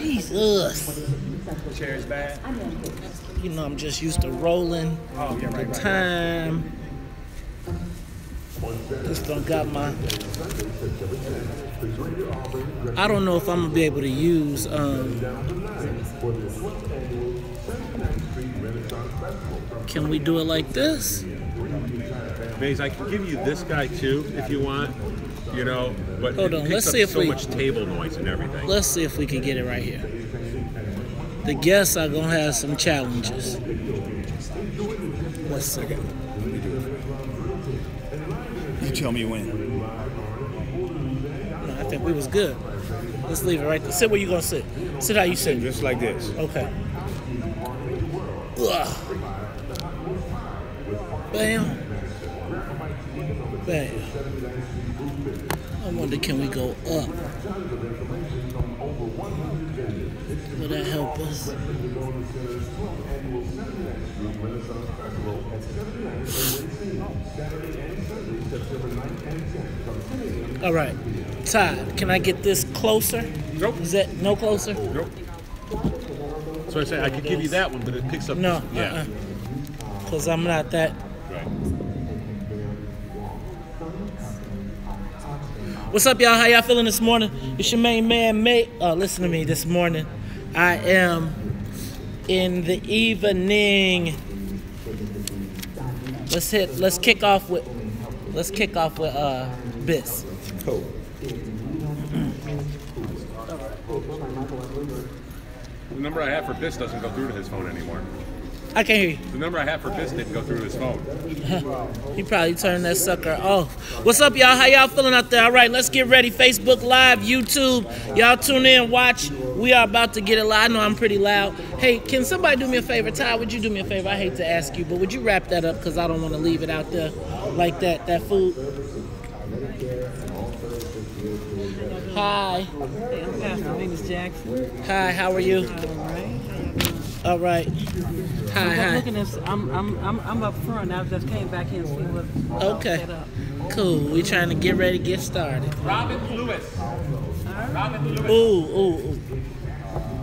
Jesus. Chair is bad. You know, I'm just used to rolling. Oh, yeah, right. Time. Just don't got my. I don't know if I'm gonna be able to use. Can we do it like this? Maze, I can give you this guy too if you want. You know, but hold on. Let's see if so much table noise and everything. Let's see if we can get it right here. The guests are gonna have some challenges. Let's see. You tell me when. No, I think we was good. Let's leave it right there. Sit where you gonna sit. Sit how you sit. Just like this. Okay. Ugh. Bam. Bam. I wonder, can we go up? Will that help us? All right. Todd, can I get this closer? Nope. Is that no closer? Nope. So I say I could give you that one, but it picks up. No. Yeah. Because I'm not that. Right. What's up, y'all? How y'all feeling this morning? It's your main man, mate. Listen to me this morning. I am in the evening. Let's kick off with Biss. Cool. The number I have for Biss doesn't go through to his phone anymore. I can't hear you. The number I have for Biss didn't go through to his phone. He probably turned that sucker off. What's up, y'all? How y'all feeling out there? All right, let's get ready. Facebook Live, YouTube. Y'all tune in, watch. We are about to get it live. I know I'm pretty loud. Hey, can somebody do me a favor? Ty, would you do me a favor? I hate to ask you, but would you wrap that up? Because I don't want to leave it out there like that food. Hi. Hey, I'm Pastor Venus Jackson. Hi, how are you? All right. Hi. Looking at, I'm up front. I just came back here and see what okay. set up. Cool. We trying to get ready to get started. Robin Lewis. Right. Robin Lewis. Ooh.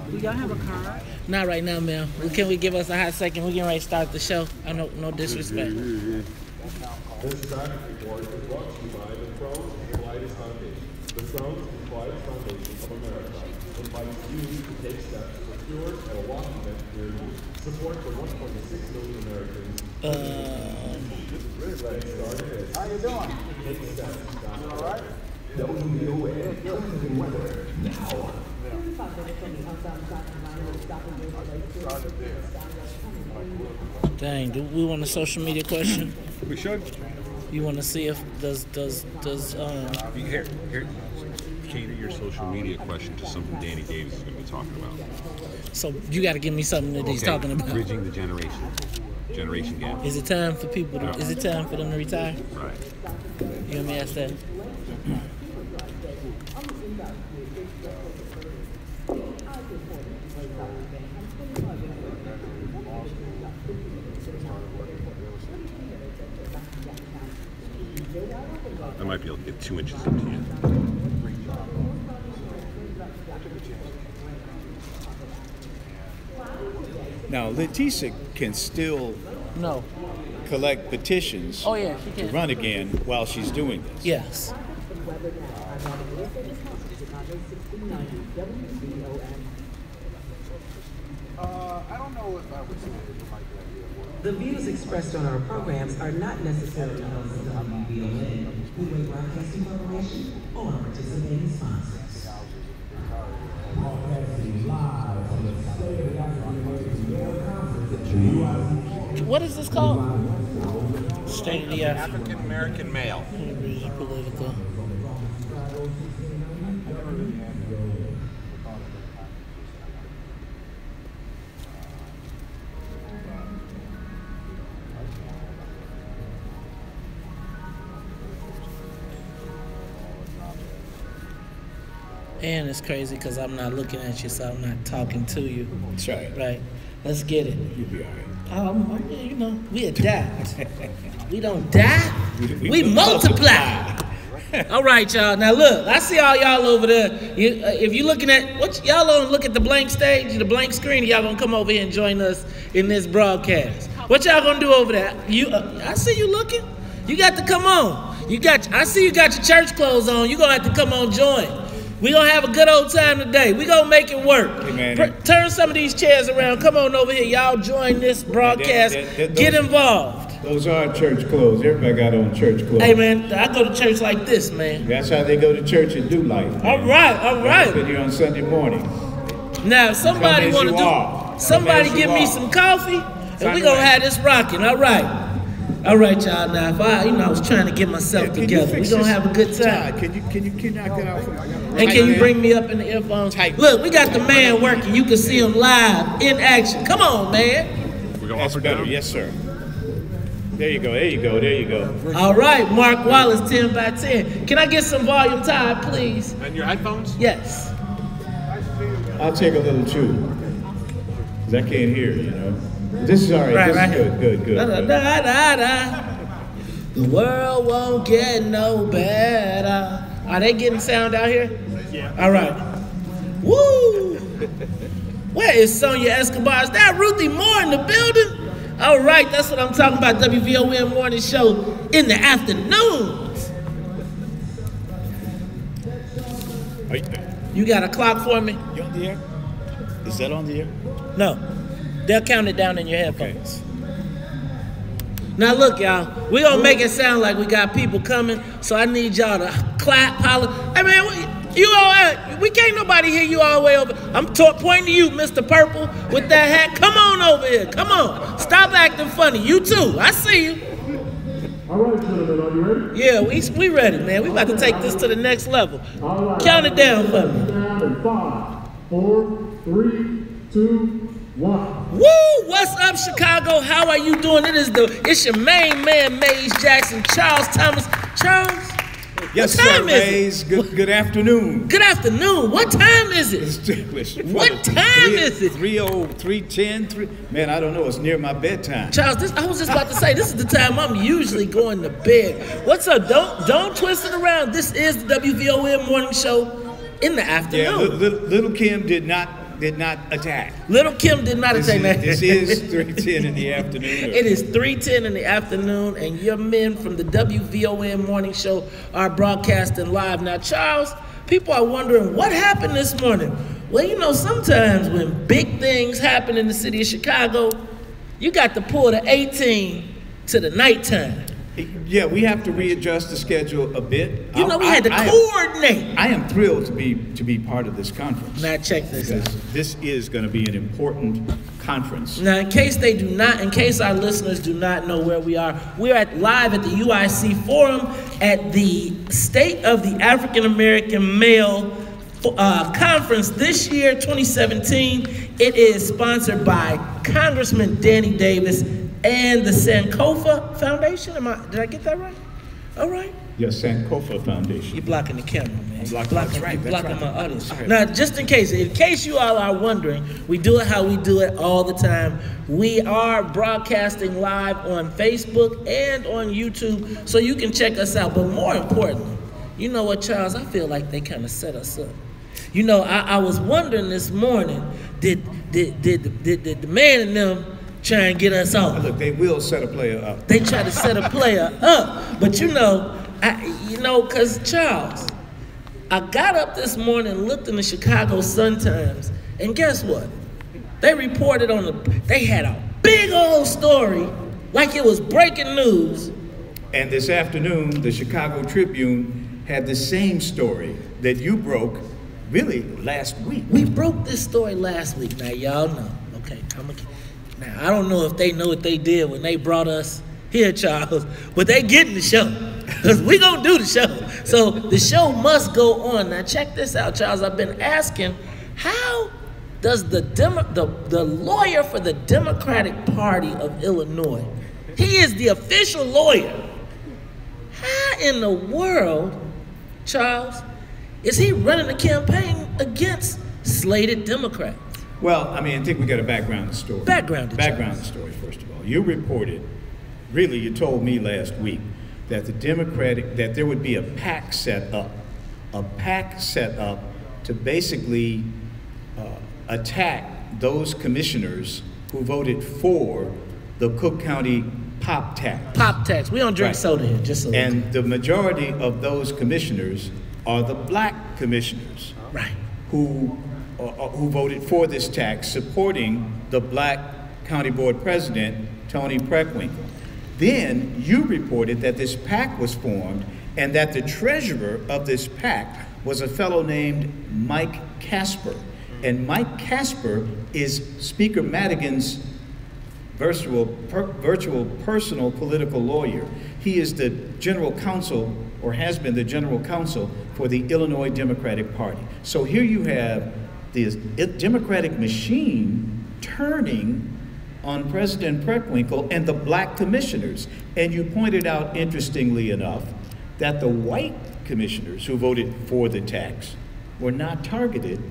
Do y'all have a card? Not right now, ma'am. Can we give us a hot second? We're getting ready to start the show. I know, no disrespect. This traffic report is brought to you by the Crohn's and Colitis Foundation. The Crohn's and Colitis Foundation of America invites you to take steps to cure at a walk event near you. Support for 1.6 million Americans. How you doing? Take steps. All right. WVON weather now. Dang, do we want a social media question? We should. You want to see if does Here. Cater your social media question to something Danny Davis is going to be talking about. So you got to give me something that he's talking about. Bridging the generation gap. Is it time for people? Is it time for them to retire? Right. You want me to ask that? I might be able to get 2 inches into you. Now, Leticia can still collect petitions Oh yeah, she to can. run again while she's doing this. Yes. I don't know if I would say it might be an idea. The views expressed on our programs are not necessarily those of WVON, Freeway Broadcasting Corporation, or participating sponsors. What is this called? State of the Art. African American male. Political. And it's crazy because I'm not looking at you, so I'm not talking to you. That's right. Right. Let's get it. You'll be all right. You know, we adapt. We don't die. We multiply. All right, y'all. Now look, I see all y'all over there. If you're looking at y'all gonna look at the blank stage, the blank screen, y'all gonna come over here and join us in this broadcast. What y'all gonna do over there? I see you looking. You got to come on. I see you got your church clothes on. You gonna have to come on join. We gonna have a good old time today. We gonna make it work. Hey, turn some of these chairs around. Come on over here. Y'all join this broadcast. Get involved. Those are church clothes. Everybody got on church clothes. Hey, man, I go to church like this, man. That's how they go to church and do life. Man. All right, all right. Been here on Sunday morning. Now, if somebody want to somebody give me some coffee, and we gonna have this rocking. All right. All right, y'all. Now, if I was trying to get myself together. We gonna have a good time. Can you knock it out? And can you bring me up in the earphones? Look, we got the man working. You can see him live in action. Come on, man. We're going That's better. Down? Yes, sir. There you go. There you go. There you go. All right, Mark Wallace, 10 by 10. Can I get some volume tied, please? And your headphones? Yes. I'll take a little too, because I can't hear, you know. This is all right. Right, this is good. Good. The world won't get no better. Are they getting sound out here? Yeah. All right. Woo! Where is Sonia Escobar? Is that Ruthie Moore in the building? All right, that's what I'm talking about. WVON morning show in the afternoons. You got a clock for me? You on the air? Is that on the air? No. They'll count it down in your headphones. Now look, y'all, we gonna make it sound like we got people coming, so I need y'all to clap, holler. Hey man, we can't nobody hear you all the way over. I'm pointing to you, Mr. Purple, with that hat. Come on over here, come on. Stop acting funny, you too, I see you. All right, gentlemen, are you ready? Yeah, we ready, man. We about to take this to the next level. Count it down for me. Down in 5, 4, 3, 2, 1. Woo! What's up, Chicago? How are you doing? It's your main man, Mays Jackson, Charles Thomas. Charles? Yes, sir, Mays. Good afternoon. Good afternoon. What time is it? What time is it? 3:10. Man, I don't know. It's near my bedtime. Charles, I was just about to say, this is the time I'm usually going to bed. What's up? Don't twist it around. This is the WVON morning show in the afternoon. Yeah, little Kim did not attack. Little Kim did not attack. This is 3:10 in the afternoon. It is 3:10 in the afternoon, and your men from the WVON morning show are broadcasting live. Now, Charles, people are wondering what happened this morning. Well, you know, sometimes when big things happen in the city of Chicago, you got to pull the 18 to the nighttime. Yeah, we have to readjust the schedule a bit. You know, we had to coordinate. I am thrilled to be part of this conference. Now check this out. This is going to be an important conference. Now, in case our listeners do not know where we are, we're live at the UIC Forum at the State of the African American Male Conference this year, 2017. It is sponsored by Congressman Danny Davis and the Sankofa Foundation. Did I get that right? All right. Yes, Sankofa Foundation. You're blocking the camera, man. You're blocking my audience. Right. Now, just in case you all are wondering, we do it how we do it all the time. We are broadcasting live on Facebook and on YouTube, so you can check us out. But more importantly, you know what, Charles? I feel like they kind of set us up. You know, I was wondering this morning, did the man in them try and get us off? Look, they will set a player up. They try to set a player up. But because Charles, I got up this morning and looked in the Chicago Sun-Times, and guess what? They reported they had a big old story, like it was breaking news. And this afternoon, the Chicago Tribune had the same story that you broke, really, last week. We broke this story last week. Now, y'all know. Okay, now, I don't know if they know what they did when they brought us here, Charles, but they getting the show, because we gonna do the show. So the show must go on. Now, check this out, Charles. I've been asking, how does the lawyer for the Democratic Party of Illinois, he is the official lawyer, how in the world, Charles, is he running a campaign against slated Democrats? Well, I mean, I think we got a background story. Background story, first of all. You reported, really, you told me last week that that there would be a PAC set up to basically attack those commissioners who voted for the Cook County pop tax. Pop tax. We don't drink soda here, just so. And the majority of those commissioners are the black commissioners, right, who voted for this tax, supporting the black county board president, Tony Preckwinkle. Then you reported that this PAC was formed and that the treasurer of this PAC was a fellow named Mike Casper. And Mike Casper is Speaker Madigan's virtual personal political lawyer. He is the general counsel, or has been the general counsel, for the Illinois Democratic Party. So here you have this Democratic machine turning on President Preckwinkle and the black commissioners. And you pointed out, interestingly enough, that the white commissioners who voted for the tax were not targeted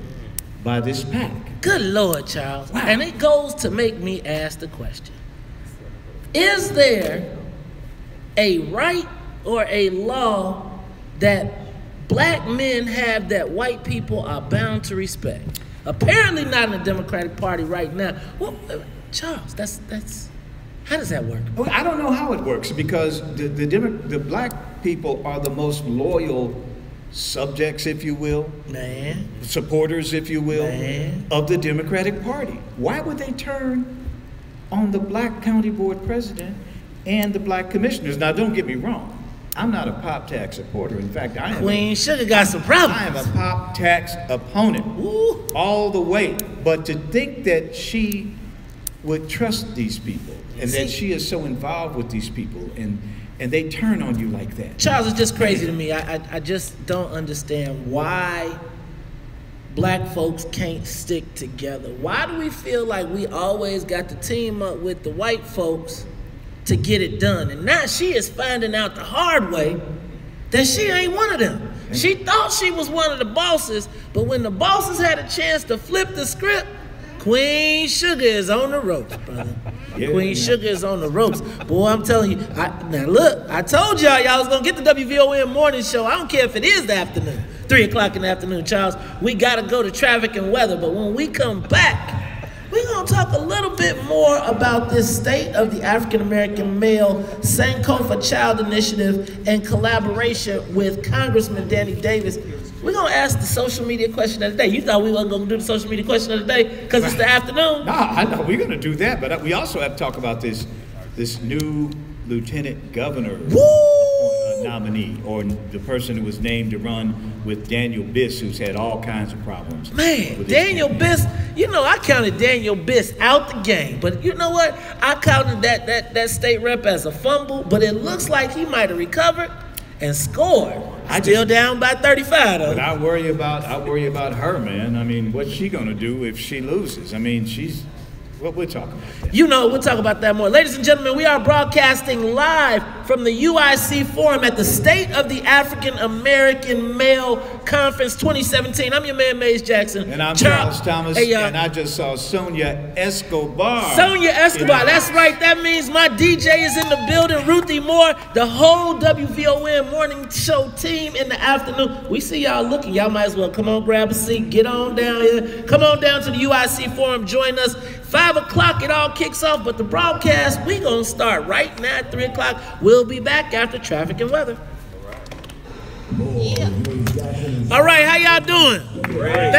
by this PAC. Good Lord, Charles. Wow. And it goes to make me ask the question, is there a right or a law that black men have that white people are bound to respect? Apparently not in the Democratic Party right now. Well, Charles, that's how does that work? Well, I don't know how it works, because the black people are the most loyal subjects, if you will, man, supporters, if you will, man, of the Democratic Party. Why would they turn on the black county board president and the black commissioners? Now, don't get me wrong. I'm not a pop tax supporter. In fact, I am. Queen Sugar got some problems. I am a pop tax opponent. Ooh. All the way. But to think that she would trust these people and that she is so involved with these people and they turn on you like that. Charles, it's just crazy to me. I just don't understand why black folks can't stick together. Why do we feel like we always got to team up with the white folks to get it done? And now she is finding out the hard way that she ain't one of them. She thought she was one of the bosses, but when the bosses had a chance to flip the script, Queen Sugar is on the ropes, brother. Yeah, Queen Sugar is on the ropes. Boy, I'm telling you. Now look, I told y'all was going to get the WVON morning show. I don't care if it is the afternoon, 3 o'clock in the afternoon, Charles. We got to go to traffic and weather. But when we come back, we're going to talk a little bit more about this State of the African American Male Sankofa Child Initiative in collaboration with Congressman Danny Davis. We're going to ask the social media question of the day. You thought we weren't going to do the social media question of the day because it's the afternoon? No, I know we're going to do that, but we also have to talk about this new lieutenant governor nominee, or the person who was named to run with Daniel Biss, who's had all kinds of problems. Man, Daniel Biss, you know, I counted Daniel Biss out the game, but you know what? I counted that state rep as a fumble, but it looks like he might have recovered and scored. Still down by 35 though. But I worry about her, man. I mean, what's she gonna do if she loses? I mean, we're talking about that. You know, we'll talk about that more. Ladies and gentlemen, we are broadcasting live from the UIC Forum at the State of the African American Male Conference 2017. I'm your man, Maze Jackson. And I'm Charles Thomas, and I just saw Sonia Escobar. Sonia Escobar, that's right. That means my DJ is in the building, Ruthie Moore, the whole WVON morning show team in the afternoon. We see y'all looking. Y'all might as well come on, grab a seat, get on down here. Come on down to the UIC Forum, join us. 5 o'clock, it all kicks off, but the broadcast, we gonna start right now at 3 o'clock. We'll be back after traffic and weather. Yeah. All right, how y'all doing? Great.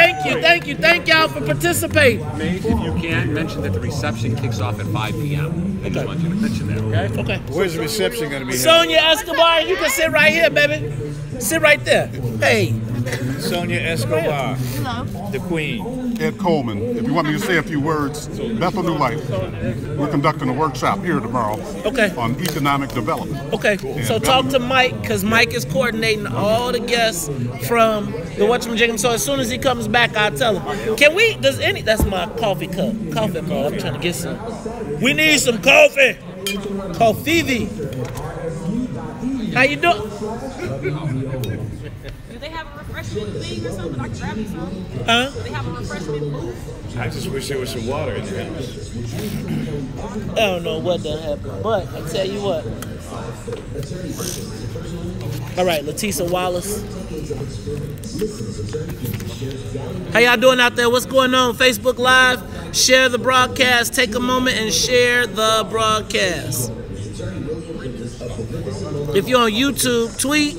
Thank y'all for participating. If you can, mention that the reception kicks off at 5 p.m. I just want you to mention that, okay? Okay. Where's the reception gonna be? Sonia Escobar, you can sit right here, baby. Sit right there. Hey. Sonia Escobar, the queen. Ed Coleman. If you want me to say a few words, Bethel New Life. We're conducting a workshop here tomorrow on economic development. Okay, so talk to Mike, because Mike is coordinating all the guests from the whatchamajigam. So as soon as he comes back, I'll tell him. Can we, that's my coffee cup. Coffee cup, I'm trying to get some. We need some coffee. Coffee. How you doing? Do they have a refreshment thing or something? I can grab you some. Huh? Do they have a refreshment booth? I just wish there was some water in the house. I don't know what done happened, but I tell you what. All right, Letisa Wallace. How y'all doing out there? What's going on? Facebook Live. Share the broadcast. Take a moment and share the broadcast. If you're on YouTube, tweet.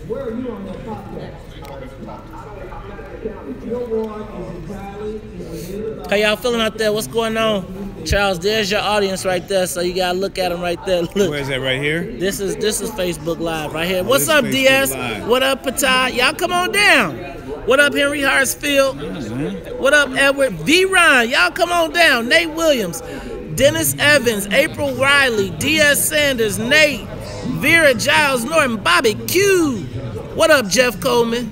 Where are you on that podcast? How y'all feeling out there? What's going on? Charles, there's your audience right there, so you gotta look at them right there. Look. Where is that, right here? This is Facebook Live right here. What's up, DS? What up, Patah? Y'all come on down. What up, Henry Hartsfield? What up, Edward? V. Ryan, y'all come on down. Nate Williams, Dennis Evans, April Riley, DS Sanders, Nate, Vera Giles Norton, Bobby Q. What up, Jeff Coleman?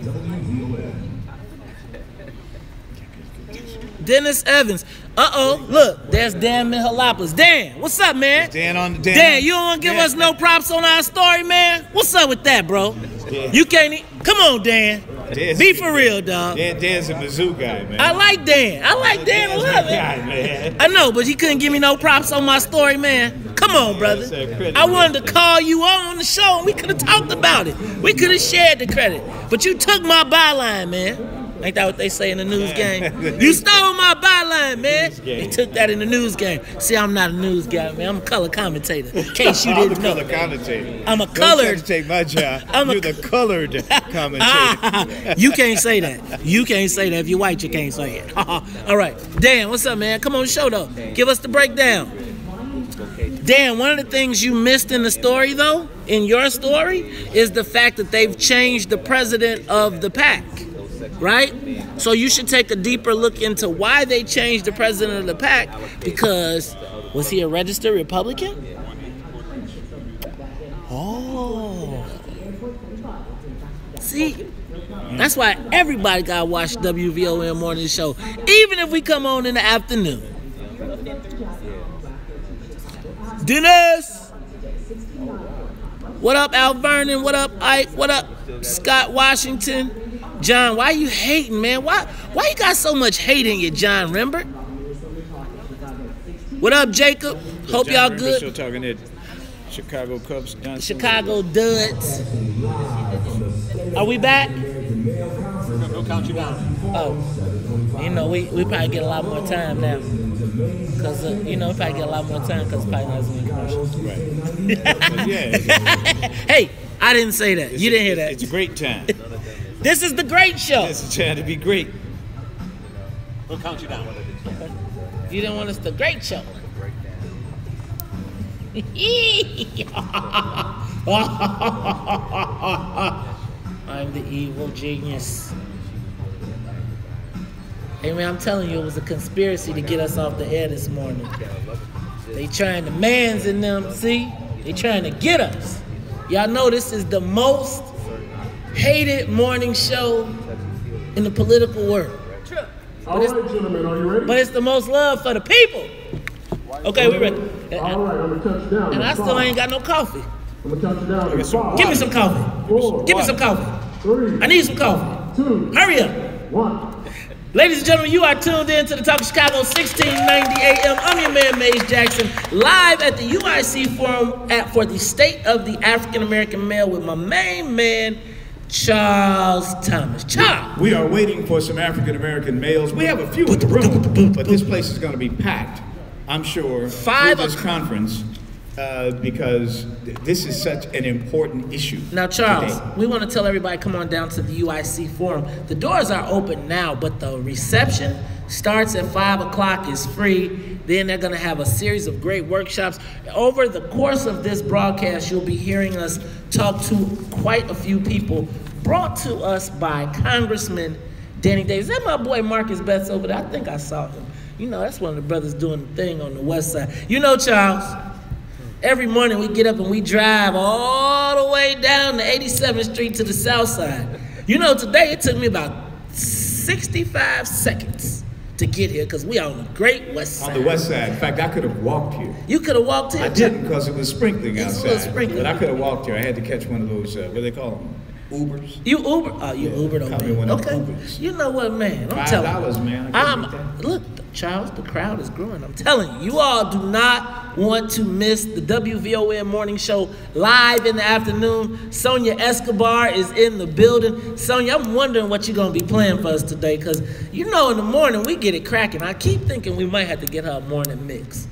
Dennis Evans. Look, there's Dan Mihalopoulos. Dan, what's up, man? Dan on the Dan. Dan, you don't want to give us no props on our story, man? What's up with that, bro? Yeah. You can't come on, Dan. Be for real, dog. Dan's a Mizzou guy, man. I like Dan. I like Dan a lot, man. I know, but he couldn't give me no props on my story, man. Come on, brother. I wanted to call you on the show, and we could have talked about it. We could have shared the credit. But you took my byline, man. Ain't that what they say in the news game? You stole my byline, man. They took that in the news game. See, I'm not a news guy, man. I'm a color commentator. In case you didn't know. I'm a color commentator. I'm a colored. Don't take my job. You're the colored commentator. You can't say that. You can't say that. If you're white, you can't say it. All right. Dan, what's up, man? Come on the show, though. Give us the breakdown. Dan, one of the things you missed in the story, though, in your story, is the fact that they've changed the president of the PAC. Right? So you should take a deeper look into why they changed the president of the PAC, because was he a registered Republican? Oh. See? That's why everybody got to watch WVON morning show, even if we come on in the afternoon. Dennis! What up, Al Vernon? What up, Ike? What up, Scott Washington? John, why you hating, man? Why you got so much hate in you, John Rembert? What up, Jacob? Hope y'all good. Still talking to Chicago Cubs. Chicago Duds. Are we back? We'll count you down. Oh, you know, we probably get a lot more time now. Because, we probably get a lot more time because probably not as many commercials. Right. Yeah. Hey, I didn't say that. You didn't hear that. It's a great time. This is the great show. It's a chance to be great. We'll count you down. You didn't want us the great show. I'm the evil genius. Hey man, I'm telling you, it was a conspiracy to get us off the air this morning. They trying to mans in them, see? They trying to get us. Y'all know this is the most hated morning show in the political world. All right, gentlemen, are you ready? But it's the most love for the people. Okay, we ready. All right, I'm going to touch down. And I still ain't got no coffee. I'm going to touch down. Give me some coffee. Give me some coffee. 3. I need some coffee. 2. Hurry up. 1. Ladies and gentlemen, you are tuned in to the Talk of Chicago, 1690 AM. I'm your man, Maze Jackson, live at the UIC Forum for the State of the African American Male with my main man, Charles Thomas. Charles. We are waiting for some African American males. We have a few in the room, but this place is going to be packed, I'm sure, for this conference, because this is such an important issue. Now, Charles, today. we want to tell everybody, come on down to the UIC Forum. The doors are open now, but the reception starts at 5 o'clock, is free. Then they're going to have a series of great workshops. Over the course of this broadcast, you'll be hearing us talk to quite a few people brought to us by Congressman Danny Davis. Is that my boy Marcus Betts over there? I think I saw him. You know, that's one of the brothers doing the thing on the west side. You know, Charles, every morning we get up and we drive all the way down to 87th Street to the south side. You know, today it took me about 65 seconds to get here because we are on the Great West Side. On the west side. In fact, I could have walked here. You could have walked here? I didn't because it was sprinkling It's a outside. little sprinkling. But I could have walked here. I had to catch one of those, what do they call them? Ubers? You Uber? Oh, you Ubered on Caught me me. one of Okay. the Ubers. You know what, man? I'm telling you. $5, man. I couldn't beat that. Look, Charles, the crowd is growing. I'm telling you, you all do not want to miss the WVON morning show live in the afternoon. Sonia Escobar is in the building. Sonia, I'm wondering what you're going to be playing for us today because, you know, in the morning we get it cracking. I keep thinking we might have to get her a morning mix.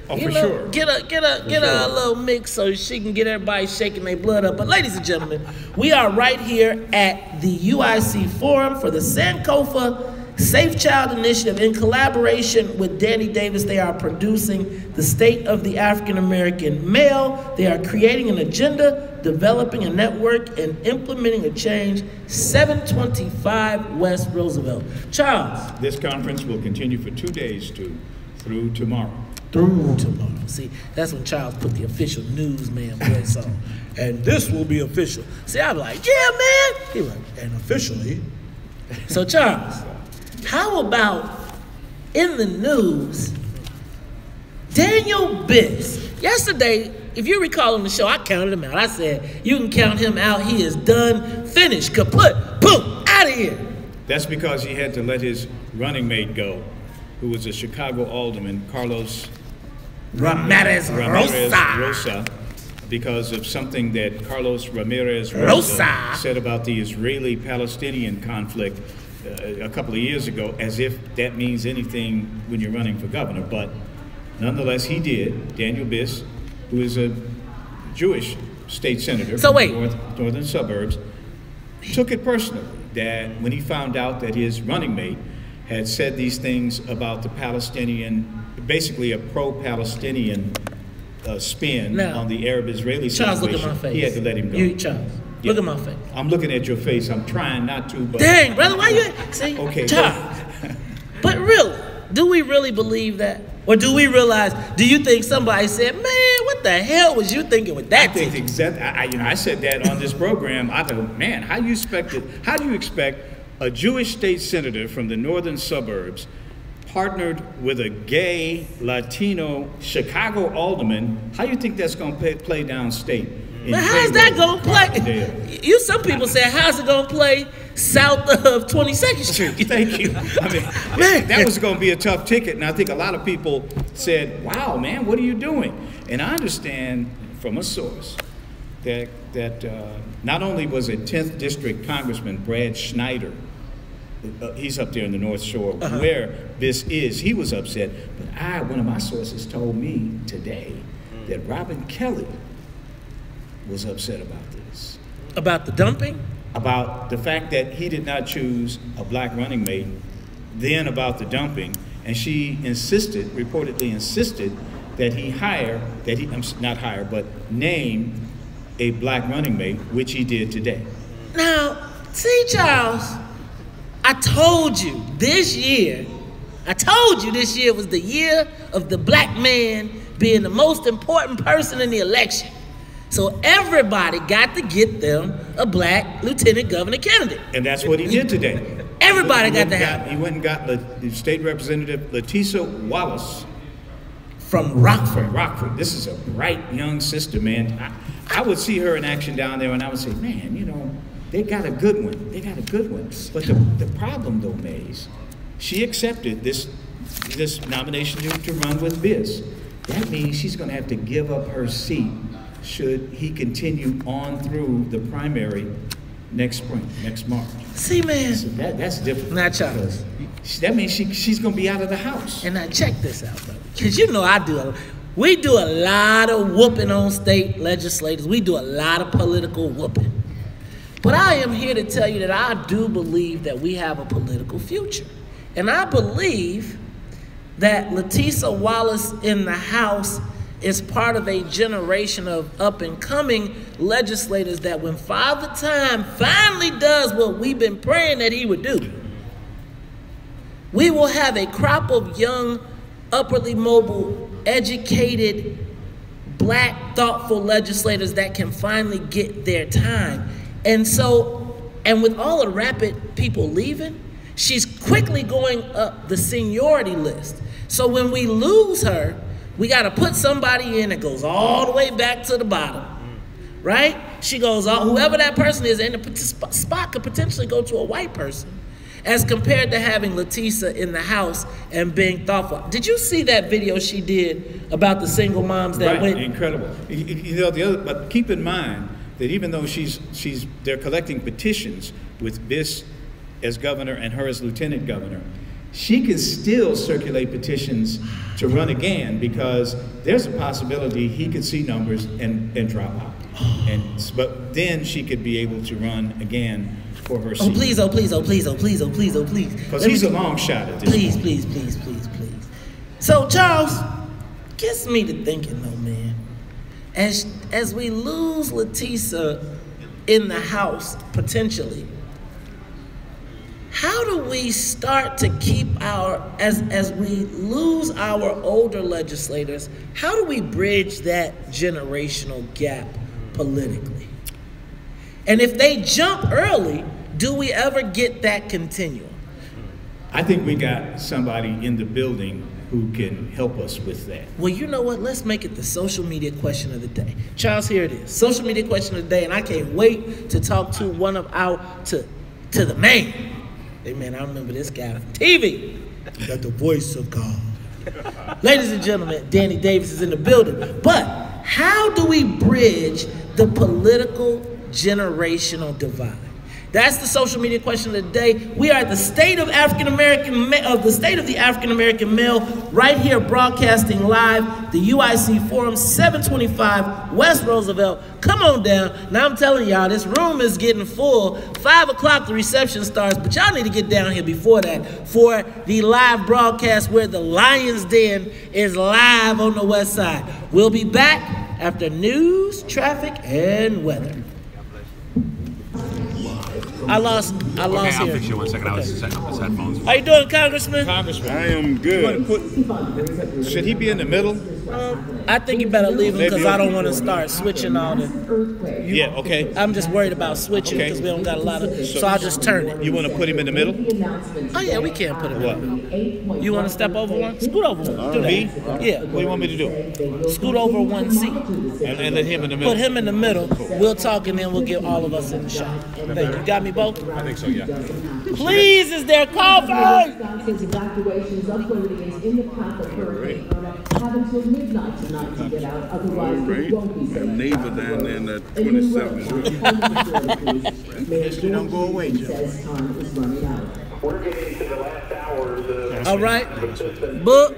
Oh, for sure. Get her a little mix so she can get everybody shaking their blood up. But ladies and gentlemen, we are right here at the UIC Forum for the Sankofa Safe Child Initiative. In collaboration with Danny Davis, they are producing the State of the African American Male. They are creating an agenda, developing a network, and implementing a change. 725 West Roosevelt. Charles. This conference will continue for 2 days through tomorrow. Through tomorrow. See, that's when Charles put the official newsman voice on. And this will be official. See, I'm like, yeah, man. He was like, and officially. So, Charles, how about in the news, Daniel Biss? Yesterday, if you recall on the show, I counted him out. I said, you can count him out. He is done, finished, kaput, boom, out of here. That's because he had to let his running mate go, who was a Chicago alderman, Carlos Ramirez Rosa, because of something that Carlos Ramirez Rosa said about the Israeli-Palestinian conflict a couple of years ago, as if that means anything when you're running for governor. But nonetheless, he did. Daniel Biss, who is a Jewish state senator from the northern suburbs, took it personally that when he found out that his running mate had said these things about the Palestinian, basically a pro-Palestinian spin on the Arab-Israeli situation. Charles, look at my face. He had to let him go. Charles, look at my face. I'm looking at your face. I'm trying not to, but... Dang, brother, why you... See, okay, Charles. But really, do we really believe that? Or do we realize, do you think somebody said, man, what the hell was you thinking with that? I think exactly. I said that on this program. I thought, man, how do you expect a Jewish state senator from the northern suburbs partnered with a gay Latino Chicago alderman? How do you think that's going to play downstate? Man, how's that going to play? Some people say, how's it going to play south of 22nd Street? Thank you. I mean, man, that was going to be a tough ticket, and I think a lot of people said, wow, man, what are you doing? And I understand from a source that not only was it 10th District Congressman Brad Schneider, he's up there in the North Shore where this is, he was upset, but one of my sources told me today that Robin Kelly was upset about this. About the dumping? About the fact that he did not choose a black running mate, then about the dumping, and she reportedly insisted that he name a black running mate, which he did today. Now, see, Charles, I told you this year was the year of the black man being the most important person in the election. So everybody got to get them a black lieutenant governor candidate. And that's what he did today. Everybody got to have it. He went and got the state representative Leticia Wallace. From Rockford. From Rockford. This is a bright young sister, man. I would see her in action down there and I would say, man, you know, they got a good one. They got a good one. But the problem, though, Mays, she accepted this nomination to run with Biss. That means she's going to have to give up her seat should he continue on through the primary next spring, next March. See, man. So that's difficult. Now, Charles. That means she's going to be out of the house. And now check this out, though. Because you know we do a lot of whooping on state legislators. We do a lot of political whooping. But I am here to tell you that I do believe that we have a political future. And I believe that Leticia Wallace in the House is part of a generation of up-and-coming legislators that when Father Time finally does what we've been praying that he would do, we will have a crop of young, upwardly mobile, educated, black, thoughtful legislators that can finally get their time. And so, and with all the rapid people leaving, she's quickly going up the seniority list. So when we lose her, we got to put somebody in that goes all the way back to the bottom, right? She goes, whoever that person is, and the spot could potentially go to a white person, as compared to having Latissa in the house and being thoughtful. Did you see that video she did about the single moms that went? Incredible. You know, but keep in mind that even though they're collecting petitions with Biss as governor and her as lieutenant governor, she can still circulate petitions to run again, because there's a possibility he could see numbers and drop out. But then she could be able to run again for her seat. Oh please, oh please, oh please, oh please, oh please, oh please. Because he's a long shot at this. Please, please, please, please, please. So Charles, gets me to thinking though, man. As we lose Latissa in the House, potentially, how do we start to keep as we lose our older legislators, how do we bridge that generational gap politically? And if they jump early, do we ever get that continuum? I think we got somebody in the building who can help us with that. Well, you know what? Let's make it the social media question of the day. Charles, here it is. Social media question of the day, and I can't wait to talk to one of to the man. Hey man, I remember this guy from TV. You got the voice of God. Ladies and gentlemen, Danny Davis is in the building. But how do we bridge the political generational divide? That's the social media question of the day. We are at the State of the African American Male, right here broadcasting live, the UIC Forum, 725 West Roosevelt. Come on down. Now I'm telling y'all, this room is getting full. 5 o'clock the reception starts, but y'all need to get down here before that for the live broadcast where the Lion's Den is live on the west side. We'll be back after news, traffic, and weather. I lost okay, I'll here. fix you 1 second. I was setting up his headphones. How you doing, Congressman? I am good. Should he be in the middle? I think you better leave him because I don't want to start switching all the... Yeah, okay. I'm just worried about switching because we don't got a lot of... So I'll just turn it. You want to put him in the middle? Oh, yeah, we can't put him in the middle. You want to step over one? Scoot over one. Do that. Me? Yeah. What do you want me to do? Scoot over one seat. And let him in the middle? Put him in the middle. We'll talk and then we'll get all of us in the shot. Thank you. You got me both? I think so, yeah. Please, is there coffee? Evacuations of Floridians in the path of Hurricane Irma have until midnight tonight to get out. Otherwise, it won't be safe. Neighbor down there in that 27. History don't go away, Joe. Says time is running out. We're getting to the last hours of All right. Book,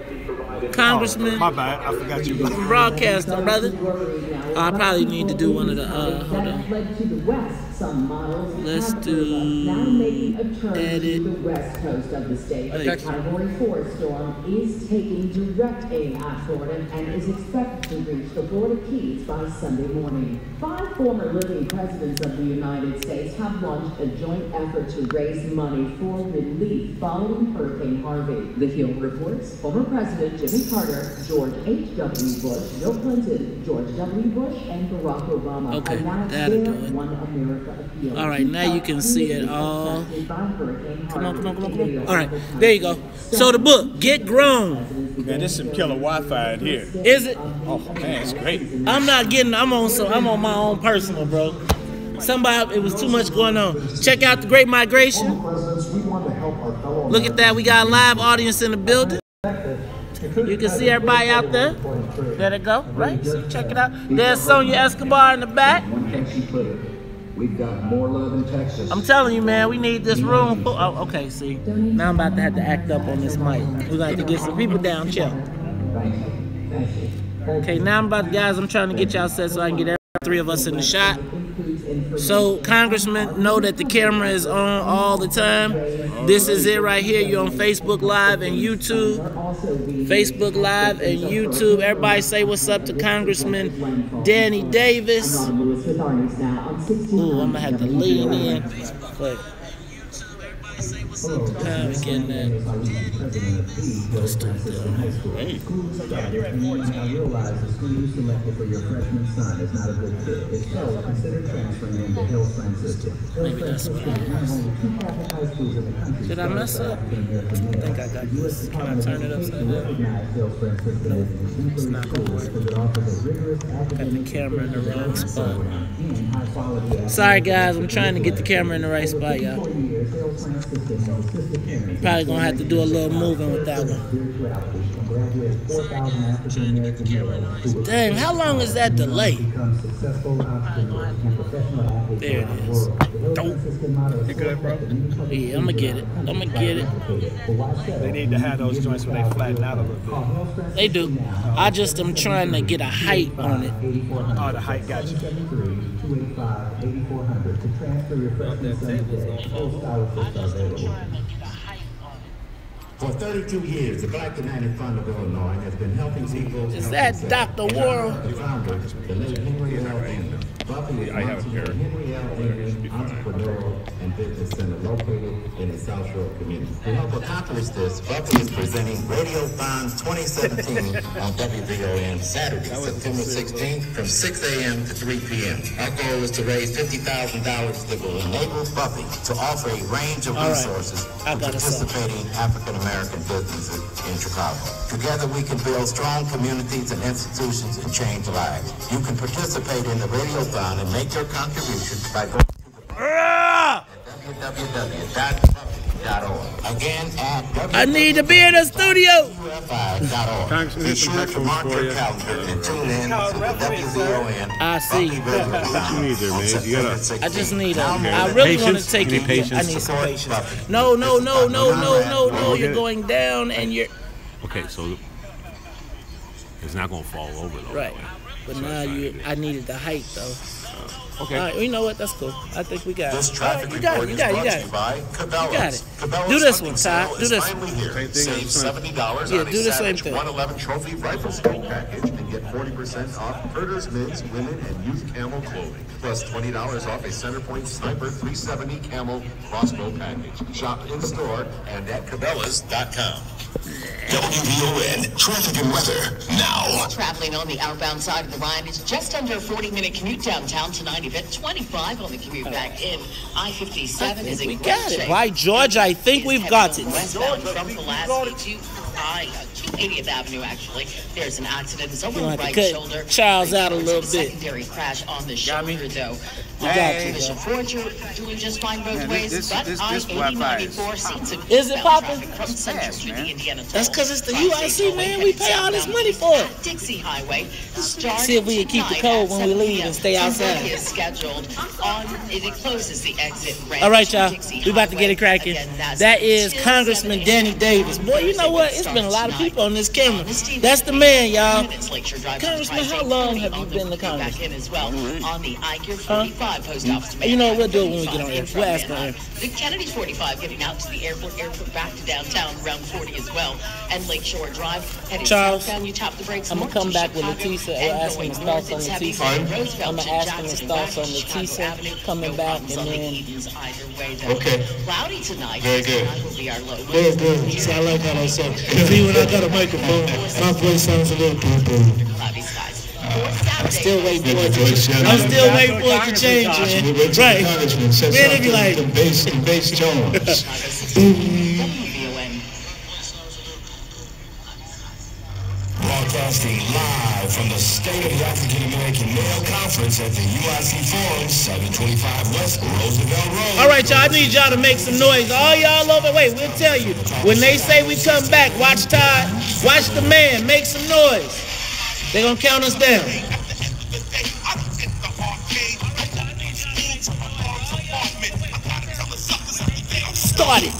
Congressman. My bad, I forgot you. Broadcaster, brother. I probably need to do one of the, hold on. Let's do edit. The west coast of the state. Okay. A Category 4 storm is taking direct aim at Florida and is expected to reach the Florida Keys by Sunday morning. 5 former living presidents of the United States have launched a joint effort to raise money for relief following Hurricane Harvey. The Hill reports former President Jimmy Carter, George H.W. Bush, Bill Clinton, George W. Bush, and Barack Obama announced their One America appeal. All right, now you can see it all. Come on, come on, come on, come on. All right, there you go. So the book, Get Grown. Man, there's some killer Wi-Fi in here. Is it? Oh man, it's great. I'm on my own personal, bro. Somebody, it was too much going on. Check out the Great Migration. Look at that, we got a live audience in the building. You can see everybody out there. There they go, right? So check it out. There's Sonia Escobar in the back. We've got more love in Texas. I'm telling you, man, we need this room. Oh, okay, see. Now I'm about to have to act up on this mic. We're going to have to get some people down, chill. Okay, now I'm trying to get y'all set so I can get 3 of us in the shot. So, Congressman, know that the camera is on all the time. This is it right here. You're on Facebook Live and YouTube. Facebook Live and YouTube. Everybody say what's up to Congressman Danny Davis. Ooh, I'm going to have to lean in. But How we getting that? Let's start there. Hey. Realize the school you selected for your freshman son is not a good fit. If so, consider transferring him to Hillside System. Maybe that's what it is. Did I mess up? I think I got this. Can I turn it upside down? Nope. It's not going to work. Got the camera in the wrong spot. Sorry guys, I'm trying to get the camera in the right spot, y'all. Probably gonna have to do a little moving with that one. Dang, how long is that delay? There it is. You good, bro? Yeah, I'm gonna get it. I'm gonna get it. They need to have those joints where they flatten out a little bit. They do. I just am trying to get a height on it. Oh, the height got you. For 32 years, the Black United Fund of Illinois has been helping people. Is that Dr. World? The late Henry L. England. Buffy is Henry L. England Entrepreneurial and Business Center located in the South Shore community. To help accomplish this, Buffy is presenting Radiothon 2017 on WVON Saturday, September 16th from 6 a.m. to 3 p.m. Our goal is to raise $50,000 that will enable Buffy to offer a range of resources to participating African-American businesses in Chicago. Together we can build strong communities and institutions and change lives. You can participate in the Radiothon and make your contribution by going to www.buffy.org. Again, at I need to be in the studio. Be sure to mark your calendar and tune in to the WVON. I see. What you need there, man? You gotta. I just need I really want to take it. I need some patience. No. You're going down and you're. Okay, so it's not gonna fall over though. Right. But now I needed the height though. Okay. All right, you know what? That's cool. I think we got it. This traffic You got it. report is brought to you by Cabela's. Do this one, Ty. Do this one. Save $70 yeah, on do a the same Savage thing. 111 Trophy Rifle Scope package and get 40% off Herders, Men's, Women, and Youth Camo clothing. Plus $20 off a Centerpoint Sniper 370 Camo crossbow package. Shop in-store and at Cabela's.com. WVON traffic and weather now. Traveling on the outbound side of the Rhine is just under a 40-minute commute downtown tonight. Event 25 on the commute back in. I-57 is in great shape. By George, I think we've got it. Westbound from Pulaski to 280th Avenue, actually. There's an accident. It's over the right shoulder. Charles out a little bit. Secondary crash on the shoulder, though. Bishop Ford, you're doing just fine both ways, but I-80-94 seen some traffic from Central to the Indiana Toll. That's because it's the UIC, man. We pay all this money for it. Dixie Highway. See if we can keep the code when we leave and stay outside. Is scheduled on, it closes the exit ramp. All right, y'all. We about to get it cracking. That is Congressman Danny Davis. Boy, you know what? It's been a lot of people on this camera. That's the man, y'all. Congressman, how long have you been the Congressman? On the I-45 post office. You know, we'll do it when we get on air. We'll ask on air. The Kennedy 45 getting out to the airport back to downtown, around 40 as well. And Lakeshore Drive heading southbound. You tap the brakes. I'm gonna come back with Leticia. We'll ask him his thoughts on Leticia. I'm gonna ask him his thoughts on Leticia coming back, and then. Okay. Cloudy tonight. Very good. Good. So I like how I sound. See, when I got a microphone, my voice sounds a little boo-boo. Cloudy skies. I'm still waiting for it to change, man. Right. Man, it'd be like bass tones. Broadcasting live from the State of the African American Male Conference at the UIC Forum, 725 West Roosevelt Road. All right, y'all, I need y'all to make some noise. All y'all over, wait, we'll tell you. When they say we come back, watch Todd, watch the man, make some noise. They're going to count us down. Start it.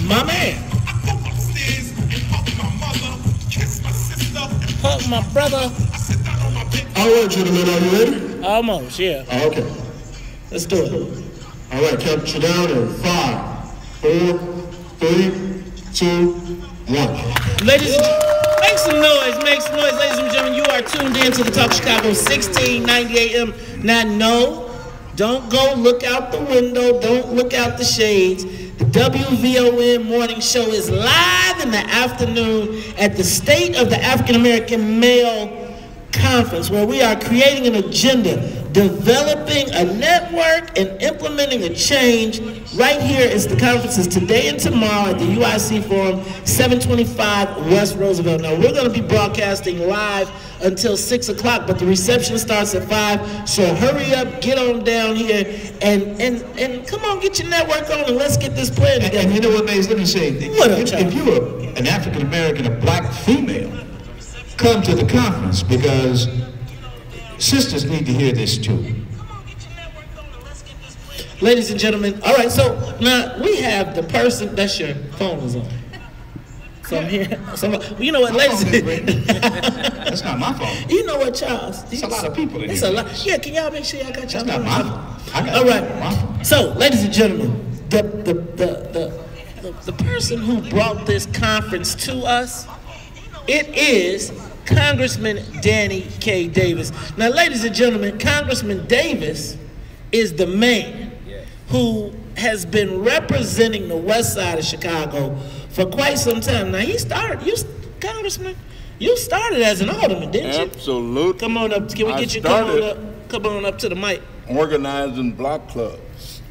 My man. Hug my brother. All right, gentlemen, are you ready? Almost, yeah. Okay. Let's do it. All right, count you down in 5, 4, 3, 2, 1. Ladies, make some noise, ladies and gentlemen. You are tuned in to the Talk Chicago 1690 AM. Now, no, don't go look out the window. Don't look out the shades. The WVON morning show is live in the afternoon at the State of the African American Male Conference, where we are creating an agenda, developing a network, and implementing a change. Right here is the conferences today and tomorrow at the UIC Forum, 725 West Roosevelt. Now, we're going to be broadcasting live until 6 o'clock, but the reception starts at 5, so hurry up, get on down here, and come on, get your network on, and let's get this plan together. And you know what, Maze, let me say, if you're an African-American, a black female, come to the conference, because sisters need to hear this too. Ladies and gentlemen, all right, so now we have the person, that's your phone is on. So I'm here, you know what, ladies and That's not my phone. You know what, Charles? There's a lot of people in it's here. A lot. Yeah, can y'all make sure y'all got your That's not my phone. All right, so ladies and gentlemen, the person who brought this conference to us, it is Congressman Danny K. Davis. Now, ladies and gentlemen, Congressman Davis is the man who has been representing the west side of Chicago for quite some time. Now, Congressman, you started as an alderman, didn't you? Absolutely. Come on up. Can we get you come on up to the mic? Organizing block clubs.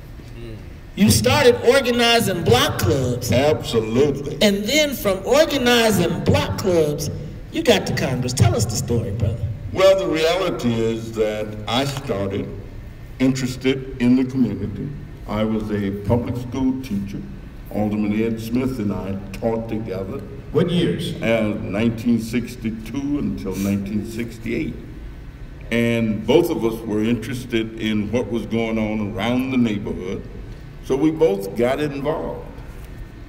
You started organizing block clubs. Absolutely. And then from organizing block clubs, you got to Congress. Tell us the story, brother. Well, the reality is that I started interested in the community. I was a public school teacher. Alderman Ed Smith and I taught together. What years? 1962 until 1968. And both of us were interested in what was going on around the neighborhood. So we both got involved.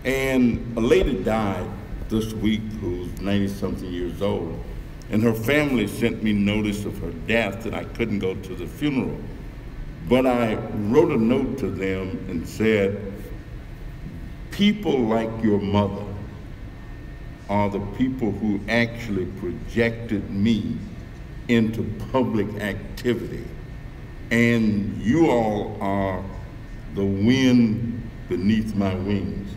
And a lady died this week who's 90-something years old, and her family sent me notice of her death that I couldn't go to the funeral. But I wrote a note to them and said, people like your mother are the people who actually projected me into public activity, and you all are the wind beneath my wings.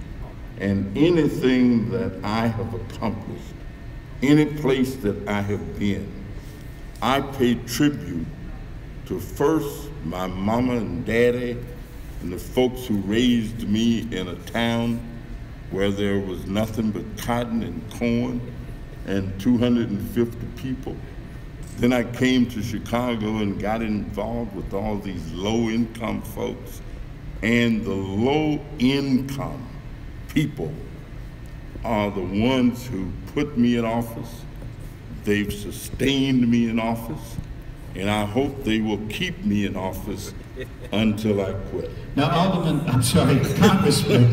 And anything that I have accomplished, any place that I have been, I pay tribute to first my mama and daddy and the folks who raised me in a town where there was nothing but cotton and corn and 250 people. Then I came to Chicago and got involved with all these low-income folks, and the low-income people are the ones who put me in office. They've sustained me in office, and I hope they will keep me in office until I quit. Now, Congressman,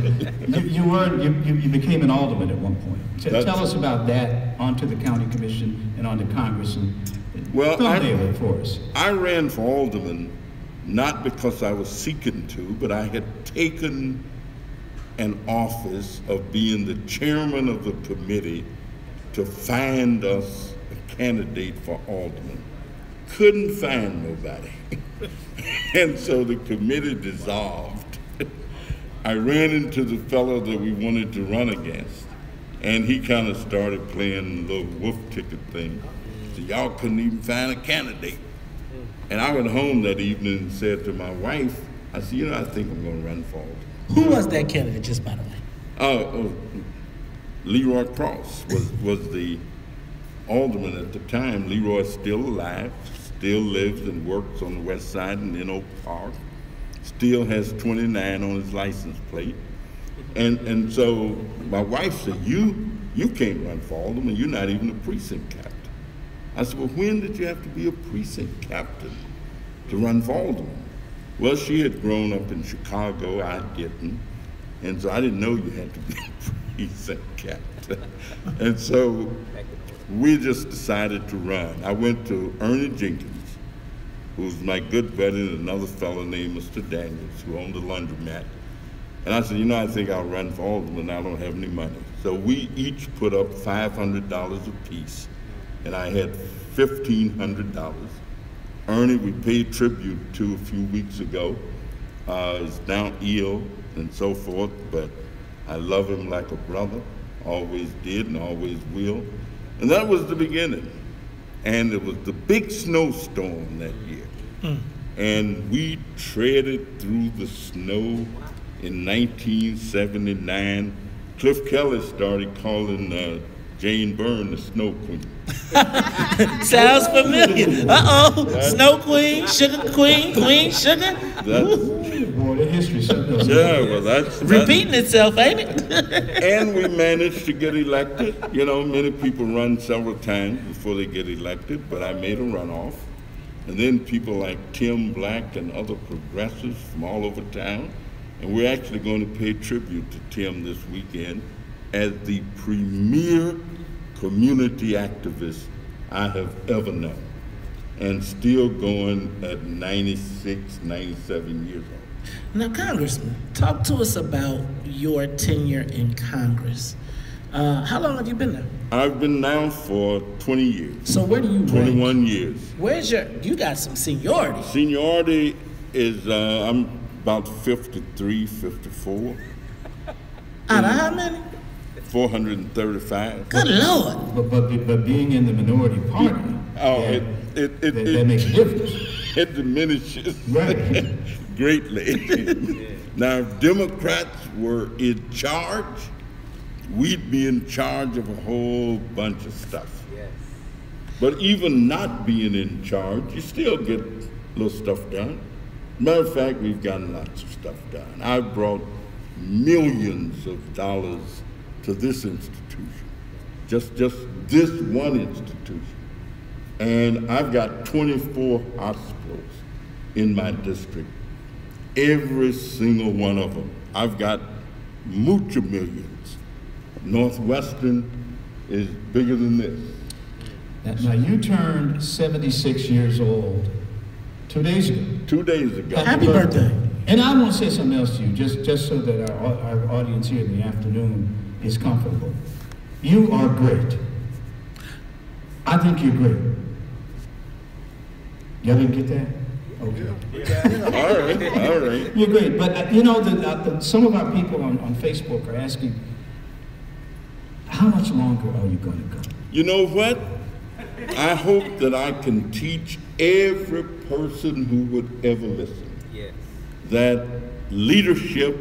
you became an alderman at one point. Tell us about that, onto the county commission and onto Congress, and thumbnail it for us. I ran for alderman not because I was seeking to, but I had taken an office of being the chairman of the committee to find us a candidate for alderman. Couldn't find nobody. And so the committee dissolved. I ran into the fellow that we wanted to run against, and he kind of started playing the little wolf ticket thing. So y'all couldn't even find a candidate. And I went home that evening and said to my wife, I said, you know, I think I'm gonna run for alderman. Who was that candidate, just by the way? Leroy Cross was the alderman at the time. Leroy's still alive, still lives and works on the west side in Oak Park, still has 29 on his license plate. And so my wife said, you can't run for alderman, you're not even a precinct captain. I said, well, when did you have to be a precinct captain to run for alderman? Well, she had grown up in Chicago, I didn't, and so I didn't know you had to be a precinct captain. And so we just decided to run. I went to Ernie Jenkins, who's my good buddy, and another fellow named Mr. Daniels, who owned a laundromat. And I said, you know, I think I'll run for alderman, I don't have any money. So we each put up $500 apiece, and I had $1,500. Ernie, we paid tribute to a few weeks ago, is now ill and so forth, but I love him like a brother, always did and always will. And that was the beginning. And it was the big snowstorm that year. And we treaded through the snow in 1979. Cliff Kelly started calling Jane Byrne the Snow Queen. Sounds familiar. Uh-oh. Snow Queen, Sugar Queen, Queen Sugar. Boy, the history something else. Yeah, well, that's repeating itself, ain't it? And we managed to get elected. You know, many people run several times before they get elected, but I made a runoff. And then people like Tim Black and other progressives from all over town. And we're actually going to pay tribute to Tim this weekend as the premier community activist I have ever known, and still going at 96, 97 years old. Now, Congressman, talk to us about your tenure in Congress. How long have you been there? I've been now for 20 years. So where do you 21 rank? Years. Where's you got some seniority. Seniority is, I'm about 53, 54. Out of how many? 435. Good Lord. But being in the minority party, that makes a difference. It diminishes right. greatly. Now, if Democrats were in charge, we'd be in charge of a whole bunch of stuff. Yes. But even not being in charge, you still get a little stuff done. Matter of fact, we've gotten lots of stuff done. I've brought millions of dollars to this institution, just this one institution. And I've got 24 hospitals in my district, every single one of them. I've got mucha millions. Northwestern is bigger than this. Now you turned 76 years old 2 days ago. 2 days ago. Happy birthday. And I want to say something else to you, just so that our audience here in the afternoon is comfortable. You are great. I think you're great. Y'all didn't get that? Okay. All right. You're great, but you know, some of our people on Facebook are asking, how much longer are you going to go? You know what? I hope that I can teach every person who would ever listen that leadership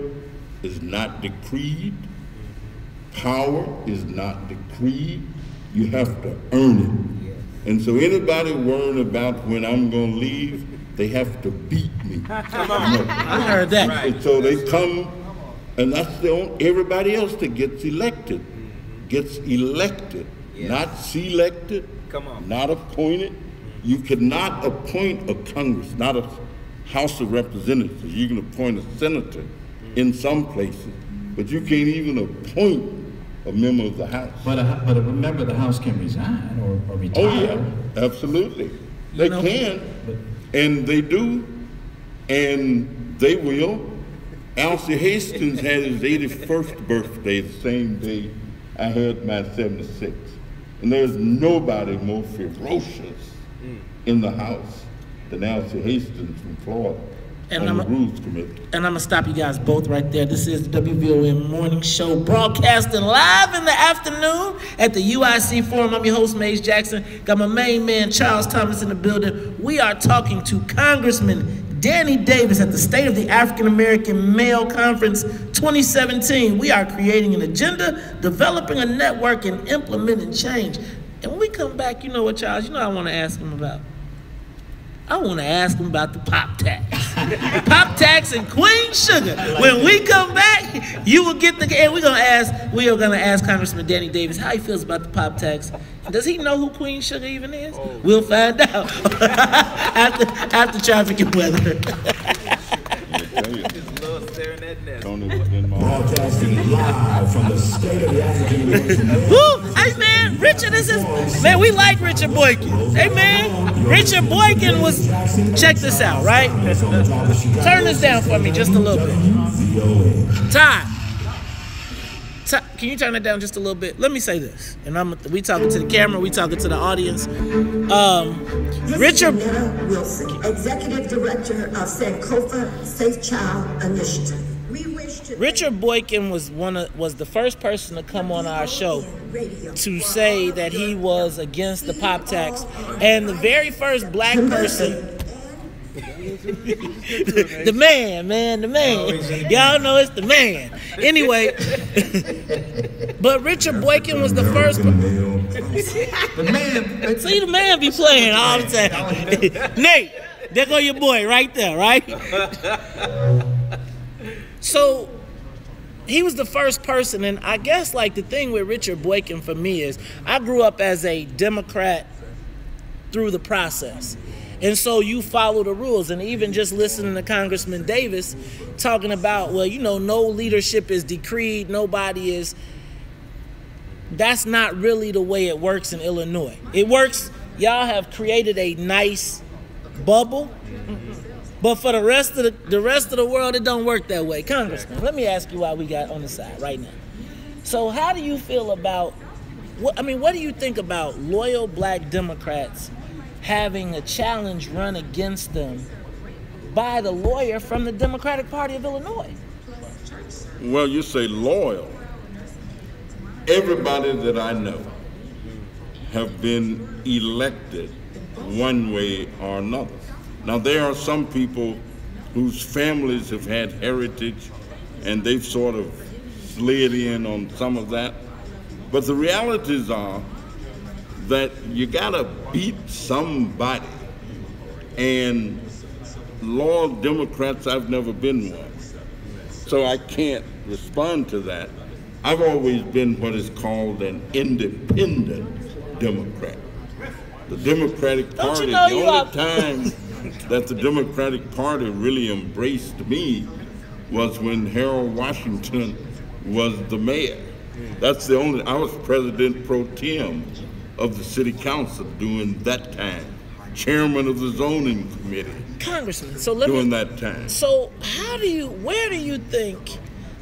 is not decreed, power is not decreed, you have to earn it. And so anybody worrying about when I'm going to leave, they have to beat me. Come on. I heard that. And so they come, and that's everybody else that gets elected, not selected, not appointed. You cannot appoint a Congress, not a House of Representatives. You can appoint a senator in some places, but you can't even appoint a member of the House. But a member of the House can resign or retire. Oh yeah, absolutely. They can, and they do, and they will. Alcee Hastings had his 81st birthday the same day I had my 76th. And there's nobody more ferocious in the House than Alcee Hastings from Florida on the Rules Committee. And I'm going to stop you guys both right there. This is the WVON Morning Show, broadcasting live in the afternoon at the UIC Forum. I'm your host, Maze Jackson. Got my main man, Charles Thomas, in the building. We are talking to Congressman Danny Davis at the State of the African American Male Conference 2017. We are creating an agenda, developing a network, and implementing change. And when we come back, you know what, Charles? You know what I want to ask him about? I want to ask him about the pop tax. The pop tax and Queen Sugar. When we come back, you will get the, and we are gonna ask Congressman Danny Davis how he feels about the pop tax. Does he know who Queen Sugar even is? We'll find out after traffic and weather. Broadcasting live from the State of the African American. Hey man, Richard, man, we like Richard Boykin. Hey man, Richard Boykin was, check this out, right? Turn this down for me just a little bit. Todd, can you turn it down just a little bit? Let me say this, and we talking to the camera, we talking to the audience. Richard Wilson, Executive Director of Sankofa Safe Child Initiative. Richard Boykin was the first person to come on our show to say that he was against the pop tax, and the very first black person. The man. Y'all know it's the man. Anyway, but Richard Boykin was the first. The man. See, the man be playing all the time. Nate, there go your boy right there, right? So he was the first person, and I guess like the thing with Richard Boykin for me is I grew up as a Democrat through the process. And so you follow the rules, and even just listening to Congressman Davis talking about, well, you know, no leadership is decreed, nobody is. That's not really the way it works in Illinois. It works, y'all have created a nice bubble, but for the rest of the world, it don't work that way. Congressman, let me ask you why we got on the side right now. So how do you feel about, what do you think about loyal black Democrats having a challenge run against them by the lawyer from the Democratic Party of Illinois? Well, you say loyal. Everybody that I know have been elected one way or another. Now, there are some people whose families have had heritage and they've sort of slid in on some of that. But the realities are that you gotta beat somebody. And loyal Democrats, I've never been one. So I can't respond to that. I've always been what is called an independent Democrat. The Democratic Party, the only time that the Democratic Party really embraced me was when Harold Washington was the mayor. That's the only, I was president pro tem of the city council during that time, chairman of the zoning committee. Congressman, so that time. So where do you think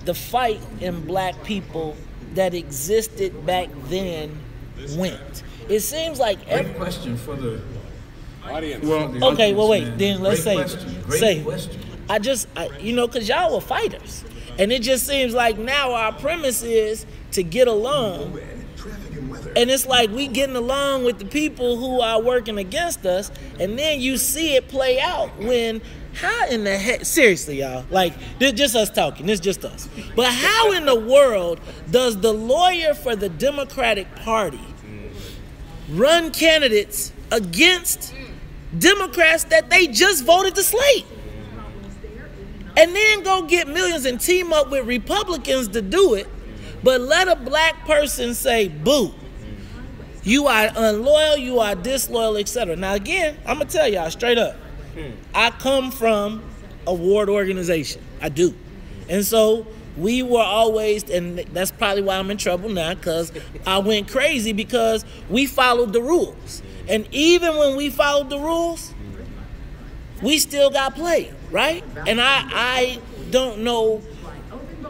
the fight in black people that existed back then went? It seems like Great question for the audience. Well, okay, well wait, then let's say question. Because y'all were fighters. And it just seems like now our premise is to get along. And it's like we getting along with the people who are working against us, and then you see it play out when, how in the heck, seriously y'all, like this just us talking, this just us. But how in the world does the lawyer for the Democratic Party run candidates against Democrats that they just voted to slate? And then go get millions and team up with Republicans to do it, but let a black person say, boo, you are unloyal, you are disloyal, etc. Now again, I'm gonna tell y'all straight up, I come from a ward organization, I do. And so we were always, and that's probably why I'm in trouble now, because I went crazy because we followed the rules. And even when we followed the rules, we still got played, right? And I don't know,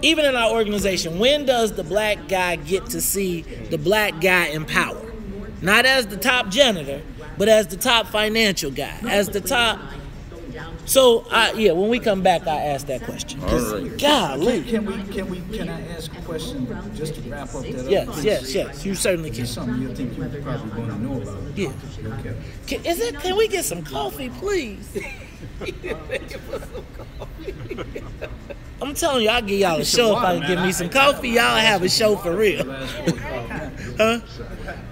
even in our organization, when does the black guy get to see the black guy in power? Not as the top janitor, but as the top financial guy, as the top. So, when we come back, I ask that question. All right. Golly. Can I ask a question just to wrap up that up? Yes. You certainly can. It's something you think you probably want to know about. Yeah. Okay. Can we get some coffee, please? I'm telling you, I'll give y'all a show if I can get me some coffee. Y'all have a show for real. Huh?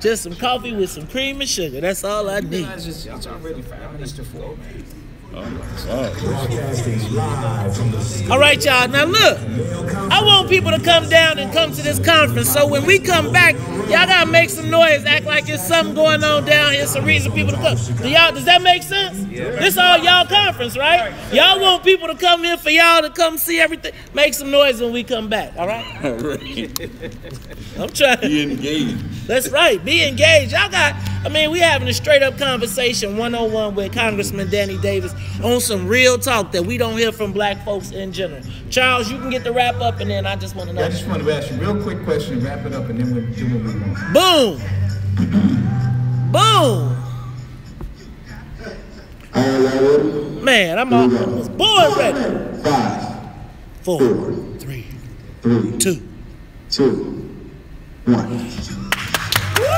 Just some coffee with some cream and sugar. That's all I need. It's already 5 minutes to 4, man. All right, y'all. Now look, I want people to come down and come to this conference. So when we come back, y'all gotta make some noise, act like there's something going on down here, some reason people to come. Does that make sense? Yeah. This all y'all conference, right? Y'all want people to come here for y'all to come see everything. Make some noise when we come back, all right? All right. I'm trying. Be engaged. That's right. Be engaged. Y'all got, I mean, we having a straight up conversation 101 with Congressman Danny Davis on some real talk that we don't hear from black folks in general. Charles, you can get the wrap up, and then I just want to know. I just want to ask you a real quick question, wrap it up, and then we'll do what we want. Boom! Boom! Man, I was born ready. 5, 4, 3, 2, 1.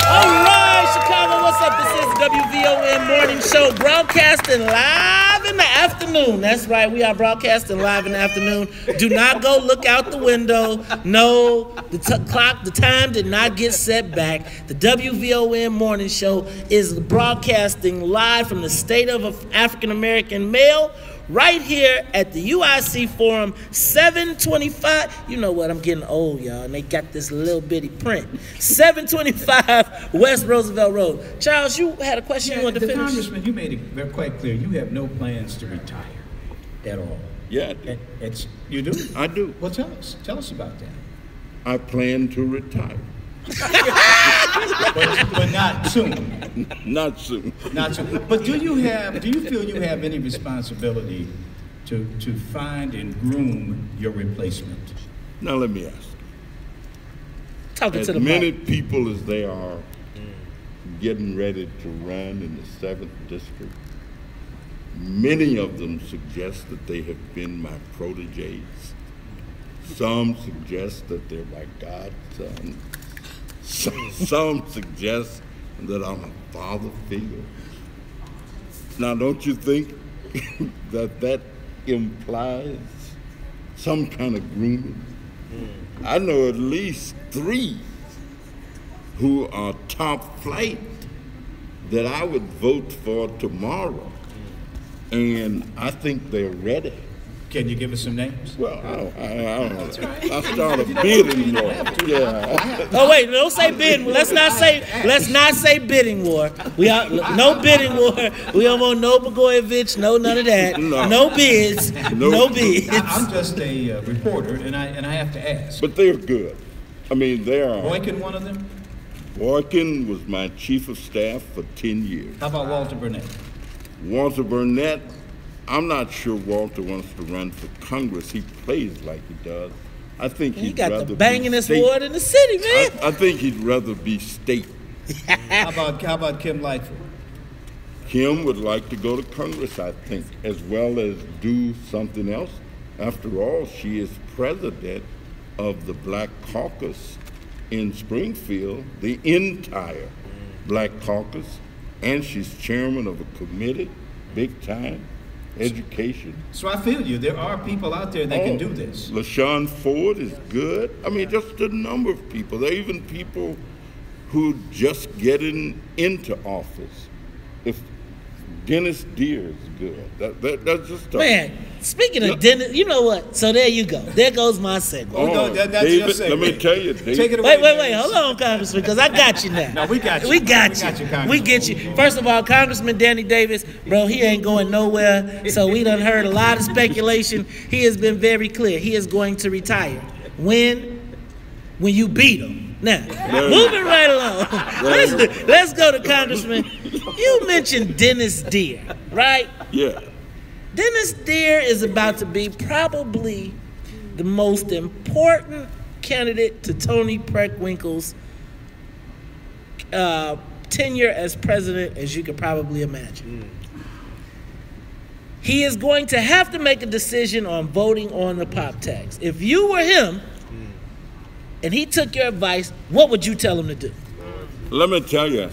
All right, Chicago, what's up? This is the WVON Morning Show, broadcasting live in the afternoon. That's right, we are broadcasting live in the afternoon. Do not go look out the window. No, the time did not get set back. The WVON Morning Show is broadcasting live from the State of African American Male, right here at the UIC Forum, 725. You know what? I'm getting old, y'all, and they got this little bitty print. 725 West Roosevelt Road. Charles, you had a question you wanted to finish? Congressman, you made it very quite clear. You have no plans to retire at all. Yeah, you do? I do. Well, tell us about that. I plan to retire. but not soon. Not soon. Not soon. But do you feel you have any responsibility to find and groom your replacement? Now let me ask. Talking as to the many mic. people as they are getting ready to run in the 7th district, many of them suggest that they have been my proteges. Some suggest that they're my godson. Some suggest that I'm a father figure. Now, don't you think that implies some kind of grooming? I know at least 3 who are top flight that I would vote for tomorrow, and I think they're ready. Can you give us some names? Well, I don't know. I started bidding war. Yeah. Oh wait, don't say bidding. Let's not say bidding war. We are no bidding war. We don't want no Blagojevich, no none of that. No bids. No bids. I'm just a reporter, and I have to ask. But they're good. I mean, they are. Boykin, one of them? Boykin was my chief of staff for 10 years. How about Walter Burnett? Walter Burnett. I'm not sure Walter wants to run for Congress. He plays like he does. I think he'd rather got the bangingest ward in the city, man. I think he'd rather be state. How about Kim Lightfoot? Kim would like to go to Congress, I think, as well as do something else. After all, she is president of the Black Caucus in Springfield, the entire Black Caucus, and she's chairman of a committee, big time. Education. So I feel you. There are people out there that can do this. LaShawn Ford is good. I mean, just a number of people. There are even people who just getting into office. If Dennis Deere is good, that's just man. Speaking of Dennis, you know what? So there you go. There goes my segue. That's David, your segue. Let me tell you, David. Take it away. Wait. Hold on, Congressman, because I got you now. No, we got you. We got you. First of all, Congressman Danny Davis, bro, he ain't going nowhere. So we done heard a lot of speculation. He has been very clear. He is going to retire. When you beat him. Now, moving right along. Let's go to Congressman. You mentioned Dennis Deere, right? Yeah. Dennis Deere is about to be probably the most important candidate to Tony Preckwinkle's tenure as president as you could probably imagine. He is going to have to make a decision on voting on the pop tax. If you were him and he took your advice, what would you tell him to do? Let me tell you,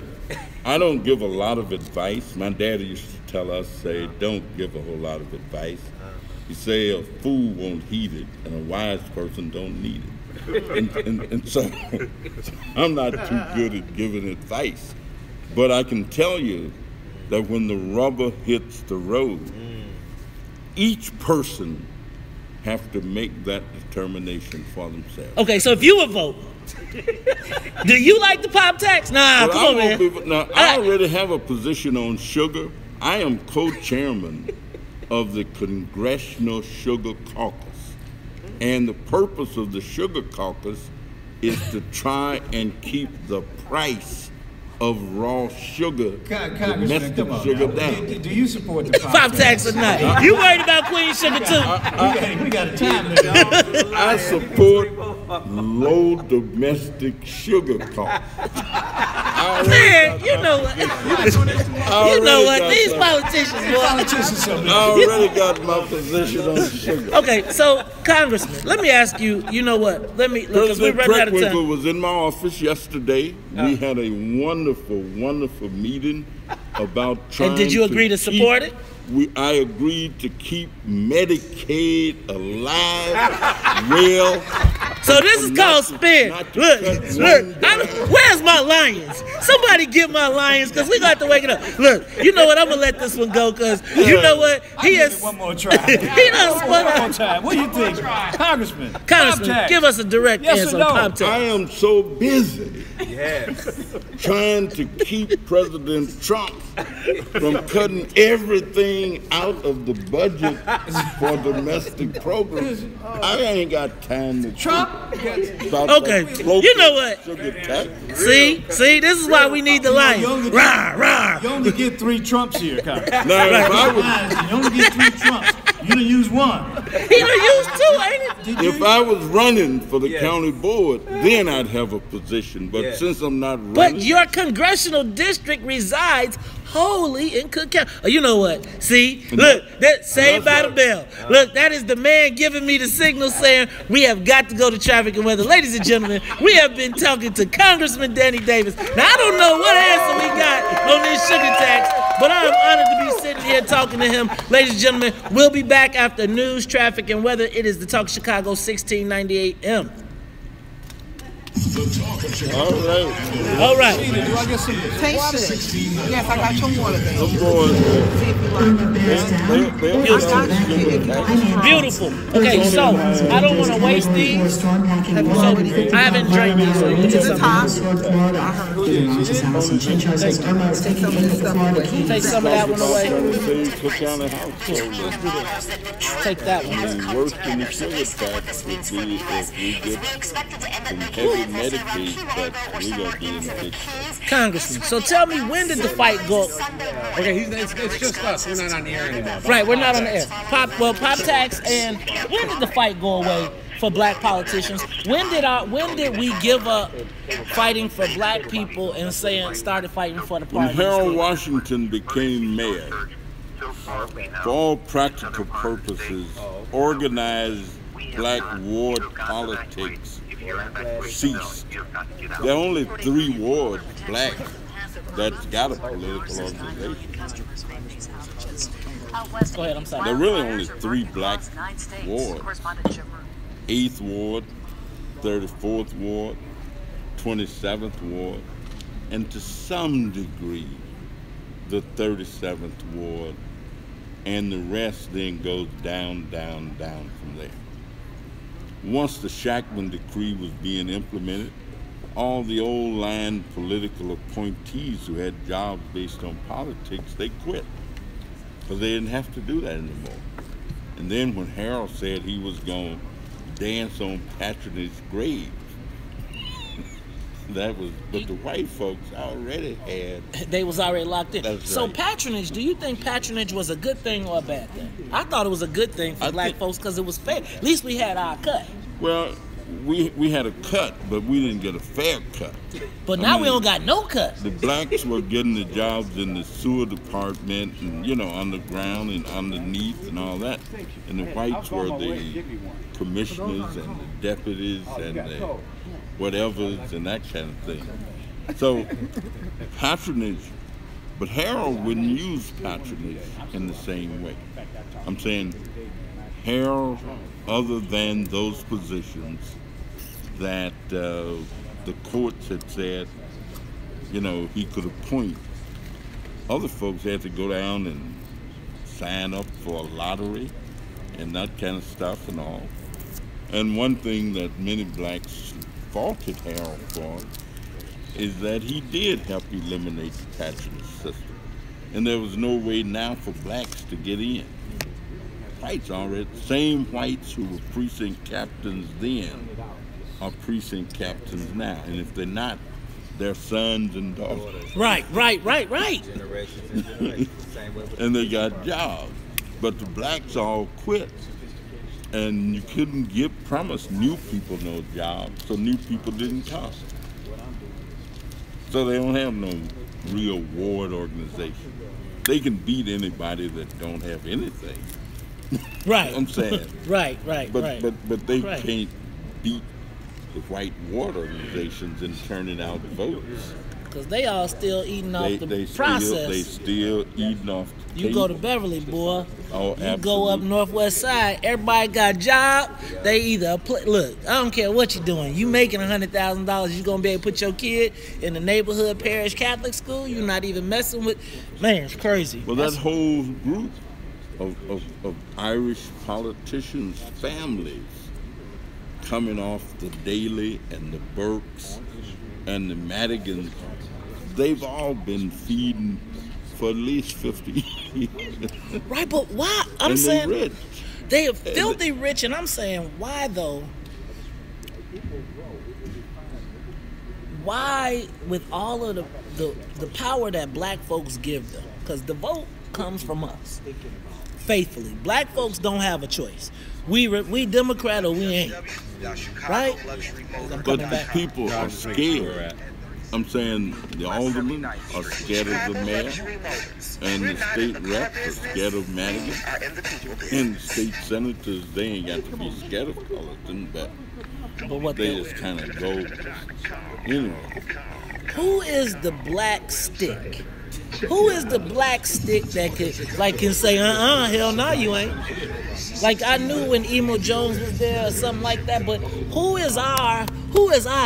I don't give a lot of advice. My daddy used to tell us, say, don't give a whole lot of advice. He say a fool won't heed it, and a wise person don't need it. And so I'm not too good at giving advice. But I can tell you that when the rubber hits the road, each person have to make that determination for themselves. Okay, so if you would vote, do you like the pop tax? Nah, well, come on, man. I already have a position on sugar. I am co-chairman of the Congressional Sugar Caucus. And the purpose of the Sugar Caucus is to try and keep the price of raw sugar, Congressman, come on. sugar down. Do you support the pop tax or not? You worried about Queen Sugar too? We got a time limit. I support low domestic sugar costs. Man, you know what? You know what? These politicians, boy. I already got my position on sugar. Okay, so Congressman, let me ask you. You know what? Let me. President we're running out of time. Preckwinkle was in my office yesterday. We had a wonderful, wonderful meeting about trying. And did you agree to support it? I agreed to keep Medicaid alive, well. So this is called spin. Look, where's my lions? Somebody get my lions, because we got to wake it up. Look, you know what? I'm going to let this one go, because you know what? He is. One more try. He done spun One more time. What do you think? Congressman, give us a direct answer on pop tax. I am so busy trying to keep President Trump from cutting everything out of the budget for domestic programs. I ain't got time to Trump. Okay, you know what? See, this is why we need the lions. You only get 3 Trumps here, Congressman. Now, you only get 3 Trumps. You done used 1. He done used 2, ain't it? If I was running for the county board, then I'd have a position. But since I'm not running, but your congressional district resides wholly in Cook County. You know what? See, look, that Saved by the Bell. Look, that is the man giving me the signal saying we have got to go to traffic and weather. Ladies and gentlemen, we have been talking to Congressman Danny Davis. Now, I don't know what answer we got on this sugar tax, but I'm honored to be sitting here talking to him. Ladies and gentlemen, we'll be back after news, traffic, and weather. It is the Talk Chicago 1690 AM. All right. Do I get some taste it? Yes, I got some water there. Beautiful. Okay, so I don't want to waste these. So I haven't drank these. So you can do take some of that one away. Take that one. Worse than the sugar tax would be if we get some heavy Medicaid cuts. We're going to be in a big Congressman, so tell me, when did the fight go? Okay, it's just us. We're not on the air anymore. Right, we're not on the air. Pop tax, and when did the fight go away for black politicians? When did we give up fighting for black people and started fighting for the party? When Harold Washington became mayor, for all practical purposes, organized black ward politics ceased. There are only 3 wards black that's got a political organization. Go ahead, I'm sorry. There are really only 3 black wards. 8th Ward, 34th Ward, 27th Ward, and to some degree, the 37th Ward, and the rest then goes down, down, down from there. Once the Shackman Decree was being implemented, all the old line political appointees who had jobs based on politics, they quit, because they didn't have to do that anymore. And then when Harold said he was going to dance on Patronage's grave, but the white folks already had. They was already locked in. That's so right. patronage, do you think patronage was a good thing or a bad thing? I thought it was a good thing for black folks because it was fair. At least we had our cut. Well, we had a cut, but we didn't get a fair cut. But now we don't got no cut. The blacks were getting the jobs in the sewer department and, underground and underneath and all that. And the whites were the commissioners and the deputies and the whatevers and that kind of thing. So patronage, but Harold wouldn't use patronage in the same way. I'm saying Harold, other than those positions that the courts had said, he could appoint, other folks had to go down and sign up for a lottery and that kind of stuff and all. And one thing that many blacks faulted Harold for is that he did help eliminate the patronage system. And there was no way now for blacks to get in. Whites already, same whites who were precinct captains then are precinct captains now. And if they're not, their sons and daughters. Right. And they got jobs. But the blacks all quit. And you couldn't promise new people no jobs, so new people didn't come. So they don't have no real ward organization. They can beat anybody that don't have anything. Right. I'm saying. Right. But they can't beat the white ward organizations in turning out votes. Because they all still eating off the process. process. They still eating off the You go to Beverly, boy. Oh, you go up Northwest Side. Everybody got a job. They either look. I don't care what you're doing. You making $100,000. You gonna be able to put your kid in the neighborhood parish Catholic school. You're not even messing with. Man, it's crazy. Well, that whole group of Irish politicians' families coming off the Daley and the Burks and the Madigans, they've all been feeding for at least 50 years. Right, but why? I'm and saying rich. They are filthy rich, and I'm saying, why though? Why, with all of the power that black folks give them, because the vote comes from us, faithfully. Black folks don't have a choice. We Democrat or we ain't, right? But the people are scared. I'm saying the aldermen are scared of the mayor, and the state reps are scared of Madigan, and the state senators, they ain't got to be scared of Cullerton, but they just kind of go anyway. Who is the black stick? Who is the black stick that can say, hell no, you ain't? Like, I knew when Emo Jones was there or something like that, but who is our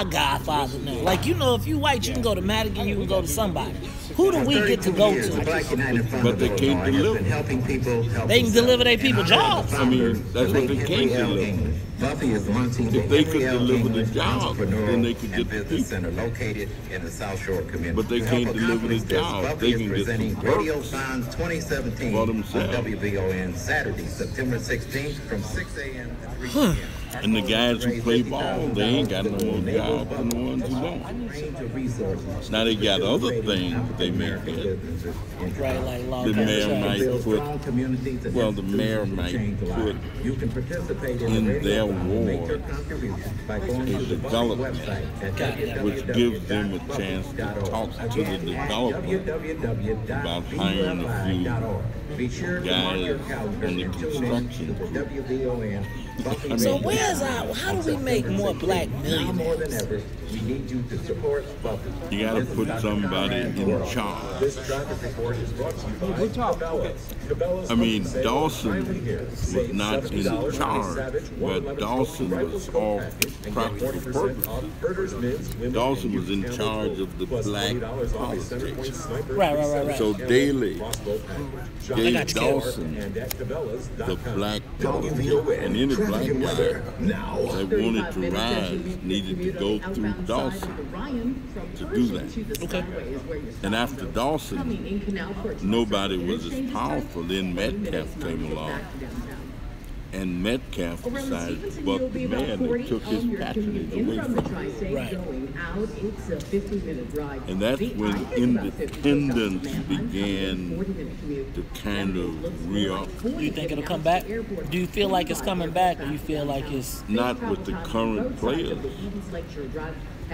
godfather now? Like, you know, if you white, you can go to Madigan, you can go to somebody. Who do we get to go to? But they can't deliver. They can deliver their people jobs. I mean, that's what they can't deliver. If they could deliver the job, then they could get the people. Located in the South Shore community. But they can't deliver the job. They can get some Radio work Signs 2017 for on themselves. WVON Saturday, September 16th from 6 a.m. to 3 p.m. And the guys who play ball, they ain't got no more job than the ones who don't. Now they got other things that they may get. The mayor might put, well, the mayor might put in their ward a development, which gives them a chance to talk to the developer about hiring a few guys on the construction crew. So how do we make more black millionaires? You got to put somebody in charge. I mean, Dawson was not in charge, but Dawson was all practical purposes. Dawson was in charge of the black politics. Right. So Daley gave Dawson the black politics, and any black guy that wanted to rise needed to go through Dawson to do that. Okay. And after Dawson, nobody was as powerful. Then Metcalf came along. And Metcalf decided to buck the man that took his patronage away from him. Right. And that's when independence began to kind of re-up. Do you think it'll come back? Do you feel like it's coming back, or you feel like it's... Not with the current players.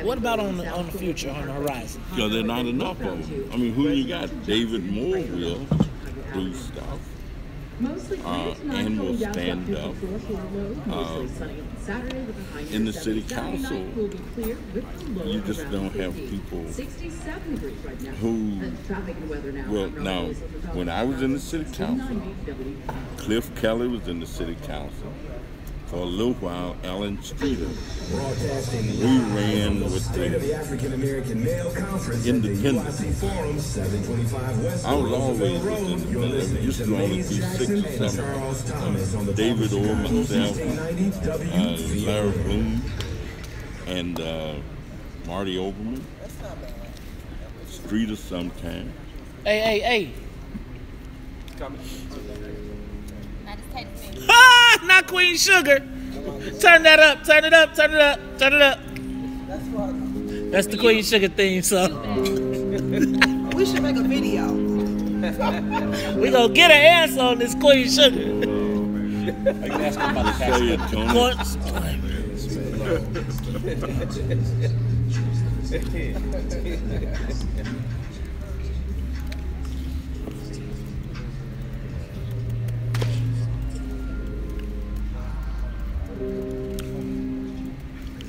What about on the future, on the horizon? Because there are not enough of them. I mean, who you got? David Moore will do stuff. And will stand up. In the city council, you just don't have people who, well, now, when I was in the city council, Cliff Kelly was in the city council. For a little while, Alan Streeter. We ran with the independents. I was always with independents. It used to only be 6 or 7. David Orr, myself, Larry Bloom, and Marty Oberman. Streeter sometime. Hey. Not Queen Sugar. Turn that up. Turn it up. That's the Queen Sugar theme song. We should make a video. We gonna get an answer on this Queen Sugar. Are you asking about the tax?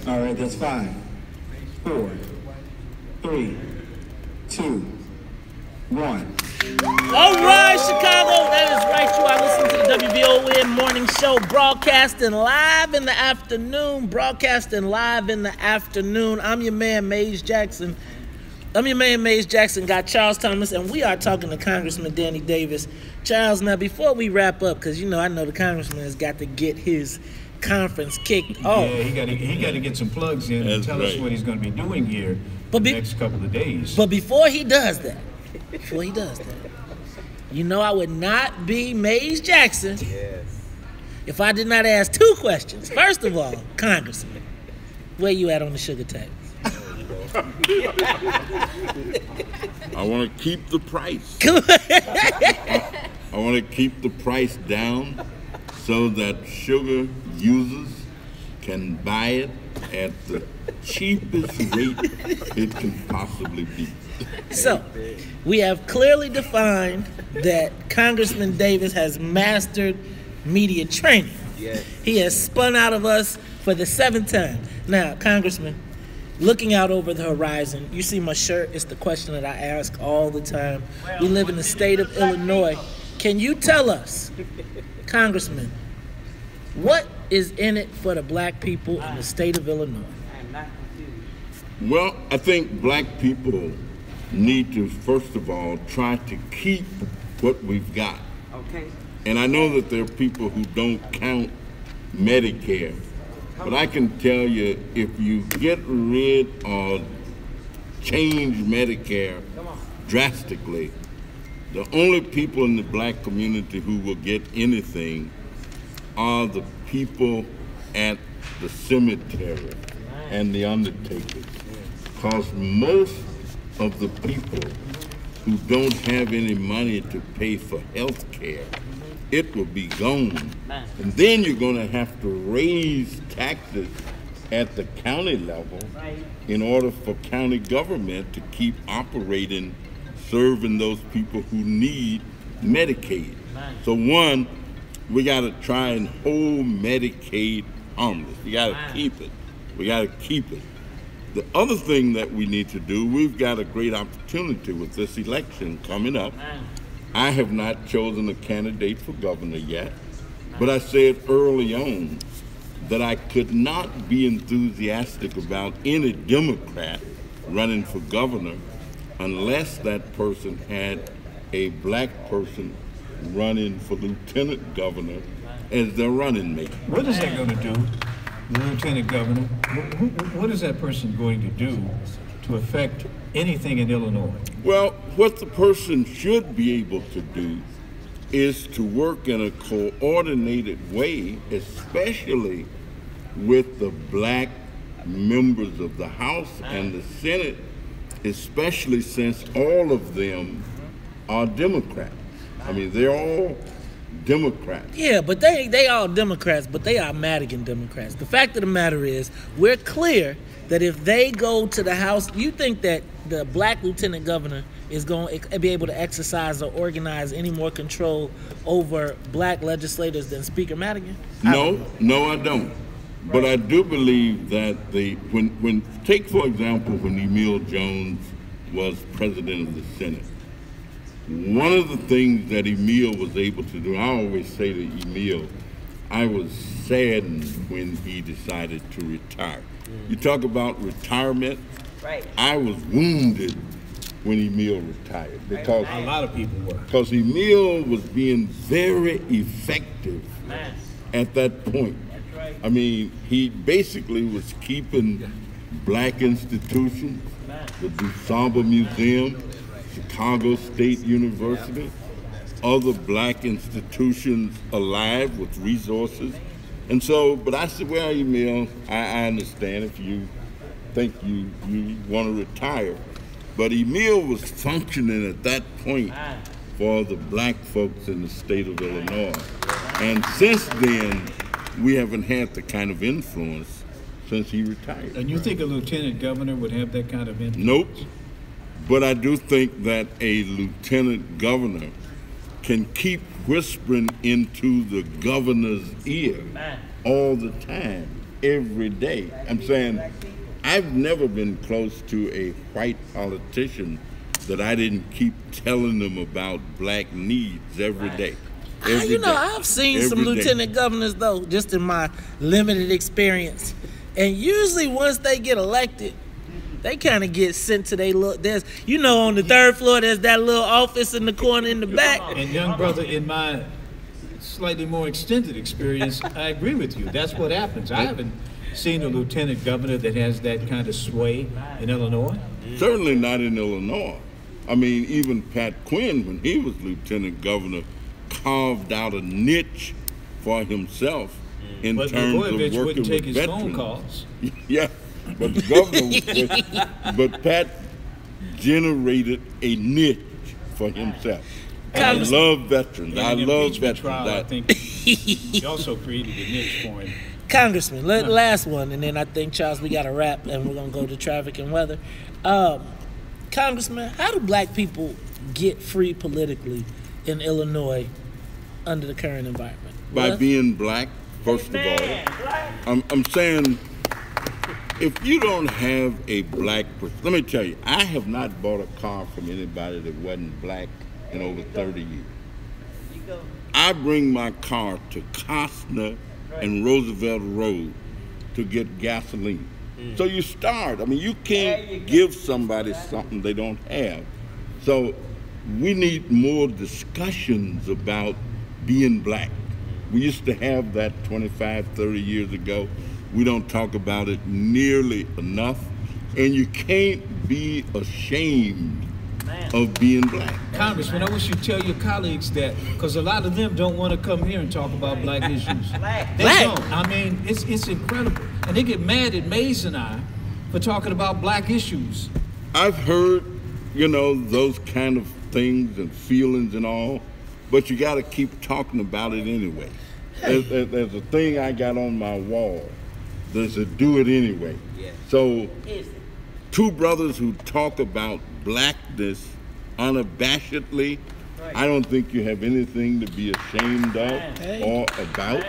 All right, that's 5, 4, 3, 2, 1. All right, Chicago, that is right. You are listening to the WVON morning show, broadcasting live in the afternoon. I'm your man, Maze Jackson. Got Charles Thomas, and we are talking to Congressman Danny Davis. Charles, now before we wrap up, because I know the congressman has got to get his conference kicked off. Yeah, he got to get some plugs in and tell us what he's going to be doing here the next couple of days. But before he does that, I would not be Maze Jackson if I did not ask 2 questions. First of all, Congressman, where you at on the sugar tax? I want to keep the price. I want to keep the price down so that sugar users can buy it at the cheapest rate it can possibly be. So, we have clearly defined that Congressman Davis has mastered media training. Yes. He has spun out of us for the 7th time. Now, Congressman, looking out over the horizon, you see my shirt, it's the question that I ask all the time. We live in the state of Illinois. Can you tell us, Congressman, what is in it for the black people in the state of Illinois? Well, I think black people need to, first of all, try to keep what we've got. Okay. And I know that there are people who don't count Medicare, but I can tell you, if you get rid or change Medicare drastically, the only people in the black community who will get anything are the people at the cemetery and the undertakers. Because most of the people who don't have any money to pay for health care, it will be gone. And then you're going to have to raise taxes at the county level in order for county government to keep operating, serving those people who need Medicaid. So one, we got to try and hold Medicaid harmless. You got to keep it. We got to keep it. The other thing that we need to do, we've got a great opportunity with this election coming up. I have not chosen a candidate for governor yet, but I said early on that I could not be enthusiastic about any Democrat running for governor unless that person had a black person running for lieutenant governor as their running mate. What is that going to do, the lieutenant governor? What is that person going to do to affect anything in Illinois? Well, what the person should be able to do is to work in a coordinated way, especially with the black members of the House and the Senate, especially since all of them are Democrats. I mean, they're all Democrats. Yeah, but they all Democrats, but they are Madigan Democrats. The fact of the matter is, we're clear that if they go to the House, you think that the black lieutenant governor is going to be able to exercise or organize any more control over black legislators than Speaker Madigan? No, I don't. But I do believe that when take for example, when Emil Jones was president of the Senate, one of the things that Emil was able to do, I always say to Emil, I was saddened when he decided to retire. You talk about retirement, right. I was wounded when Emil retired because a lot of people were. Because Emil was being very effective at that point. I mean, he basically was keeping black institutions, the DuSable Museum, Chicago State University, other black institutions alive with resources. And so, but I said, well, Emil, I understand if you think you want to retire. But Emil was functioning at that point for the black folks in the state of Illinois. And since then, we haven't had the kind of influence since he retired. And you think a lieutenant governor would have that kind of influence? Nope. But I do think that a lieutenant governor can keep whispering into the governor's ear all the time, every day. I'm saying, I've never been close to a white politician that I didn't keep telling them about black needs every day. You know, I've seen some lieutenant governors, though, just in my limited experience. And usually once they get elected, they kind of get sent to their little, there's, you know, on the third floor, there's that little office in the corner in the back. And young brother, in my slightly more extended experience, I agree with you. That's what happens. I haven't seen a lieutenant governor that has that kind of sway in Illinois. Certainly not in Illinois. I mean, even Pat Quinn, when he was lieutenant governor, carved out a niche for himself in terms of working wouldn't take with his veterans. phone calls. Yeah, but the governor, but Pat generated a niche for himself. I love veterans. I love veterans. Trial, I think he also created a niche for him. Congressman, last one, and then I think, Charles, we got to wrap, and we're going to go to traffic and weather. Congressman, how do black people get free politically in Illinois under the current environment? By being black, first of all. I'm saying, if you don't have a black person, let me tell you, I have not bought a car from anybody that wasn't black in over 30 years. I bring my car to Costner and Roosevelt Road to get gasoline. So you start. I mean, you can't give somebody something they don't have. So we need more discussions about being black. We used to have that 25, 30 years ago. We don't talk about it nearly enough. And you can't be ashamed of being black. Congressman, I wish you'd tell your colleagues that, because a lot of them don't want to come here and talk about black issues. They don't. I mean, it's incredible. And they get mad at Mays and I for talking about black issues. I've heard, you know, those kind of things and feelings and all, but you got to keep talking about it anyway. There's a thing I got on my wall. There's a do it anyway. So, two brothers who talk about blackness unabashedly, I don't think you have anything to be ashamed of or about.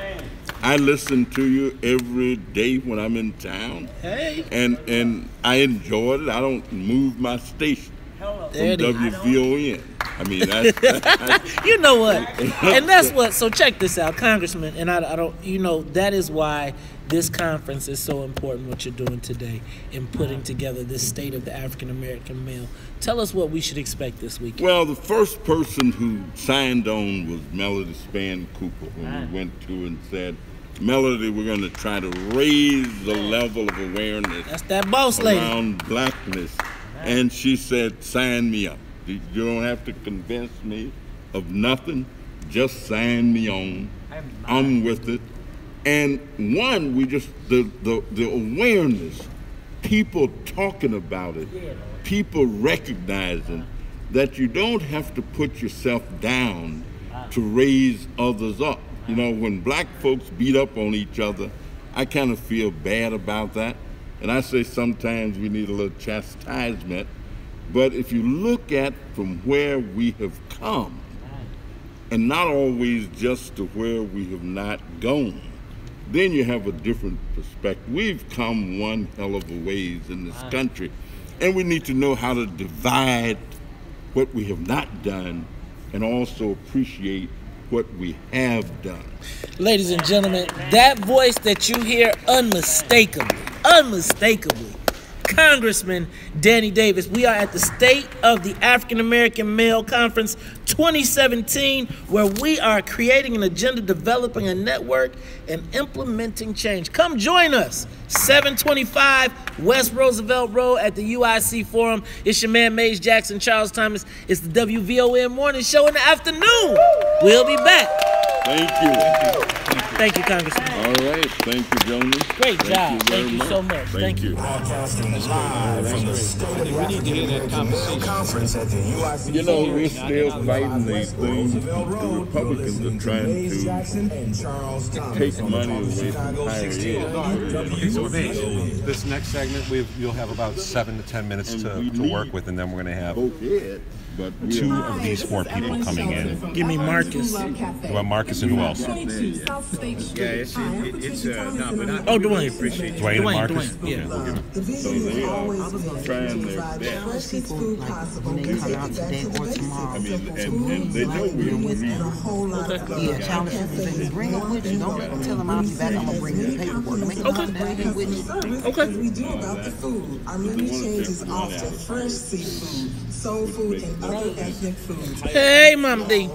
I listen to you every day when I'm in town, and I enjoyed it. I don't move my station from WVON. I mean, that's you know what, and that's what. So check this out, Congressman, and I don't, you know, that is why this conference is so important, what you're doing today in putting together this state of the African American male. Tell us what we should expect this weekend. Well, the first person who signed on was Melody Spann Cooper, when we went to and said, Melody, we're going to try to raise the level of awareness. That's that boss lady. Around blackness. And she said, sign me up. You don't have to convince me of nothing. Just sign me on. I'm with it. And one, we just, the awareness, people talking about it, people recognizing that you don't have to put yourself down to raise others up. You know, when black folks beat up on each other, I kind of feel bad about that. And I say sometimes we need a little chastisement. But if you look at from where we have come, and not always just to where we have not gone, then you have a different perspective. We've come one hell of a ways in this country, and we need to know how to divide what we have not done and also appreciate what we have done. Ladies and gentlemen, that voice that you hear unmistakably, Congressman Danny Davis. We are at the State of the African American Male Conference 2017, where we are creating an agenda, developing a network, and implementing change. Come join us, 725 West Roosevelt Road at the UIC Forum. It's your man, Mays Jackson, Charles Thomas. It's the WVON Morning Show in the afternoon. We'll be back. Thank you. Thank you, Congressman. All right. Thank you, gentlemen. Great job. Thank you so much. Thank you. Broadcasting live from the State of African American Male Conference at the UIC You know, Forum, we're still fighting these things. The Republicans are trying to take money away from higher ed. So this next segment, you'll have about 7 to 10 minutes to work with, and then we're going to have 2 of these 4 people coming in. Give me Marcus. You want Marcus and who else? Yeah, it's no, but not. Oh, Dwayne. Dwayne and Marcus? Yeah. Okay, we'll give him. So they are trying their best. When they come out today or tomorrow. I mean, and they know we're reading. Yeah, challenge them. Bring them with you. Don't tell them I'll be back. I'm going to bring you the paperwork. Make them come bring it with you. Okay. We do about the food. Our menu changes often. Fresh seafood, soul food, and other ethnic foods. Hey, Mom D.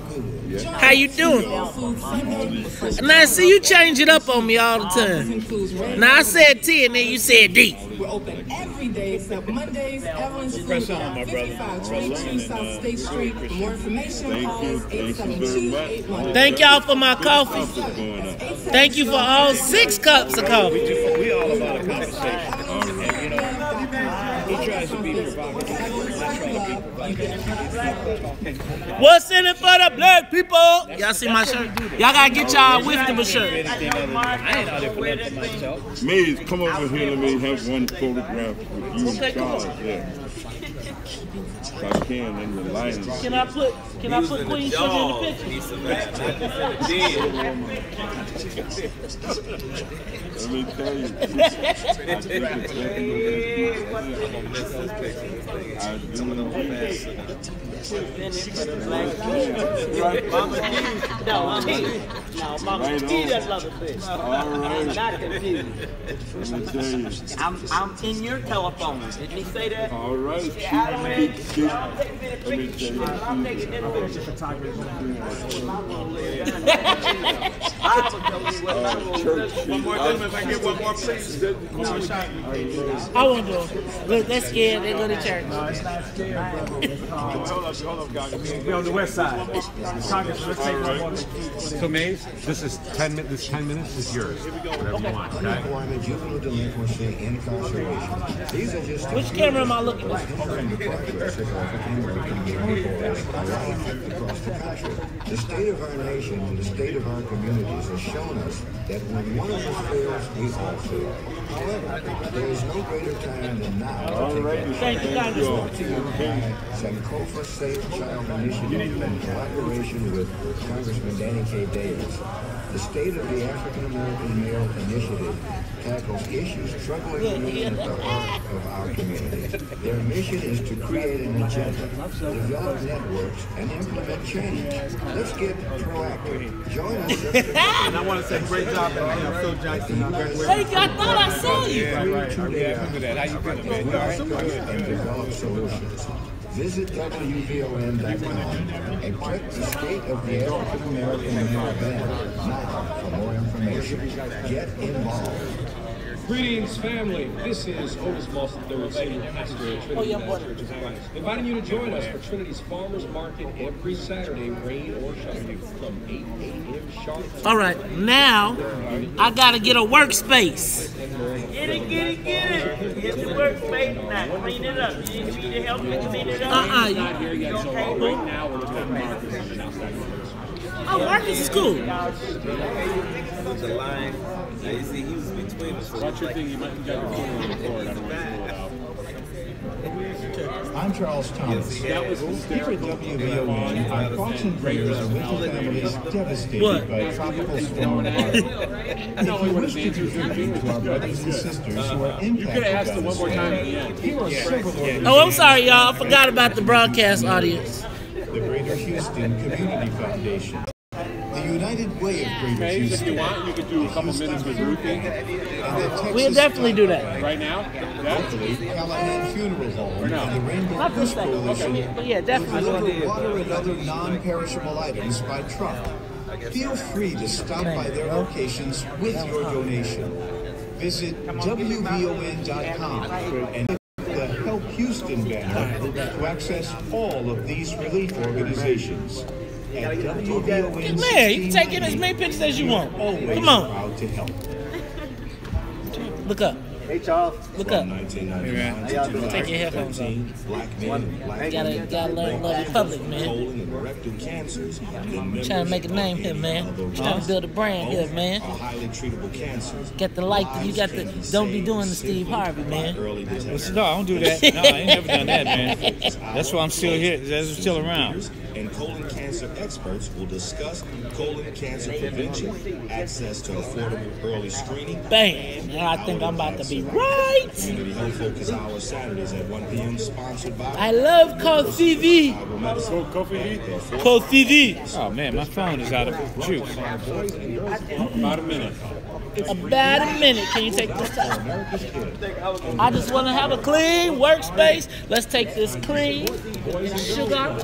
How you doing? Now, see, you change it up on me all the time. Now, I said T and then you said D. We're open every day except Mondays. Evelyn's Food Bar, 5522 South State Street. For more information, call us 872-818. Thank y'all for my coffee. Thank you for all 6 cups of coffee. We all about a conversation. And, you know, he tries to be provocative. I try to be provocative. What's in it for the black people? Y'all see my shirt? Y'all gotta get y'all Wisdom shirt. I ain't out there for that for myself. Maze, come over here. Let me have one photograph with you and Charles there. If I can, in the line. Can I put Queen Sugar in the picture? Let me tell you. Mama T does love a fish. I'm not confused. I'm in your telephone. Didn't he say that? All right. Yeah, I don't I'm taking this picture. One more time, if I get one more, please. I won't do it. Look, they're scared. They go to church. No, it's not scared, bro. Hold up, guys. We're on the west side. Congress, let's take one more. So, Maze, this is 10 minutes. This 10 minutes is yours. Whatever you want. Okay? Unemployment, juvenile delinquency, incarceration. These are just which camera am I looking at? The state of our nation and the state of our communities has shown us that when one of us fails, we all fail. However, there is no greater time than now to take that Sankofa Safe Child Initiative in collaboration with Congressman Danny K. Davis. The State of the African American Male Initiative tackles issues troubling women at the heart of our community. Their mission is to create an agenda, develop networks, and implement change. Let's get proactive. Join us. And I want to say great job, Phil Johnson. Hey, I thought I saw you. Yeah, right. How you feeling, man? And develop solutions. Visit WVON.com and check the State of the African American Male banner now for more information. Get involved. Greetings, family. This is Otis Moss III, Senior Pastor at Trinity Church of Christ, inviting you to join us for Trinity's Farmers Market every Saturday, rain or shine, from 8 a.m. sharp. All right, now I gotta get a workspace. Get it. Get the workspace. Now clean it up. You need me to help me clean it up? Not here yet, so right now we're looking at Marcus on the outside. Oh, Marcus is cool. There's a line. Now you see, he was between us. Watch your thing. You might get your phone on the board. I don't want to pull it out. I'm Charles Thomas. Here at WVON, our thoughts and prayers are with the families devastated by Tropical Storm Harvey. If you wish to contribute to our brothers and sisters who are impacted by the storm, here are several organizations. Oh, I'm sorry, y'all. I forgot about the broadcast audience. The Greater Houston Community Foundation. The United Way of Greater Houston. If you want, you could do a couple minutes with roofing. We'll definitely do that. Right now? Definitely. Callahan Funeral Home and the Rainbow Not Bus this second. Coalition But yeah, definitely. will deliver water and other non-perishable items by truck. Feel free to stop by their locations with your donation. Visit WVON.com and click the Help Houston banner to access all of these relief organizations. Man, you can take in as many pictures as you want. Come on. Look up. Hey, Charles. Look up. Take your headphones off. Gotta learn love in public, man. Trying to make a name here, man. Trying to build a brand here, man. Get the like. You got the. Don't be doing the Steve Harvey, man. No, I don't do that. No, I ain't never done that, man. That's why I'm still here. That's still around. And colon cancer experts will discuss colon cancer prevention, access to affordable early screening. Bam! Now I think I'm about to be right. Community Health Focus Hour Saturdays at 1 p.m. sponsored by. I love Coffee V. Coffee V. Oh man, my phone is out of juice. About a minute. About a minute. Can you take this time? I just want to have a clean workspace. Let's take this clean. Sugar.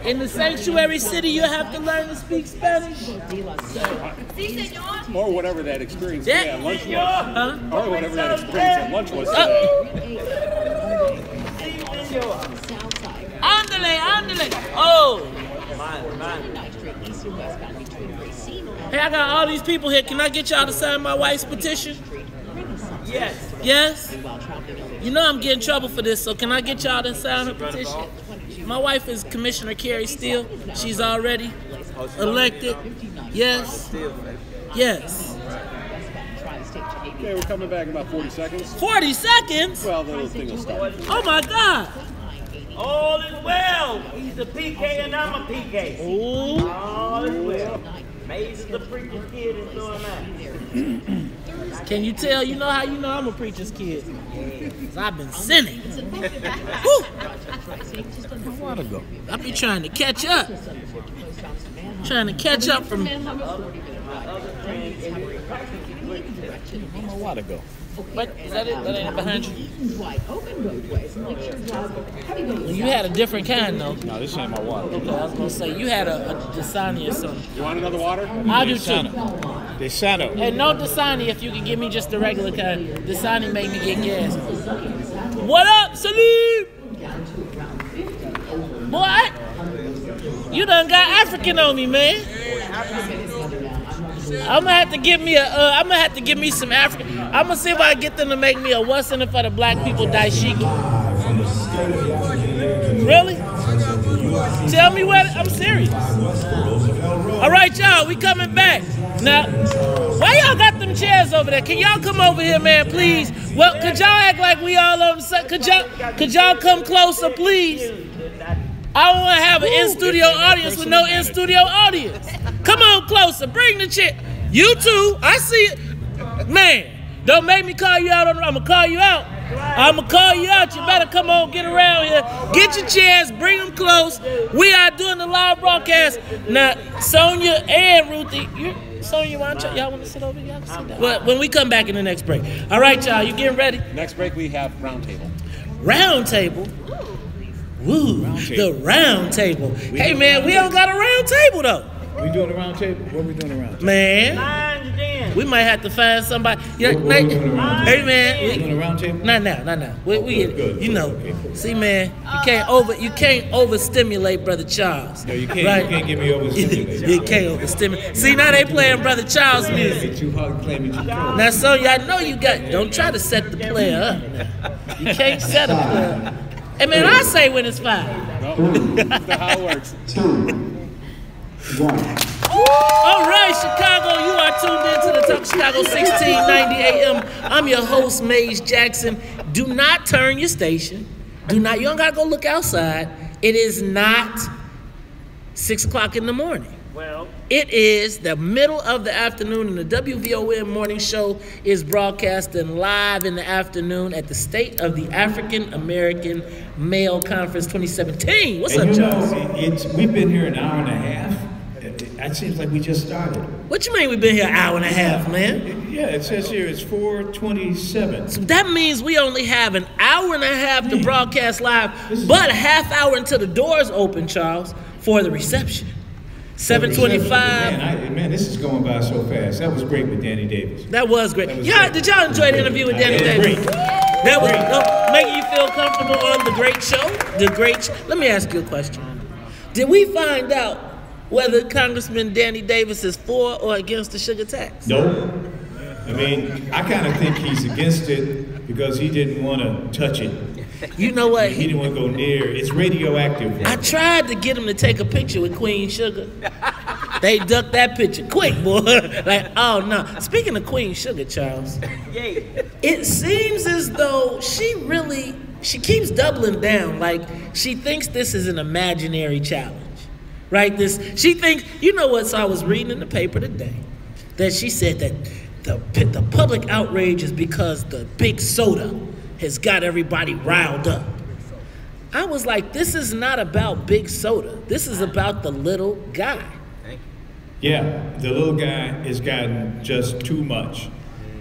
In the sanctuary city, you have to learn to speak Spanish. Or whatever that experience at lunch was. Or whatever that experience at lunch was today. Ándale. Oh. Hey, I got all these people here. Can I get y'all to sign my wife's petition? Yes. Yes? You know I'm getting in trouble for this, so can I get y'all to sign her petition? My wife is Commissioner Carrie Steele. She's already elected. Yes? Yes. Okay, we're coming back in about 40 seconds. 40 seconds? Well, the little thing will start. Oh my God. All is well. He's a PK and I'm a PK. Ooh. All is well. Maze is the preacher's kid and so am I. Can you tell? You know how you know I'm a preacher's kid? 'Cause I've been sinning. Woo. I be trying to catch up. Trying to catch up from. Where my water go? What? Is that it? That ain't behind you? You had a different kind, though. No, this ain't my water. Okay, I was going to say, you had a Dasani or something. You want another water? I do too. Desano. Hey, no Dasani if you can give me just the regular kind. Dasani made me get gas. What up, Salim? Boy, you done got African on me, man. I'm gonna have to give me some African. I'm gonna see if I can get them to make me a what's in it for the black people daishiki. Really? Tell me what. I'm serious. All right, y'all, we coming back. Now, why y'all got them chairs over there? Can y'all come over here, man, please? Well, could y'all act like we all on the side? Could y'all come closer, please? I want to have an in-studio audience with no in-studio audience. Come on closer. Bring the chair. You too. I see it. Man, don't make me call you out on the. I'm going to call you out. I'm going to call you out. You better come on, get around here. Get your chairs. Bring them close. We are doing the live broadcast. Now, Sonia and Ruthie. Sonia, y'all want to sit over here? Y'all can sit down. Well, when we come back in the next break. All right, y'all. You getting ready? Next break, we have roundtable. Roundtable? Woo, the round table. Hey, man, we don't got a round table, though. We doing a round table? What are we doing a round table? Man, we might have to find somebody. Hey, man. We doing a round table? Not now. You know. See, man, you can't overstimulate Brother Charles. No, you can't. Right? You can't get me overstimulated. You can't overstimulate. See, now they playing Brother Charles music. Now, so y'all know you got. Don't try to set the player up. You can't set a player up. Hey, man, I say when it's 5. That's how it works. 2, 1. All right, Chicago, you are tuned in to the Talk Chicago 1690 AM. I'm your host, Maze Jackson. Do not turn your station. You don't got to go look outside. It is not 6 o'clock in the morning. Well, it is the middle of the afternoon, and the WVON morning show is broadcasting live in the afternoon at the State of the African American Male Conference 2017. What's up, Charles? We've been here an hour and a half. It seems like we just started. What you mean we've been here an hour and a half, man? Yeah, it says here it's 4:27. So that means we only have an hour and a half to broadcast live, but a half hour until the doors open, Charles, for the reception. 7:25. Man, this is going by so fast. That was great with Danny Davis. That was great. Did y'all enjoy the interview with Danny Davis? Great. That was making you feel comfortable on the great show. Let me ask you a question. Did we find out whether Congressman Danny Davis is for or against the sugar tax? No. I mean, I kind of think he's against it because he didn't want to touch it. You know what? He didn't want to go near. It's radioactive. I tried to get him to take a picture with Queen Sugar. They ducked that picture quick, boy. Like, oh no. Speaking of Queen Sugar, Charles, it seems as though she keeps doubling down. Like, she thinks this is an imaginary challenge, right? She thinks, you know what? So I was reading in the paper today that she said that the public outrage is because the big soda has got everybody riled up. I was like, this is not about big soda. This is about the little guy. Yeah, the little guy has gotten just too much.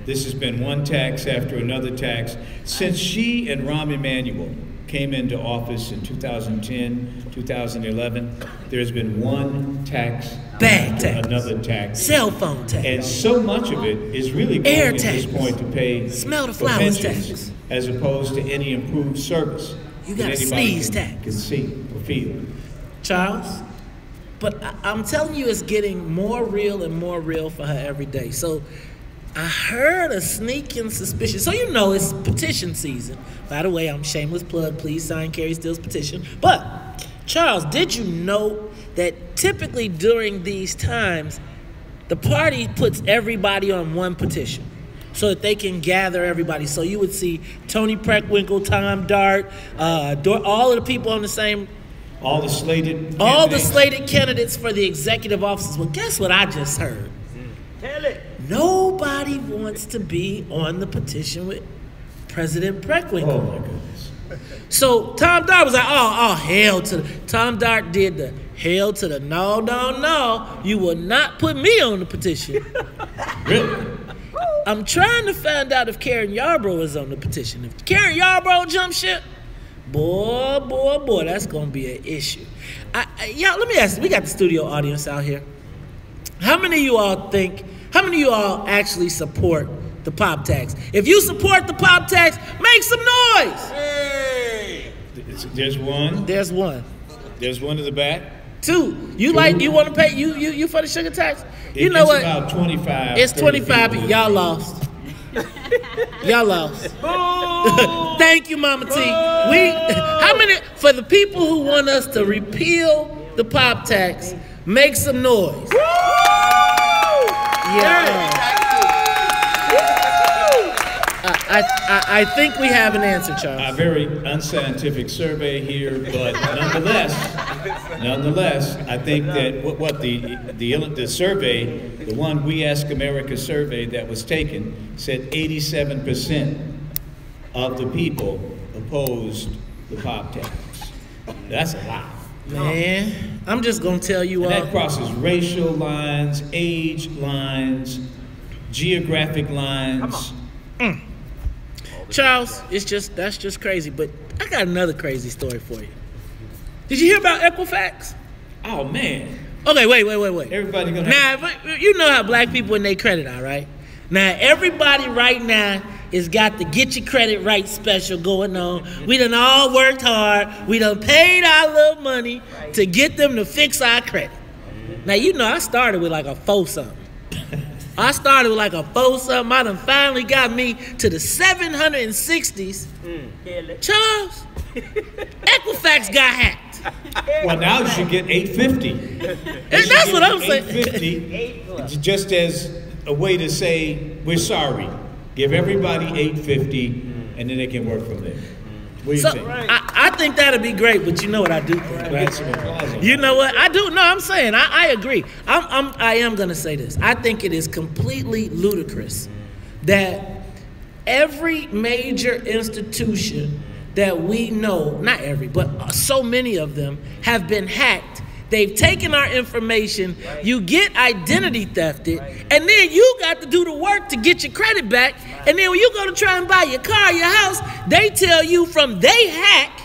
This has been one tax after another tax. Since she and Rahm Emanuel came into office in 2010, 2011, there's been one tax, bag tax, another tax, cell phone tax, and so much of it is really going at this point to pay smell the flowers tax, as opposed to any improved service. You got a sneeze tax. Can see or feel. Charles, but I'm telling you, it's getting more real and more real for her every day. So I heard a sneaking suspicion. So you know it's petition season. By the way, I'm shameless plug. Please sign Carrie Steele's petition. But Charles, did you know that typically during these times, the party puts everybody on one petition so that they can gather everybody? So you would see Tony Preckwinkle, Tom Dart, all of the people on the same. All the slated candidates for the executive offices. Well, guess what I just heard? Tell it. Nobody wants to be on the petition with President Preckwinkle. Oh, my goodness. So Tom Dart was like, oh, hell to the... Tom Dart did the hell to the no, you will not put me on the petition. Really? I'm trying to find out if Karen Yarbrough is on the petition. If Karen Yarbrough jump ship, boy, that's going to be an issue. Y'all, let me ask you, we got the studio audience out here. How many of you all actually support the pop tax? If you support the pop tax, make some noise. Hey. There's one. There's one. There's one in the back. Two. You want to pay, you for the sugar tax? You know what? It's about 25. It's 25. Y'all lost. Y'all lost. Thank you, Mama T. How many, for the people who want us to repeal the pop tax, make some noise. Yeah. I think we have an answer, Charles. A very unscientific survey here, but nonetheless, I think that the survey, the one We Ask America survey that was taken, said 87% of the people opposed the pop tax. That's a lot. Man, I'm just gonna tell you all. And that crosses racial lines, age lines, geographic lines. Charles, that's just crazy. But I got another crazy story for you. Did you hear about Equifax? Oh man. Okay, wait. Everybody gonna. Now, you know how black people in their credit are, right? Now, everybody right now has got the Get Your Credit Right special going on. We done all worked hard. We done paid our little money to get them to fix our credit. Now, you know, I started with like a 4-something. I done finally got me to the 760s. Charles, Equifax got hacked. Well, now you should get 850. And that's what I'm saying. 850, just as a way to say, we're sorry. Give everybody 850, and then they can work from there. What do you think? I think that'd be great, but you know what I do think, right? You know what I do? No, I'm saying I agree. I am gonna say this. I think it is completely ludicrous that every major institution that we know, not every, but so many of them have been hacked. They've taken our information, you get identity thefted, and then you got to do the work to get your credit back, and then when you go to try and buy your car, your house, they tell you from they hack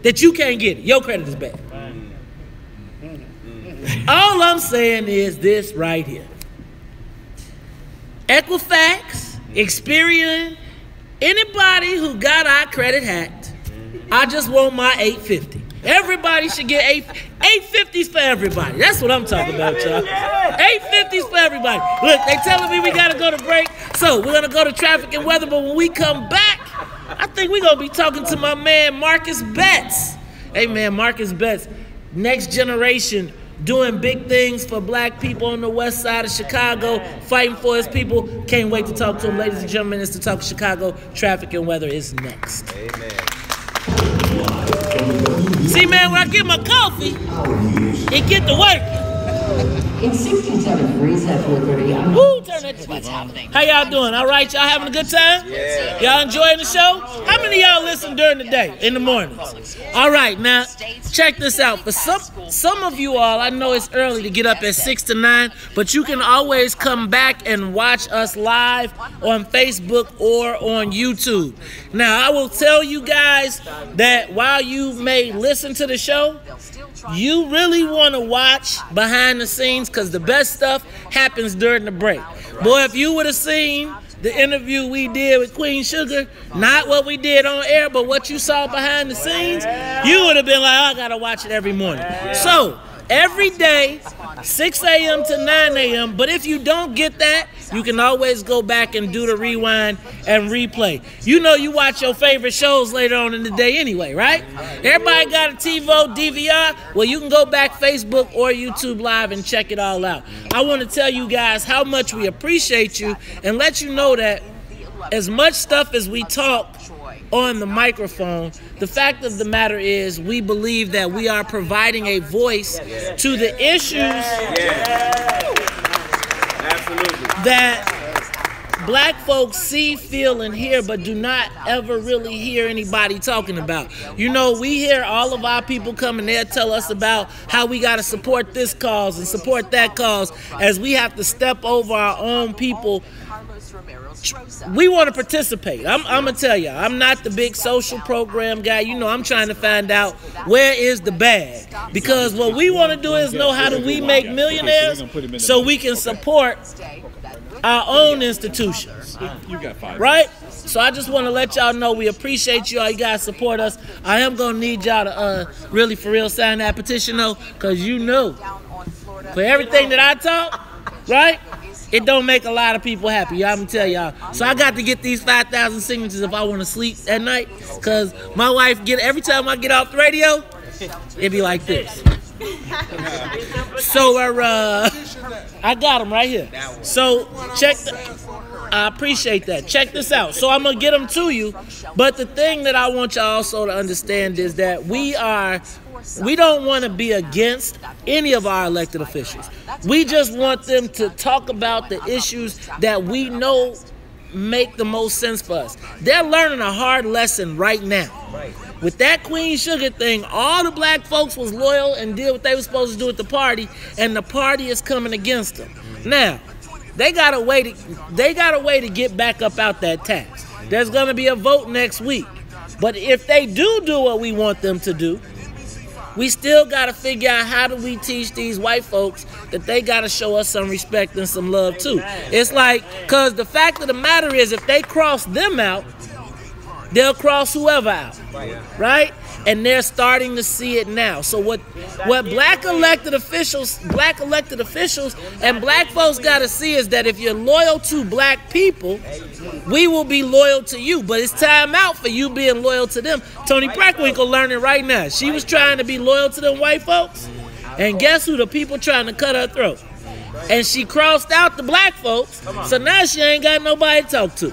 that you can't get it. Your credit is bad. All I'm saying is this right here. Equifax, Experian, Anybody who got our credit hacked, I just want my 850. Everybody should get 850s for everybody. That's what I'm talking about, y'all. 850s for everybody. Look, they telling me we gotta go to break, so we're gonna go to traffic and weather. But when we come back, I think we're gonna be talking to my man Marcus Betts. Hey man, Marcus Betts, next generation, doing big things for black people on the west side of Chicago, fighting for his people. Can't wait to talk to him. Ladies and gentlemen, it's to talk Chicago. Traffic and weather is next. Amen. See, man, when I get my coffee, it get to work. It's 67 degrees at 4:30. Woo, turn that to what's happening. How y'all doing? All right, y'all having a good time? Yeah. Y'all enjoying the show? How many of y'all listen during the day, in the mornings? All right, now, check this out. For some of you all, I know it's early to get up at 6 to 9, but you can always come back and watch us live on Facebook or on YouTube. Now, I will tell you guys that while you may listen to the show, you really want to watch behind the scenes because the best stuff happens during the break. Boy, if you would have seen the interview we did with Queen Sugar, not what we did on air, but what you saw behind the scenes, you would have been like, oh, I got to watch it every morning. So, every day, 6 a.m. to 9 a.m. But if you don't get that, you can always go back and do the rewind and replay. You know you watch your favorite shows later on in the day anyway, right? Everybody got a TiVo, DVR? Well, you can go back Facebook or YouTube Live and check it all out. I want to tell you guys how much we appreciate you and let you know that as much stuff as we talk on the microphone, the fact of the matter is we believe that we are providing a voice to the issues that black folks see, feel, and hear, but do not ever really hear anybody talking about. You know, we hear all of our people come and they'll tell us about how we got to support this cause and support that cause, as we have to step over our own people. We want to participate. I'm going to tell you, I'm not the big social program guy. You know, I'm trying to find out where is the bag. Because what we want to do is know how do we make millionaires so we can support our own institutions. Right? So I just want to let y'all know we appreciate y'all. You guys support us. I am going to need y'all to really for real sign that petition though, because you know, for everything that I talk, right? It don't make a lot of people happy, I'm gonna tell y'all. So I got to get these 5,000 signatures if I want to sleep at night, because my wife every time I get off the radio, it be like this. So I got them right here. So I appreciate that. Check this out. So I'm gonna get them to you, but the thing that I want y'all also to understand is that we don't want to be against any of our elected officials. We just want them to talk about the issues that we know make the most sense for us. They're learning a hard lesson right now. With that Queen Sugar thing, all the black folks was loyal and did what they were supposed to do at the party, and the party is coming against them. Now, they got a way to get back up out that tax. There's going to be a vote next week. But if they do what we want them to do, we still got to figure out how do we teach these white folks that they got to show us some respect and some love too. It's like, because the fact of the matter is if they cross them out, they'll cross whoever out, right? And they're starting to see it now. So what black elected officials and black folks got to see is that if you're loyal to black people, we will be loyal to you. But it's time out for you being loyal to them. Toni Preckwinkle learning right now. She was trying to be loyal to them white folks, and guess who? The people trying to cut her throat. And she crossed out the black folks, so now she ain't got nobody to talk to.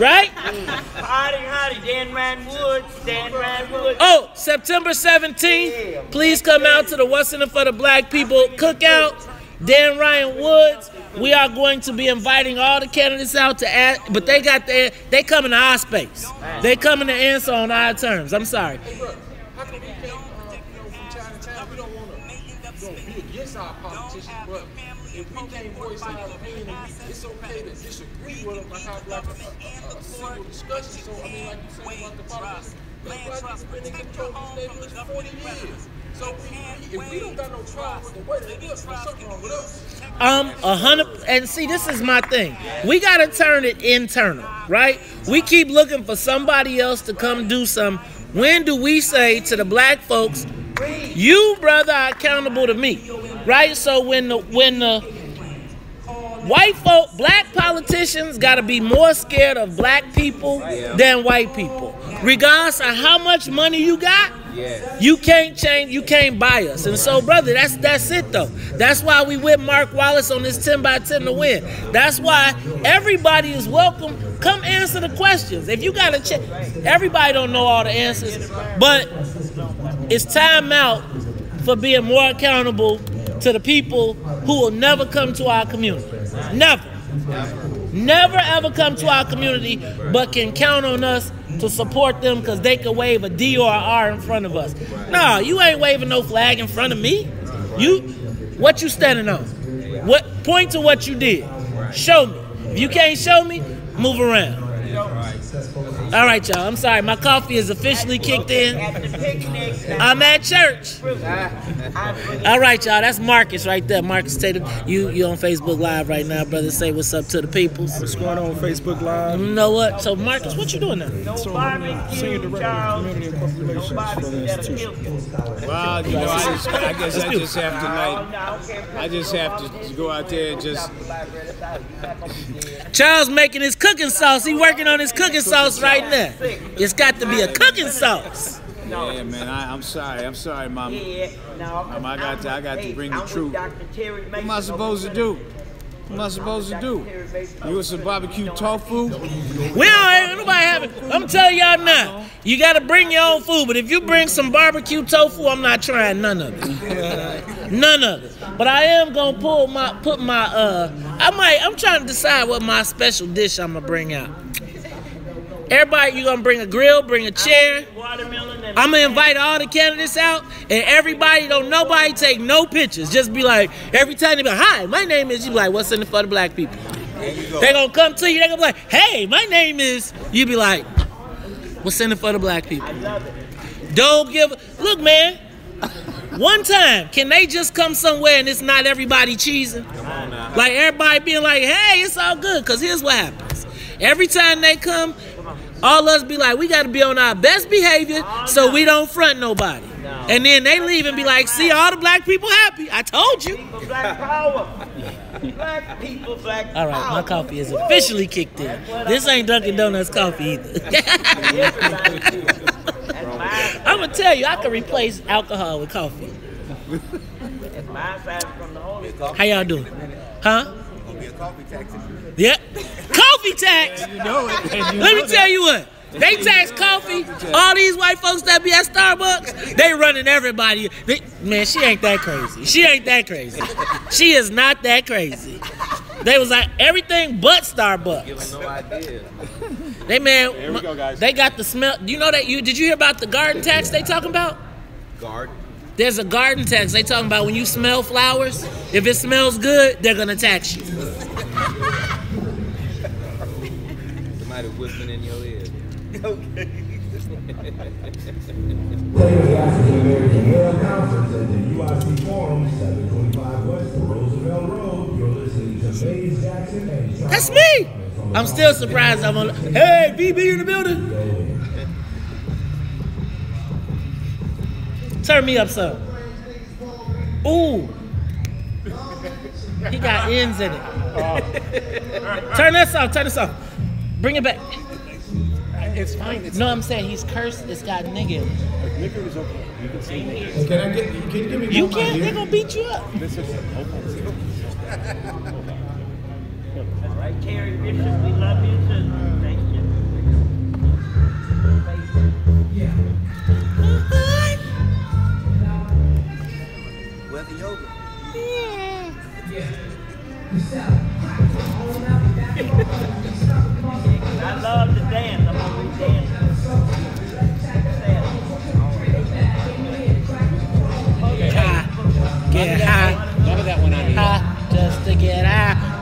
Right? Howdy, Dan Ryan Woods. Oh, September 17th, please come out to the What's in It for the Black People cookout. Dan Ryan Woods. We are going to be inviting all the candidates out to add, but they coming to our space. They coming to answer on our terms. I'm sorry. Our politicians, but if we can't voice our opinion, it's okay to disagree with them and have like a civil discussion. So I mean, like you said about the politics, black people have been in control of these neighborhoods for 40 years. So if we don't got no problem with the way they do it, there's something wrong with us. 100, and see, this is my thing. We gotta turn it internal, right? We keep looking for somebody else to come do something. When do we say to the black folks, you, brother, are accountable to me, right? So when the white folk, black politicians got to be more scared of black people than white people. Regardless of how much money you got, you can't change, you can't buy us. And so, brother, that's it, though. That's why we with Mark Wallace on this 10 by 10 to win. That's why everybody is welcome. Come answer the questions. If you got to check, everybody don't know all the answers, but it's time out for being more accountable to the people who will never come to our community. Never. Never ever come to our community, but can count on us to support them because they can wave a D or a R in front of us. No, you ain't waving no flag in front of me. What you standing on? Point to what you did. Show me. If you can't show me, move around. All right, y'all. I'm sorry. My coffee is officially kicked in. I'm at church. All right, y'all. That's Marcus right there. Marcus Tatum. You on Facebook Live right now, brother. Say what's up to the people. What's going on Facebook Live? You know what? So, Marcus, what you doing now? So I'm senior director of community and public relations for the institution. Well, you know, I guess I just have to I just have to go out there and just. Charles making his cooking sauce. He working on his cooking sauce right now. It's got to be a cooking sauce. Yeah, man. I'm sorry, Mama. I got to bring the truth. What am I supposed to do? What am I supposed to do? You want some barbecue tofu? We don't nobody have it. I'm telling y'all now. You got to bring your own food, but if you bring some barbecue tofu, I'm not trying none of it. None of it. But I am gonna I'm trying to decide what my special dish I'm gonna bring out. Everybody, you gonna bring a grill, bring a chair. I'm gonna invite all the candidates out, and everybody, don't nobody take no pictures. Just be like, every time they be like, hi, my name is, you be like, what's in it for the black people? They gonna come to you, they gonna be like, hey, my name is, you be like, what's in it for the black people? Don't look, man, one time, can they just come somewhere and it's not everybody cheesing? Like everybody being like, hey, it's all good, because here's what happens. Every time they come, all us be like, we got to be on our best behavior so we don't front nobody. And then they leave and be like, see, all the black people happy. I told you. Black power. Black people, black power. All right, my coffee is officially kicked in. This ain't Dunkin' Donuts coffee either. I'm going to tell you, I can replace alcohol with coffee. How y'all doing? Huh? Yeah. Coffee tax. Let me tell you what. They tax coffee. All these white folks that be at Starbucks, they running everybody. Man, she ain't that crazy. She ain't that crazy. She is not that crazy. They was like everything but Starbucks. No idea. They man, Here we go, guys. they got the smell. You know that did you hear about the garden tax they talking about? Garden. There's a garden tax. They talking about when you smell flowers, if it smells good, they're gonna tax you. Somebody whispering in your ear. Okay. The African American Male Conference at the UIC Forum, 725 West Roosevelt Road. You're listening to Maze Jackson and Charles. That's me. I'm still surprised. I'm on. Hey, BB in the building. Turn me up some. Ooh. He got ends in it. Turn this off. Turn this off. Bring it back. It's fine. No, I'm saying he's cursed. It's got nigga in it. Nigger is okay. You can say nigger. Can you give me You one can't. idea? They're gonna beat you up. This is All right, Terry Bishop, we love you too. Thank you. Where's the yoga? I love to dance. I'm always dancing. Get high. none of that one on High just to get high.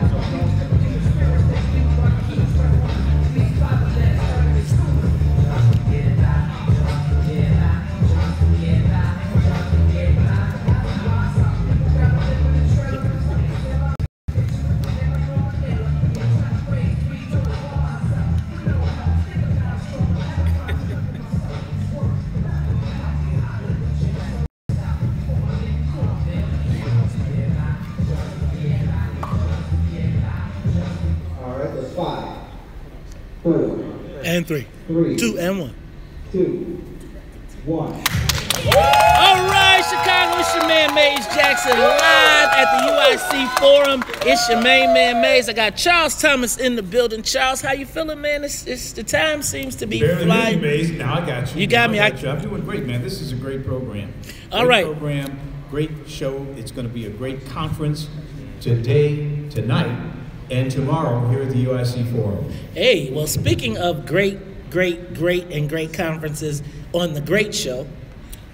right, that's 5, 4, and 3, 2 and 1. 2, 1. All right, Chicago, it's your man Maze Jackson live at the UIC Forum. It's your main man Maze. I got Charles Thomas in the building. Charles, how you feeling, man? It's the time seems to be flying. Maze. Now I got you. You got me. I'm doing great, man. This is a great program. All right. Great program, great show. It's going to be a great conference today, tonight, and tomorrow here at the UIC Forum. Hey, well, speaking of great conferences on the Great Show,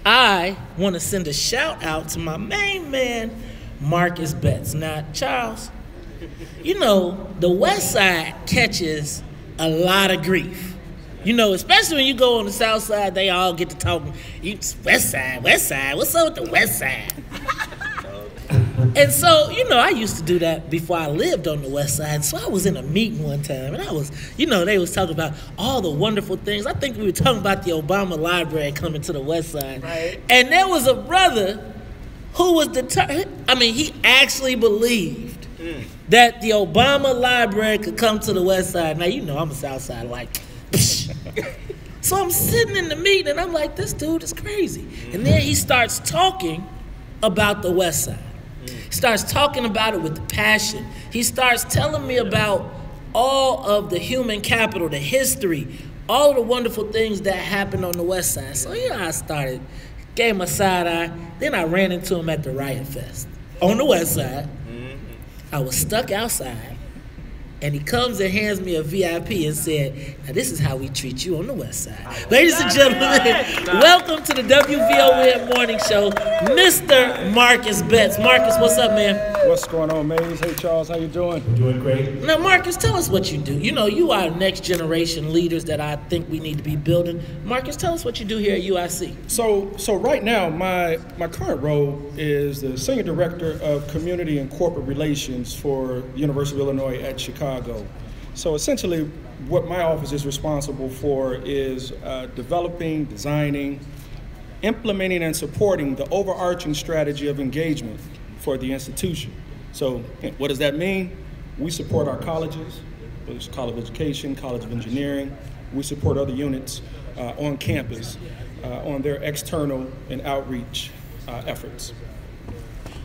I want to send a shout out to my main man, Marcus Betts. Now, Charles, you know, the West Side catches a lot of grief. You know, especially when you go on the South Side, they all get to talking, West Side, what's up with the West Side? And so, you know, I used to do that before I lived on the West Side. So I was in a meeting one time, and I was, you know, they was talking about all the wonderful things. I think we were talking about the Obama Library coming to the West Side. Right. And there was a brother who was he actually believed that the Obama Library could come to the West Side. Now, you know, I'm a South Side, like, psh. So I'm sitting in the meeting, and I'm like, this dude is crazy. And then he starts talking about the West Side. He starts talking about it with the passion. He starts telling me about all of the human capital, the history, all of the wonderful things that happened on the West Side. So, yeah, I started, gave him a side eye. Then I ran into him at the Riot Fest on the West Side. I was stuck outside, and he comes and hands me a VIP and said, now this is how we treat you on the West Side. Ladies and gentlemen, welcome to the WVON Morning Show, Mr. Marcus Betts. Marcus, what's up, man? What's going on, Maze? Hey, Charles, how you doing? Doing great. Now, Marcus, tell us what you do. You know, you are next generation leaders that I think we need to be building. Marcus, tell us what you do here at UIC. So right now, my current role is the Senior Director of Community and Corporate Relations for the University of Illinois at Chicago. So essentially, what my office is responsible for is developing, designing, implementing, and supporting the overarching strategy of engagement for the institution. So what does that mean? We support our colleges, whether it's College of Education, College of Engineering. We support other units on campus on their external and outreach efforts.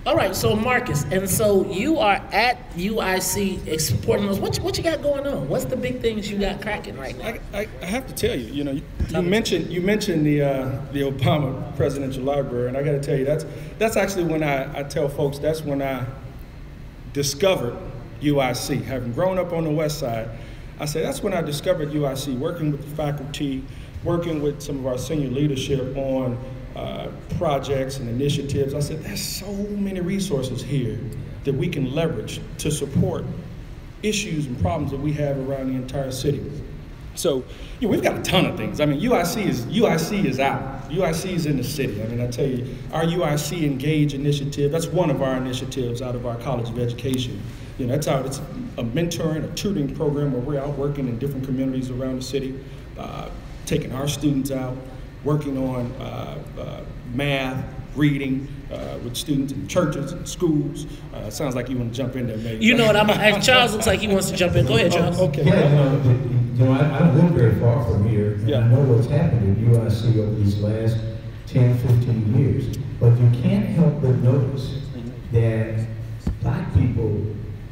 All right, so Marcus, and so you are at UIC supporting us. What you got going on? What's the big things you got cracking right now? I have to tell you, you know, you mentioned the Obama Presidential Library, and I got to tell you that's actually when I tell folks that's when I discovered UIC. Having grown up on the West Side, I say that's when I discovered UIC, working with the faculty, working with some of our senior leadership on projects and initiatives. I said, there's so many resources here that we can leverage to support issues and problems that we have around the entire city. So, you know, we've got a ton of things. I mean, UIC is out. UIC is in the city. I mean, I tell you, our UIC Engage initiative, that's one of our initiatives out of our College of Education. You know, it's a mentoring, a tutoring program where we're out working in different communities around the city, taking our students out, working on math, reading with students in churches and schools. Sounds like you want to jump in there, maybe. You know what, Charles looks like he wants to jump in. Go ahead, Charles. Okay. Yeah, I don't live very far from here, and I know what's happened at UIC over these last 10, 15 years. But you can't help but notice that Black people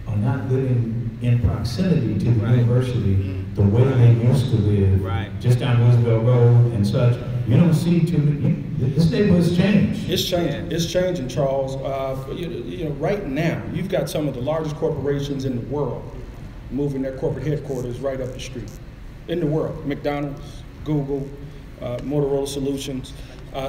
are not living in proximity to the university the way they used to live, just down Roosevelt Road and such. You don't see too many. This neighborhood's changed. It's changing. It's changing, Charles. You know, right now, you've got some of the largest corporations in the world moving their corporate headquarters right up the street. In the world, McDonald's, Google, Motorola Solutions.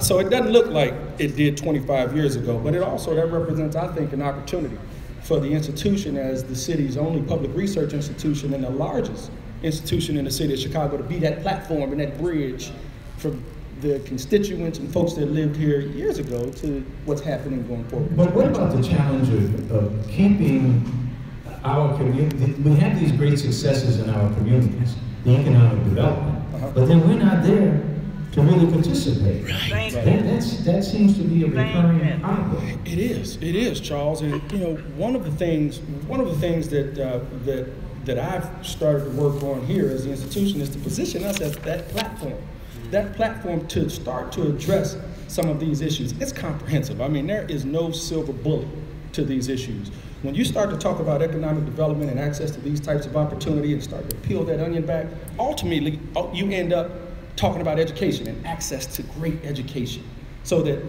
So it doesn't look like it did 25 years ago, but it also, that represents, I think, an opportunity for the institution as the city's only public research institution and the largest institution in the city of Chicago to be that platform and that bridge for the constituents and folks that lived here years ago to what's happening going forward. But what about the challenge of keeping our community? We have these great successes in our communities, the economic development, but then we're not there to really participate. Right. That seems to be a recurring problem. It is, Charles. And you know, one of the things that that I've started to work on here as the institution is to position us as that platform to start to address some of these issues. It's comprehensive. I mean, there is no silver bullet to these issues. When you start to talk about economic development and access to these types of opportunity and start to peel that onion back, ultimately you end up talking about education and access to great education so that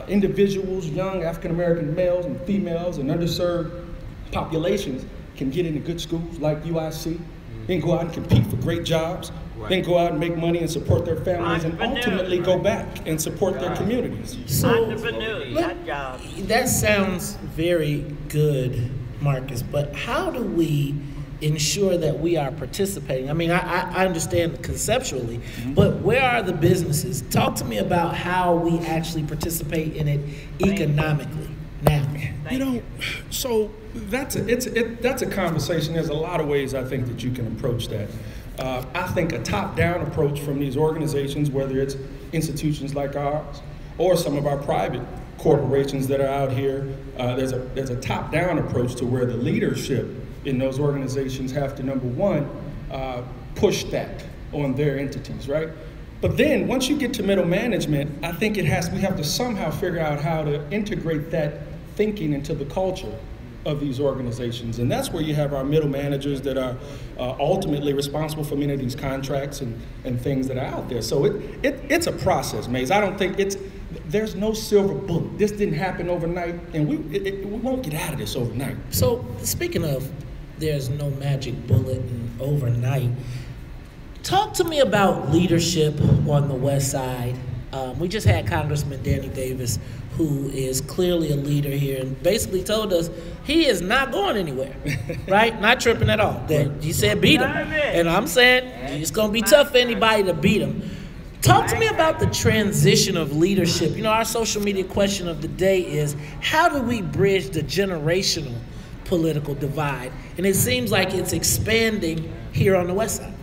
individuals, young African-American males and females and underserved populations can get into good schools like UIC, then go out and compete for great jobs, then go out and make money and support their families and ultimately go back and support their communities. So, that sounds very good, Marcus, but how do we ensure that we are participating? I mean, I understand conceptually, but where are the businesses? Talk to me about how we actually participate in it economically now. You know, so that's a conversation. There's a lot of ways I think that you can approach that. I think a top-down approach from these organizations, whether it's institutions like ours or some of our private corporations that are out here, there's a top-down approach to where the leadership in those organizations have to, number one, push that on their entities, right? But then once you get to middle management, I think we have to somehow figure out how to integrate that thinking into the culture of these organizations. And that's where you have our middle managers that are ultimately responsible for many of these contracts and things that are out there. So it's a process, Maze. I don't think there's no silver bullet. This didn't happen overnight, and we won't get out of this overnight. So speaking of there's no magic bullet and overnight, talk to me about leadership on the West Side. We just had Congressman Danny Davis, who is clearly a leader here, and basically told us he is not going anywhere, right? Not tripping at all. That he said beat him, and I'm saying it's going to be tough for anybody to beat him. Talk to me about the transition of leadership. You know, our social media question of the day is, how do we bridge the generational political divide? And it seems like it's expanding here on the West Side.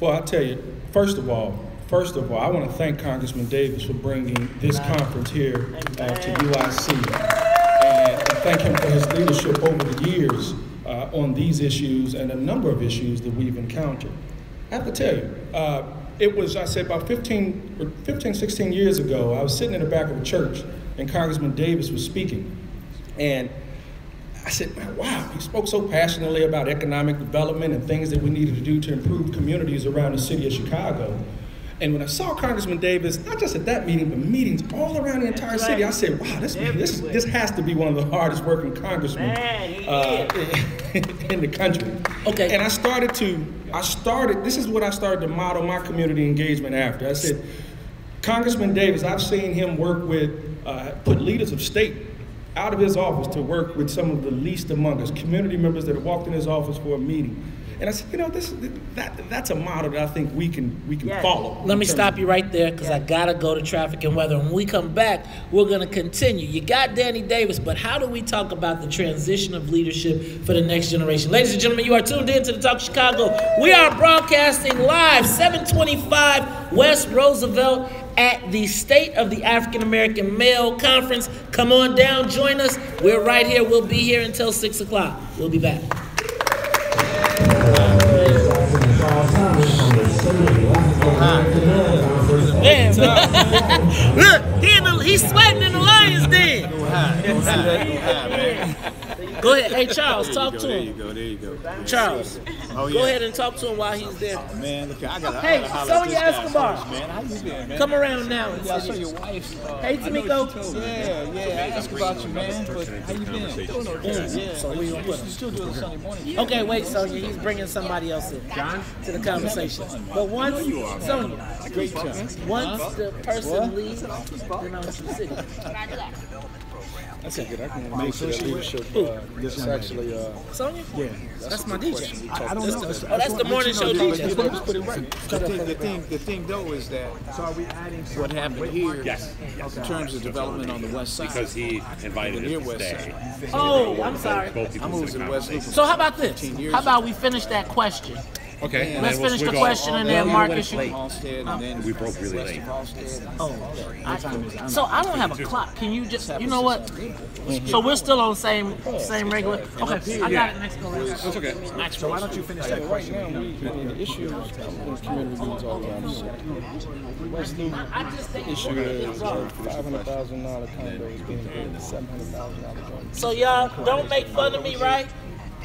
Well, I'll tell you, first of all, I want to thank Congressman Davis for bringing this conference here to UIC, and thank him for his leadership over the years on these issues and a number of issues that we've encountered. I have to tell you, it was, I said, about 15, 16 years ago, I was sitting in the back of a church and Congressman Davis was speaking, and I said, wow, he spoke so passionately about economic development and things that we needed to do to improve communities around the city of Chicago. And when I saw Congressman Davis, not just at that meeting, but meetings all around the entire city, I said, wow, this has to be one of the hardest working congressmen in the country. Okay. And this is what I started to model my community engagement after. I said, Congressman Davis, I've seen him work with, put leaders of state out of his office to work with some of the least among us, community members that have walked in his office for a meeting. And I said, you know, that's a model that I think we can follow. Let me stop you right there, because I gotta go to traffic and weather. When we come back, we're gonna continue. You got Danny Davis, but how do we talk about the transition of leadership for the next generation? Ladies and gentlemen, you are tuned in to the Talk Chicago. We are broadcasting live, 725 West Roosevelt at the State of the African American Male Conference. Come on down, join us. We're right here. We'll be here until 6 o'clock. We'll be back. Man, look, he's sweating in the lion's den. Go ahead. Hey, Charles, talk to him. There you go. Charles, go ahead and talk to him while he's there. Man, look, I gotta Hey, Sonia Escobar, man. How you been, man? come around now. Yeah, I saw your wife. Hey, Tamiko. Yeah, I asked about you, man. But how you been? Yeah. So we gonna put him. Still doing the Sunday morning. Okay, wait, Sonia. He's bringing somebody else in to the conversation. But once, Sonia, once the person leaves, then I'm to the city. That's a good. I can make sure that leadership. This is actually. Sonia? Yeah, that's my DJ. I don't know. That's the morning show DJ. Put it right. The thing though is that what happened here in terms of development on the west side. Because he invited him to stay. Oh, I'm sorry. I moved to the west. So how about this? How about we finish that question Okay. Let's finish the question and then Marcus. We broke really late. So I don't have a clock. Can you just, you know what? So we're still on same regular. Okay, I got it next go. That's okay. So why don't you finish that question? Right now, the issue in community meetings all around the city. West Loop issue is $500,000 condos being built, $700,000. So y'all don't make fun of me, right?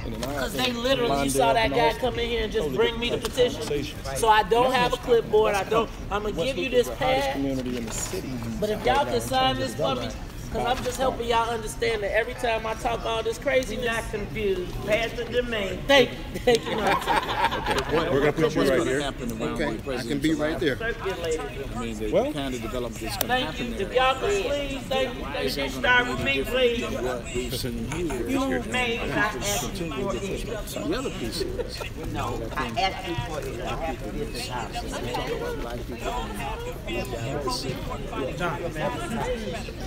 Because they literally saw that guy come in here and just bring me the petition. So I don't have a clipboard. I'm going to give you this pad. But if y'all can sign this for me, because I'm just helping y'all understand that every time I talk all this crazy, not confused. Pass the domain. Thank you. Okay, we're going to put you right here. Okay, I can be right there. I mean, the kind of development that's going to happen there. If y'all could please, thank you. Just start with me, please. You may not ask for it. The other piece is, no, I asked you for it. I have to get this house.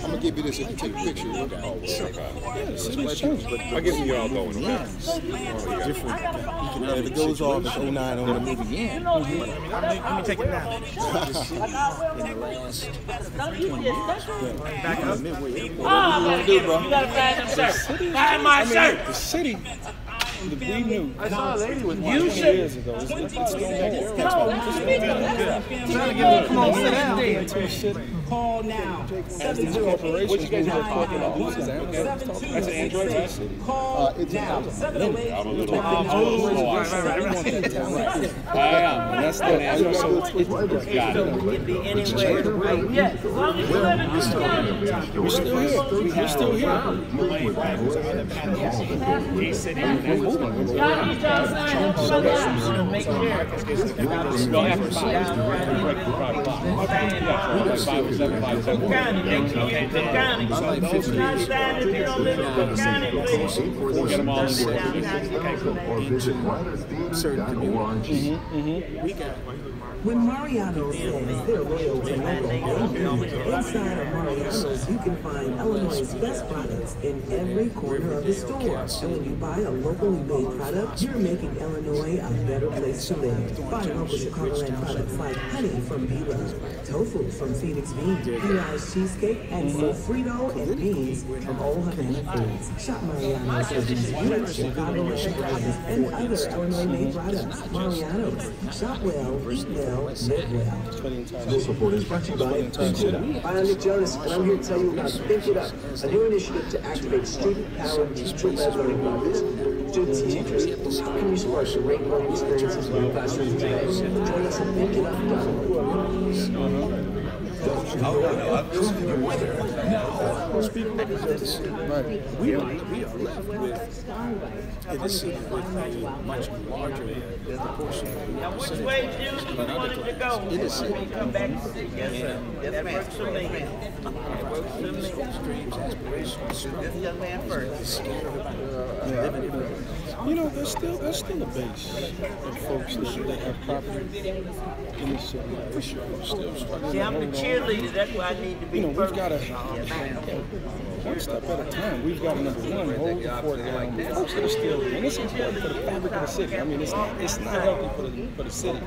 I'm going to give you this if you take a picture. I'll give you all going. Different. If it goes off at 09 on the moving in. Let me take it now. In the last 20 years. Back up. Midway. You gotta find them shirts. Find my shirt. The city. We knew. I saw a lady with one. You should. Years ago. It's trying to get me. Come on, sit down. Call now. As these corporations move their corporate offices, that's an Android, right? It's now. That's the answer. So got it. Yes, as long as you let it go. We're still here. We're still here. He's sitting Y'all need y'all sign up for the make sure. Well, after 5. We'll get them all in certain communities. When Mariano's says they're loyal to local, inside of Mariano's you can find Illinois' best products in every corner of the store. And when you buy a locally made product, you're making Illinois a better place to live. Buy local Chicagoland products like honey from B-Love, tofu from Civics Beans, P.I.'s Cheesecake, and Frito and beans from Old Havana Foods. Shop Mariano's for these unique Chicagoland products and other Illinois-made products. Mariano's. Shop well, eat well, live well. This report is brought to you by Think It Up. I'm Nick Jonas, and I'm here to tell you about Think It Up, a new initiative to activate student-powered teacher-led learning movements. Students and teachers, how can you support great learning experiences in your classrooms today? Join us at thinkitup.org. We are left with in the city with a much larger proportion. Now, which way do you want it to go? In the city, Come back to the yes, that works for me. Dreams, aspirations, This young man first. You know, there's still a base of folks that have property in the city. We're still struggling. See, I'm the cheerleader. That's why I need to be. You know, we've got to one step at a time. We've got to, number one, hold the fort down. The folks that are still, and it's important for the fabric of the city. I mean, it's not healthy for the city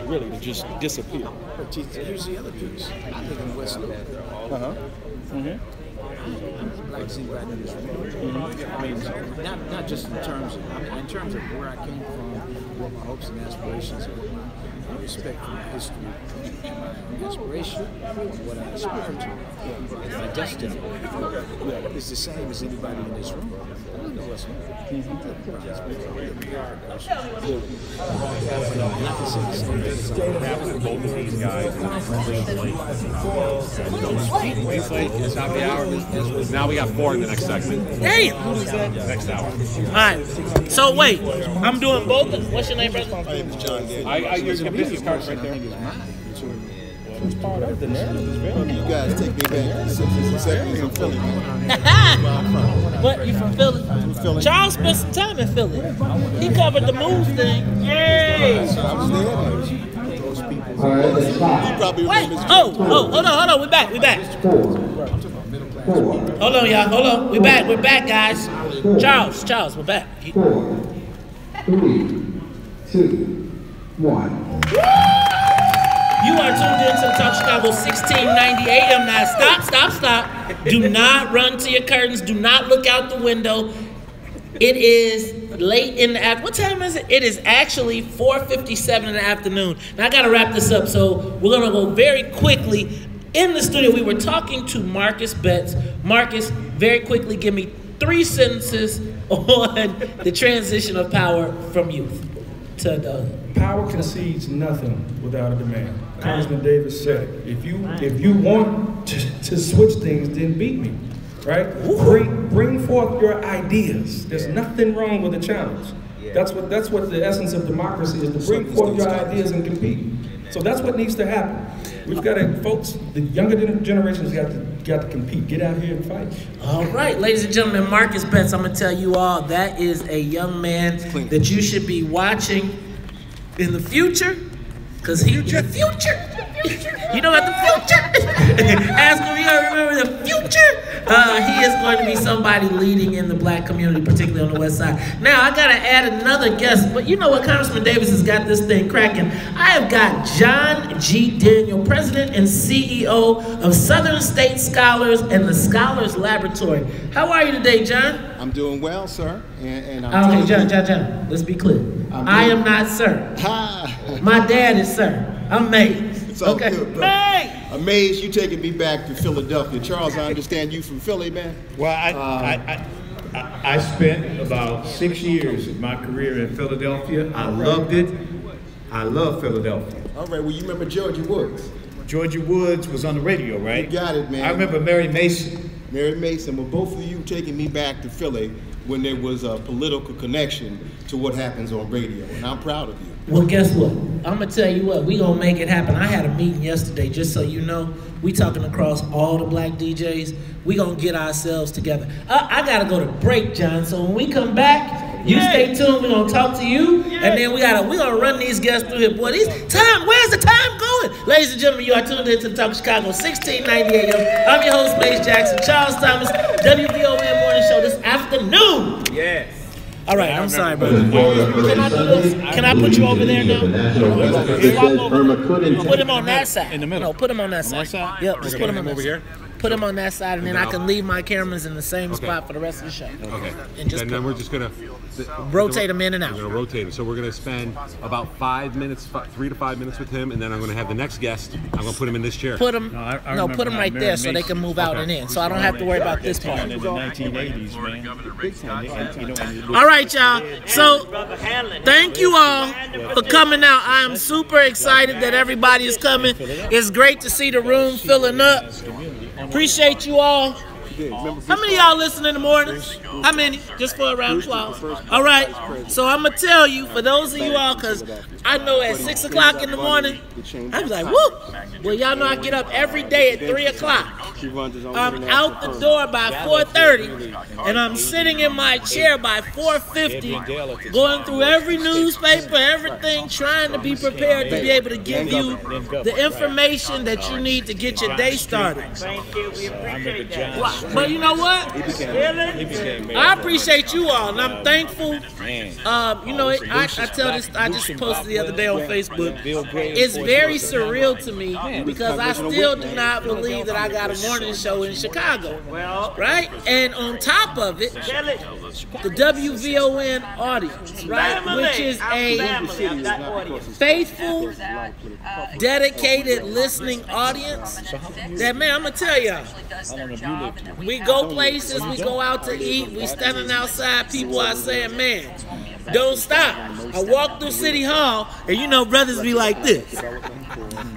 really to just disappear. But here's the other piece. I live in West Loop. Like anybody in this room. I mean, not just in terms of where I came from, what my hopes and aspirations are, what my respect for my history, my aspiration, what I aspire to, my destiny. It's the same as anybody in this room. I don't know what's both of these guys. It's not the hour. Now we got 4 in the next segment. Damn! Next hour. Alright. So wait, I'm doing both. What's your name, brother? My name is John Davis. Your business card's right there. It's part of the narrative. You guys take me back to the 60s and 70s. I'm Philly, man. What? You from Philly? I'm from Philly. Charles spent some time in Philly. He covered the move thing. Yay! I was there. Those people. Wait! Hold on. We're back. Hold on, y'all. Hold on. We're back, guys. Charles, we're back. 4, 3, 2, 1. You are tuned in to the Talk Chicago 1690 AM. Now stop. Do not run to your curtains. Do not look out the window. It is late in the afternoon. What time is it? It is actually 4:57 in the afternoon. Now I gotta wrap this up, so we're gonna go very quickly. In the studio, we were talking to Marcus Betts. Marcus, very quickly, give me 3 sentences on the transition of power from youth to adulthood. Power concedes nothing without a demand. Congressman Davis said, if you want to switch things, then beat me, right? Bring forth your ideas. There's nothing wrong with a challenge. That's what the essence of democracy is, to bring forth your ideas and compete. So that's what needs to happen. We've got to, folks, the younger generations got to compete. Get out here and fight. All right, ladies and gentlemen, Marcus Betts, I'm going to tell you all, that is a young man that you should be watching in the future, because he's the future. You know about the future? Ask him, you gotta remember the future. He is going to be somebody leading in the black community, particularly on the west side. Now, I gotta add another guest, but you know what? Congressman Davis has got this thing cracking. I have got John G. Daniel, President and CEO of Southern State Scholars and the Scholars Laboratory. How are you today, John? I'm doing well, sir. And I'm John, let's be clear. I am not sir. My dad is sir. I'm Mays. Okay. Good, Mays! Amazed you taking me back to Philadelphia. Charles, I understand you from Philly, man. Well, I spent about 6 years of my career in Philadelphia. I loved it. I love Philadelphia. All right, well, you remember Georgia Woods? Georgia Woods was on the radio, right? You got it, man. I remember Mary Mason. Mary Mason, well, both of you taking me back to Philly when there was a political connection to what happens on radio, and I'm proud of you. Well, guess what? I'm going to tell you what, we going to make it happen. I had a meeting yesterday, just so you know. We talking across all the black DJs. We going to get ourselves together. I got to go to break, John, so when we come back, you stay tuned. We're going to talk to you, and then we're going to run these guests through here. Boy, where's the time going? Ladies and gentlemen, you are tuned in to the Talk of Chicago 1690 AM. I'm your host, Mace Jackson. Charles Thomas, WVON Morning Show this afternoon. Yes. All right, I'm sorry, brother. Can I do this? Can I put you over there now? Put him on that side. In the middle. No, put him on that side. Yep, just put him over here. Put him on that side, and then I can leave my cameras in the same spot for the rest of the show. Okay. And then we're just gonna rotate them in and out. We're gonna rotate them. So we're gonna spend about 5 minutes, 3 to 5 minutes with him, and then I'm gonna have the next guest. I'm gonna put him in this chair. Put him. No, put him right there so they can move out and in. So I don't have to worry about this part. In the 1980s, man. All right, y'all. So thank you all for coming out. I am super excited that everybody is coming. It's great to see the room filling up. Appreciate you all. How many of y'all listen in the mornings? How many? Just for a round of applause. All right. So I'm going to tell you, for those of you all, because I know at 6 o'clock in the morning, I was like, whoop. Well, y'all know I get up every day at 3 o'clock. I'm out the door by 4:30, and I'm sitting in my chair by 4:50, going through every newspaper, everything, trying to be prepared to be able to give you the information that you need to get your day started. But you know what? I appreciate you all, and I'm thankful. You know, I tell this, I just posted the other day on Facebook. It's very surreal to me because I still do not believe that I got a morning show in Chicago, right? And on top of it, the WVON audience, right, which is a faithful, dedicated listening audience. That, man, I'm gonna tell y'all. We go places, we go out to eat, we standing outside, people are saying, man, don't stop. I walk through City Hall, and you know brothers be like this.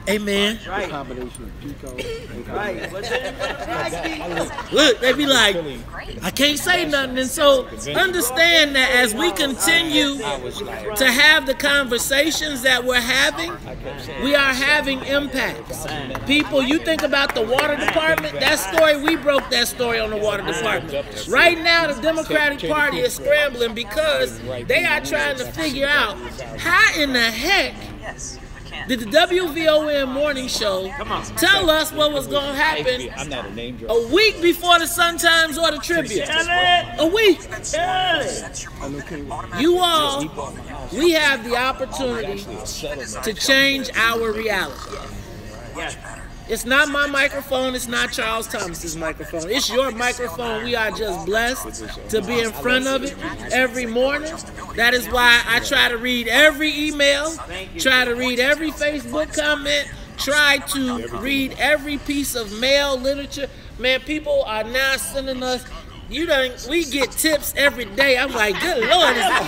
Hey, man. Look, they be like, I can't say nothing. And so understand that as we continue to have the conversations that we're having, we are having impacts. People, you think about the water department, that story, we broke that story on the water department. Right now, the Democratic Party is scrambling because they are trying to figure out how in the heck Did the WVON morning show tell us what was going to happen I'm not a name a week before the Sun Times or the Tribune? A week. You all, we have the opportunity to change our reality. It's not my microphone. It's not Charles Thomas's microphone. It's your microphone. We are just blessed to be in front of it every morning. That is why I try to read every email, try to read every Facebook comment, try to read every piece of mail, literature. Man, people are now sending us, we get tips every day. I'm like, good Lord, y'all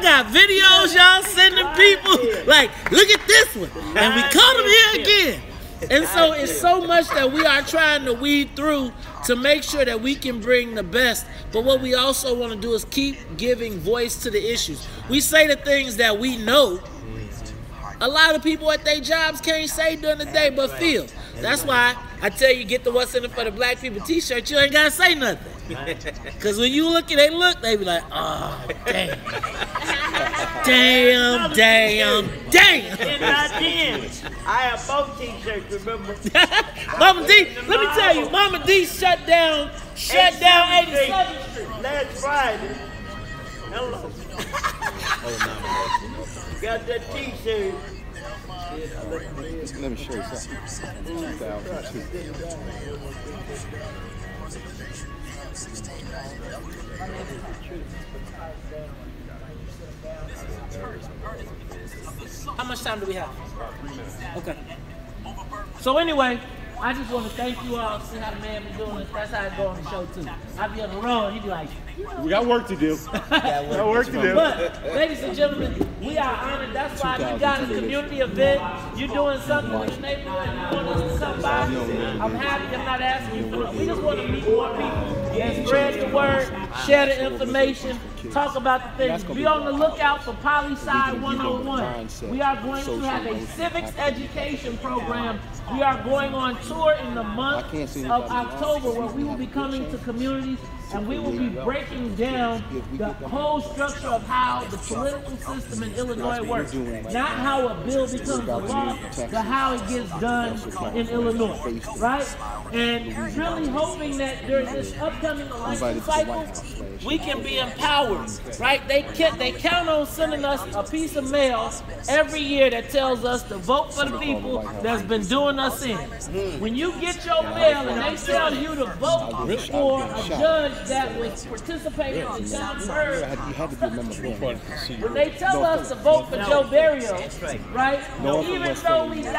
got videos y'all sending people? Like, look at this one. And we caught him here again. And so it's so much that we are trying to weed through to make sure that we can bring the best. But what we also want to do is keep giving voice to the issues. We say the things that we know a lot of people at their jobs can't say during the day but feel. That's why I tell you, get the What's in it for the Black People t-shirt, you ain't got to say nothing. Because when you look and they be like, oh, damn. Damn. And I did. I have both t-shirts, remember? Mama D, let me tell you, Mama D shut down 87th Street. Last Friday. Hello. Got that t-shirt. Let me show you something. 2002. How much time do we have? Okay. So anyway, I just want to thank you all. See how the man be doing this. That's how it go on the show too. I be on the road. He be like, we got work to do. But, ladies and gentlemen, we are honored. That's why you got a community event. You're doing something in the neighborhood. You want us to come by. I'm happy. I'm not asking you for it. We just want to meet more people and spread the word, share the information, talk about the things. Be on the lookout for Poli-Sci 101. We are going to have a civics education program. We are going on tour in the month of October where we will be coming to communities and we will be breaking down the whole structure of how the political system in Illinois works. Not how a bill becomes a law, but how it gets done in Illinois, right? And really hoping that during this upcoming election cycle, we can be empowered, right? They count on sending us a piece of mail every year that tells us to vote for the people that's been doing us in. When you get your mail and they tell you to vote for a judge that was participating in the town bird, when they tell us to vote for Joe Barrios, right? Even though he's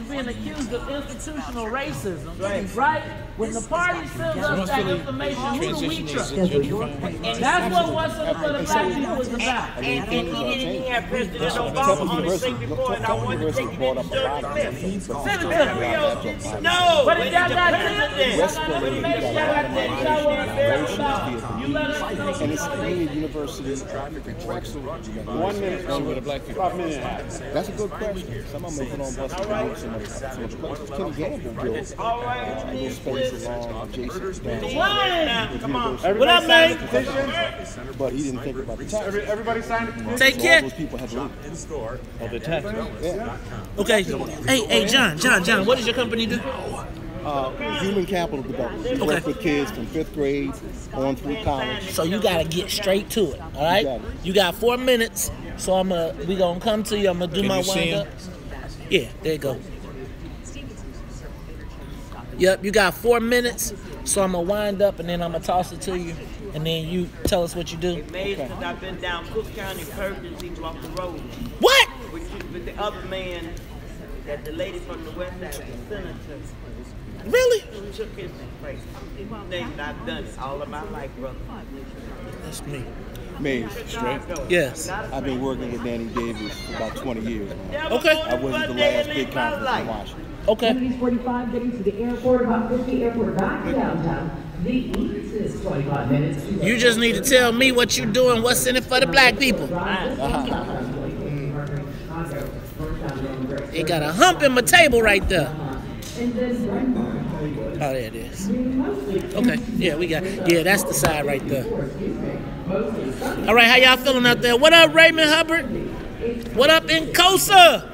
being accused of institutional racism, right? When the party sends us that information, who do we trust? That's what What's in it for the Black People is about. And he didn't even have President Obama on the thing before, and I wanted to take you to the No, but if y'all got information, y'all got that you let us know. And it's Union University. 1 minute for the Black people. 5 minutes and a half. That's a good question. Some of them have been on bus some of the places. Kenny Gamble built space along Jason's dam. Come on. What up, man? But he didn't think about the tax. Everybody signed it. Take care. All those people had to leave. Of the tax. Yeah. Okay. Hey, John, what does your company do? Human capital development. We work with kids from 5th grade on through college. So you gotta get straight to it, all right? You got 4 minutes, so we gonna come to you. I'm gonna do my wind up. Yeah, there you go. Yep, you got 4 minutes, so I'm gonna wind up and then I'm gonna toss it to you, and then you tell us what you do. Amazed because I've been down Cook County Perkins, he blocked the road. What? With the other man, that the lady from the west side, the senator. Really? Shook his face. Things I've done it all of my life, brother. That's me. Maze, straight? Yes. I've been working with Danny Davis for about 20 years now. Okay. I went to the last big conference in Washington. Okay. 45 getting to the airport, about 50 airport back to downtown. The easiest 25 minutes. You just need to tell me what you're doing. What's in it for the Black people? It got a hump in my table right there. Oh, there it is. Okay, yeah, that's the side right there. All right, how y'all feeling out there? What up, Raymond Hubbard? What up in Cosa?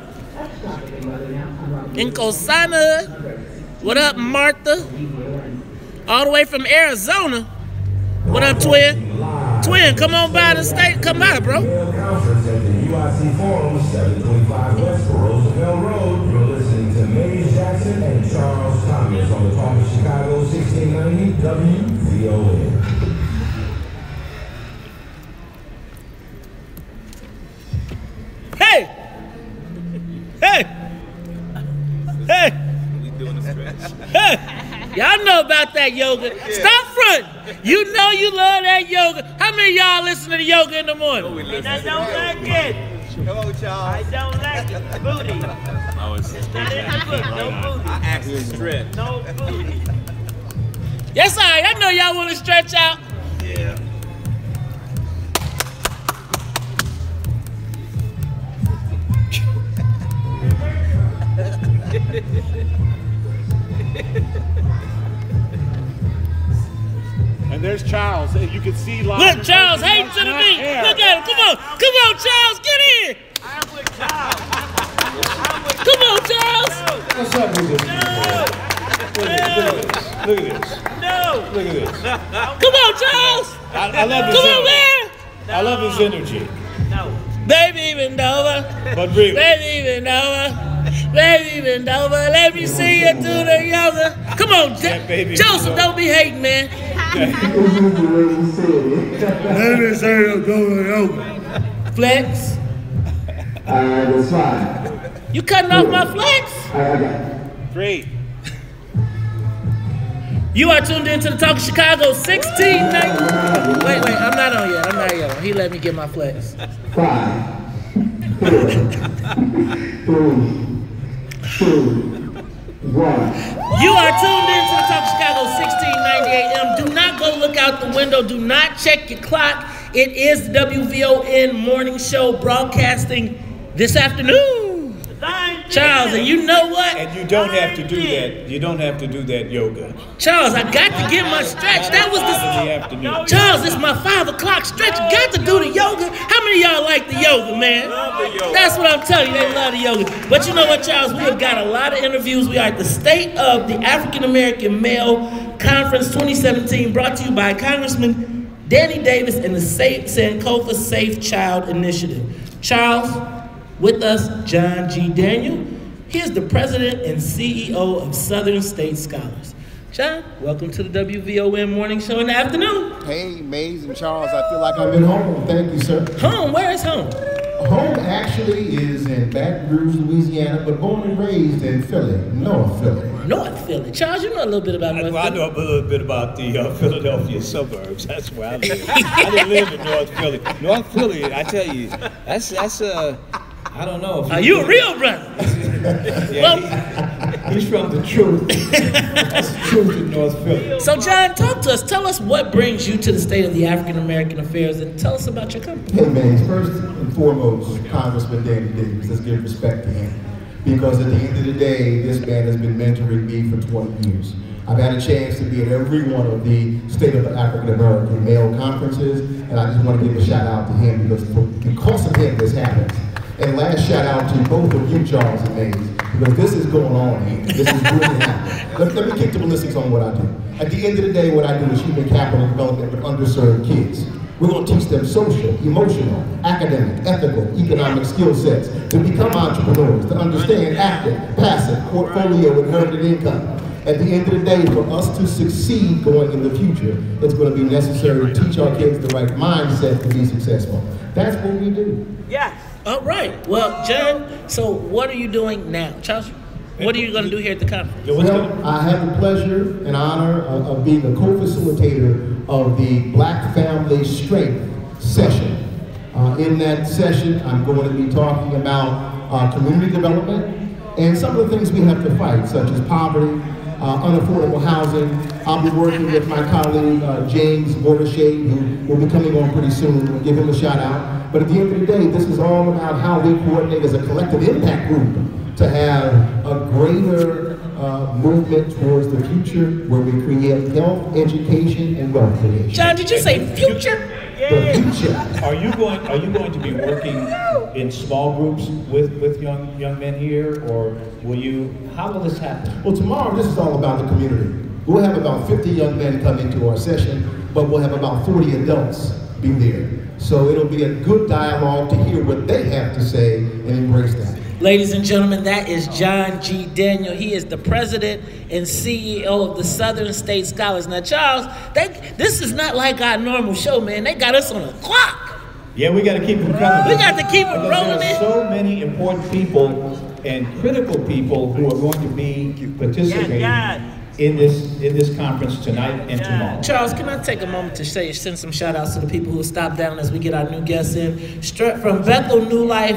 In Cosana. What up, Martha? All the way from Arizona. What up, Twin? Twin, come on by the state. Come by, bro. Conference at the UIC Forum, 725 West Roosevelt Road. You're listening to Mays Jackson and Charles Thomas on the Talk of Chicago, 1690 WVON. Hey! Hey! Hey! Hey! Y'all know about that yoga. Stop front. You know you love that yoga. How many of y'all listen to the yoga in the morning? And I don't like it. Come on, Charles. I don't like it. Booty. Oh, it's Not in the book. No booty. I actually stretch. No booty. Yes, I know y'all want to stretch out. Yeah. And there's Charles. You can see live. Look, Charles, hate to the beat. Look at him. Come on. Come on, Charles. Get in. I'm with Charles. Come on, Charles. What's up with this? Look at this. No. Look at this. Come on, Charles. I love his Come on, energy. man. I love his energy. No. Baby, bend over. But really. Baby, bend over. Baby, bend over. Let me see you do the yoga. Come on, Joseph, don't be hating, man. Let me say you do the yoga. Flex. That's fine. You cutting off my flex? Great. You are tuned into the Talk of Chicago 1690. Wait, I'm not on yet. I'm not yet. He let me get my flex. 5, 4, 3, 2, 1. You are tuned into the Talk of Chicago 1690 AM. Do not go look out the window. Do not check your clock. It is the WVON morning show broadcasting this afternoon. Charles, and you know what? And you don't have to do that. You don't have to do that yoga. Charles, I got to get my stretch. That was the afternoon. Charles, it's my 5 o'clock stretch. You got to do the yoga. How many of y'all like the yoga, man? That's what I'm telling you. They love the yoga. But you know what, Charles? We have got a lot of interviews. We are at the State of the African American Male Conference 2017, brought to you by Congressman Danny Davis and the Sankofa Safe Child Initiative. Charles, with us, John G. Daniel. He is the president and CEO of Southern State Scholars. John, welcome to the WVON morning show in the afternoon. Hey, Mays and Charles, I feel like I'm at home. Thank you, sir. Home? Where is home? Home actually is in Baton Rouge, Louisiana, but born and raised in Philly, North Philly. North Philly. Charles, you know a little bit about North Philly. I know a little bit about the Philadelphia suburbs. That's where I live. I didn't live in North Philly. North Philly, I tell you, that's I don't know. Are you a real brother? Yeah, he's from the truth. That's the truth in North Philly. So, John, talk to us. Tell us what brings you to the State of the African American Affairs, and tell us about your company. Hey, man, first and foremost, Congressman Danny Davis, let's give respect to him. Because at the end of the day, this man has been mentoring me for 20 years. I've had a chance to be at every one of the State of the African American Male Conferences, and I just want to give a shout out to him because of him this happens. And last shout out to both of you, Charles and Mays, because this is going on here. This is really happening. Let me kick the ballistics on what I do. At the end of the day, what I do is human capital development with underserved kids. We're going to teach them social, emotional, academic, ethical, economic skill sets to become entrepreneurs, to understand active, passive, portfolio, inherited income. At the end of the day, for us to succeed going in the future, it's going to be necessary to teach our kids the right mindset to be successful. That's what we do. Yes. All right. Well, John, so what are you doing now? Charles, what are you going to do here at the conference? Well, I have the pleasure and honor of being a co-facilitator of the Black Family Strength session. In that session, I'm going to be talking about community development and some of the things we have to fight, such as poverty, unaffordable housing. I'll be working with my colleague, James Bordershade, who will be coming on pretty soon. We'll give him a shout out. But at the end of the day, this is all about how we coordinate as a collective impact group to have a greater movement towards the future where we create health, education, and wealth creation. John, did you say future? The future. Are you going to be working in small groups with young men here, or will you? How will this happen? Well, tomorrow this is all about the community. We'll have about 50 young men come into our session, but we'll have about 40 adults be there. So it'll be a good dialogue to hear what they have to say and embrace that. Ladies and gentlemen, that is John G. Daniel. He is the president and CEO of the Southern State Scholars. Now, Charles, this is not like our normal show, man. They got us on a clock. Yeah, we got to keep them coming. We got to keep them rolling. There are so many important people and critical people who are going to be participating in this conference tonight and tomorrow. Charles, can I take a moment to send some shout outs to the people who stopped down as we get our new guests in? From Bethel New Life,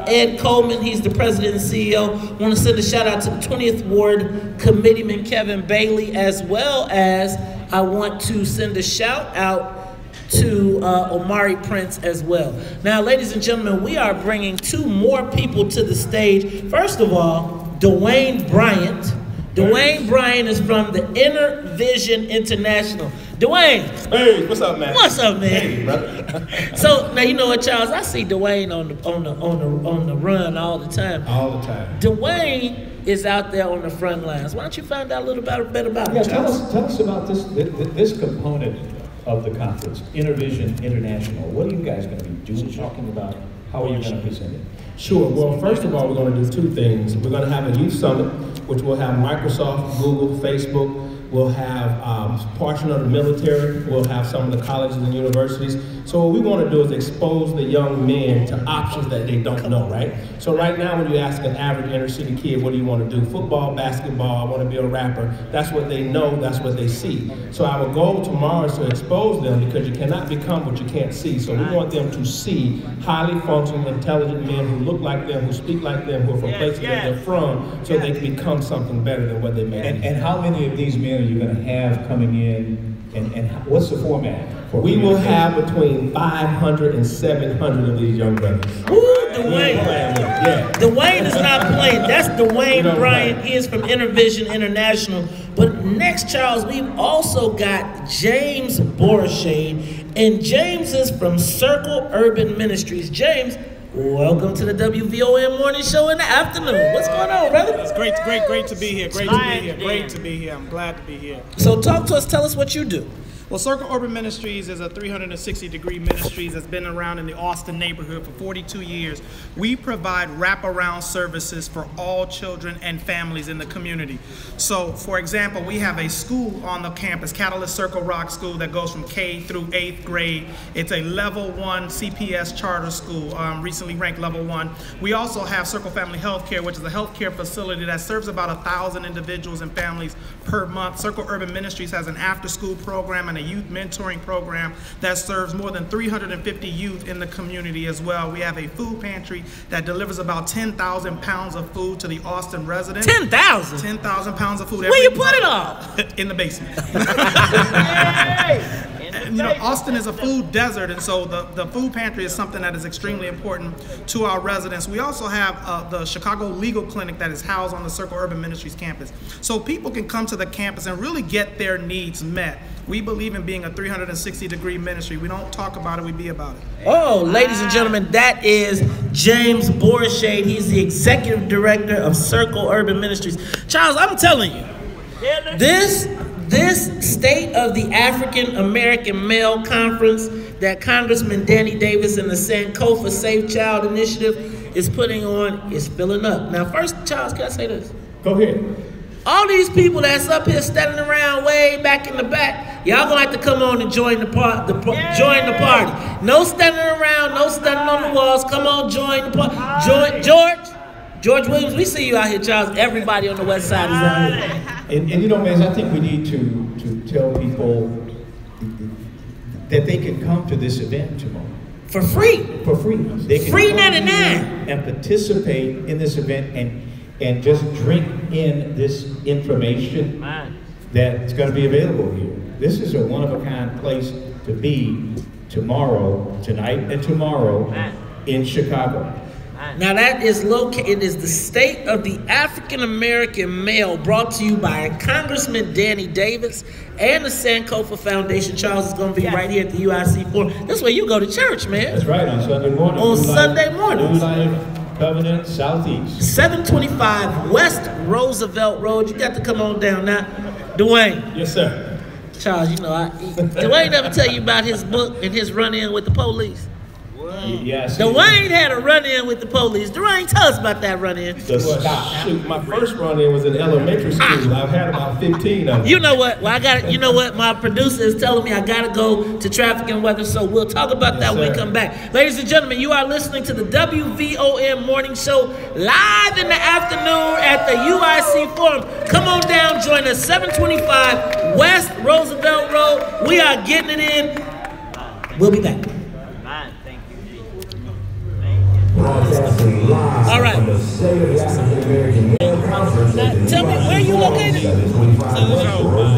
Ed Coleman, he's the president and CEO. Want to send a shout out to the 20th Ward Committeeman Kevin Bailey, as well as I want to send a shout out to Omari Prince as well. Now, ladies and gentlemen, we are bringing two more people to the stage. First of all, Dwayne Bryant. Dwayne Bryant is from the Inner Vision International. Dwayne. Hey, what's up, man? What's up, man? Hey, brother. So now you know what, Charles? I see Dwayne on the run all the time. All the time. Dwayne is out there on the front lines. Why don't you find out a little bit about him, Charles? Tell us about this component of the conference, Inner Vision International. What are you guys going to be doing? Talking about how are you going to present it? Sure. Well, first of all, we're going to do two things. We're going to have a youth summit, which will have Microsoft, Google, Facebook. We'll have a portion of the military. We'll have some of the colleges and universities. So what we want to do is expose the young men to options that they don't know, right? So right now, when you ask an average inner city kid, what do you want to do? Football, basketball, I want to be a rapper. That's what they know, that's what they see. So our goal tomorrow is to expose them, because you cannot become what you can't see. So we want them to see highly functioning, intelligent men who look like them, who speak like them, who are from places that they're from, so they can become something better than what they may be. And how many of these men are you going to have coming in, and what's the format? We will have between 500 and 700 of these young brothers. Woo, Dwayne. Yeah. Dwayne is not playing. That's Dwayne Bryant. He is from Inner Vision International. But next, Charles, we've also got James Borshade, and James is from Circle Urban Ministries. James, welcome to the WVON Morning Show in the afternoon. What's going on, brother? It's great to be here. Great to be here. I'm glad to be here. So talk to us. Tell us what you do. Well, Circle Urban Ministries is a 360-degree ministries that's been around in the Austin neighborhood for 42 years. We provide wraparound services for all children and families in the community. So, for example, we have a school on the campus, Catalyst Circle Rock School, that goes from K through 8th grade. It's a level 1 CPS charter school, recently ranked level 1. We also have Circle Family Healthcare, which is a healthcare facility that serves about 1,000 individuals and families per month. Circle Urban Ministries has an after-school program and a youth mentoring program that serves more than 350 youth in the community as well. We have a food pantry that delivers about 10,000 pounds of food to the Austin residents. 10,000? 10,000 pounds of food. Where you put it all? In the basement. You know, Austin is a food desert, and so the food pantry is something that is extremely important to our residents. We also have the Chicago Legal Clinic that is housed on the Circle Urban Ministries campus. So people can come to the campus and really get their needs met. We believe in being a 360-degree ministry. We don't talk about it, we be about it. Oh, ladies and gentlemen, that is James Borshade. He's the executive director of Circle Urban Ministries. Charles, I'm telling you, this State of the African American Male Conference that Congressman Danny Davis and the Sankofa Safe Child Initiative is putting on is filling up. Now, first, Charles, can I say this? Go ahead. All these people that's up here standing around way back in the back, y'all gonna have to come on and join the party. Join the party. No standing around, no standing on the walls. Come on, join the party. George Williams, we see you out here, Charles. Everybody on the west side is out here. And you know, man, I think we need to tell people that they can come to this event tomorrow. For free. For free. They can free come 99. And participate in this event and just drink in this information that's going to be available here. This is a one-of-a-kind place to be tomorrow, tonight and tomorrow in Chicago. Now that is located, it is the State of the African American Male, brought to you by Congressman Danny Davis and the Sankofa Foundation. Charles is going to be right here at the UIC Forum. This is where you go to church, man. That's right, on Sunday morning. On Sunday morning. New Life Covenant Southeast. 725 West Roosevelt Road. You got to come on down now. Dwayne. Yes, sir. Charles, you know, Dwayne never tell you about his book and his run-in with the police. Yes. Dwayne had a run-in with the police. Dwayne, tell us about that run-in. Shoot, my first run-in was in elementary school. I've had about 15 of them. You know what? Well, you know what? My producer is telling me I gotta go to traffic and weather, so we'll talk about that when we come back. Ladies and gentlemen, you are listening to the WVON Morning Show live in the afternoon at the UIC Forum. Come on down, join us. 725 West Roosevelt Road. We are getting it in. We'll be back. All right. Now, tell me where you located.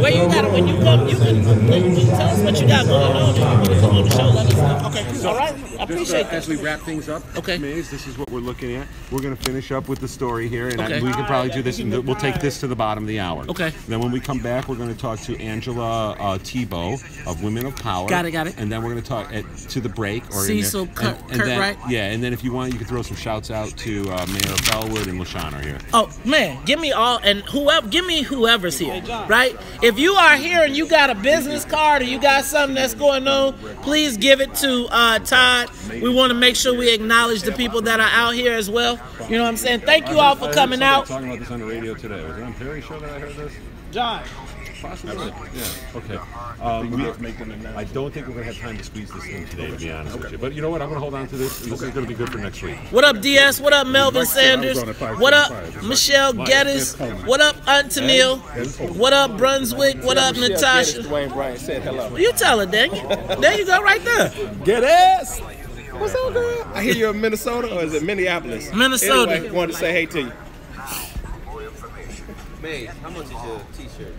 Where you got it when you come? You can tell us what you got going on. If you want to come on the show, let us know. Okay. All right. I appreciate that. As we wrap things up, okay. Maze, this is what we're looking at. We're going to finish up with the story here, and okay. we can probably do this, and we'll take this to the bottom of the hour. Okay. Then when we come back, we're going to talk to Angela Tebow of Women of Power. Got it. And then we're going to talk to the break. Cecil Curtright. Yeah, and then if you want, you can throw some shouts out to Mayor Bellwood and LaShawn here. Oh man, give me all and whoever's here, right? If you are here and you got a business card or you got something that's going on, please give it to Todd. We want to make sure we acknowledge the people that are out here as well. You know what I'm saying? Thank you all for coming out. Talking about this on the radio today. Was it on Perry's show that I heard this? John. Possibly. Yeah. Okay. I don't think we're going to have time to squeeze this in today, to be honest with you. But you know what? I'm going to hold on to this, and this is going to be good for next week. What up, DS? What up, Melvin Sanders? What up, Michelle Geddes? What up, Antonil? What up, Brunswick? What up, Natasha? Dwayne Bryant said hello. You tell her, dang. There you go, right there. Geddes! What's up, girl? I hear you're in Minnesota, or is it Minneapolis? Minnesota. Anyway, wanted to say hey to you. Maze, how much is your t-shirt?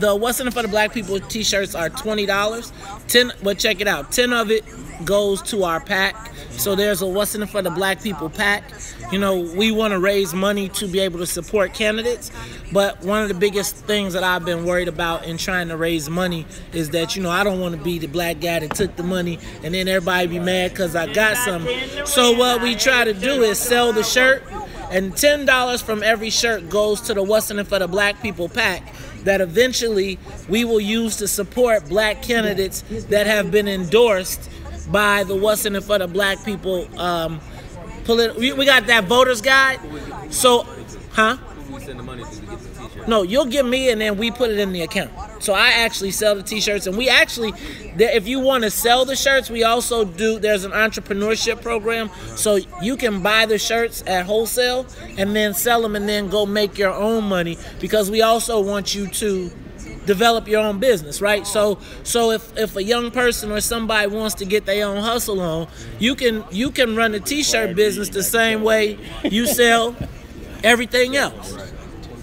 The What's in It for the Black People t-shirts are $20. 10, but check it out. 10 of it goes to our PAC. So there's a What's in It for the Black People PAC. You know, we want to raise money to be able to support candidates. But one of the biggest things that I've been worried about in trying to raise money is that, you know, I don't want to be the black guy that took the money and then everybody be mad because I got something. So what we try to do is sell the shirt, and $10 from every shirt goes to the What's in It for the Black People PAC that eventually we will use to support black candidates that have been endorsed by the What's in It for the Black People. We got that voters guide. So, huh? We send the money to get the t-shirt. No, you'll give me and then we put it in the account. So I actually sell the t-shirts, and we actually, if you want to sell the shirts, we also do, there's an entrepreneurship program. So you can buy the shirts at wholesale and then sell them and then go make your own money, because we also want you to develop your own business, right? So if a young person or somebody wants to get their own hustle on, you can run a t-shirt business the same way you sell everything else,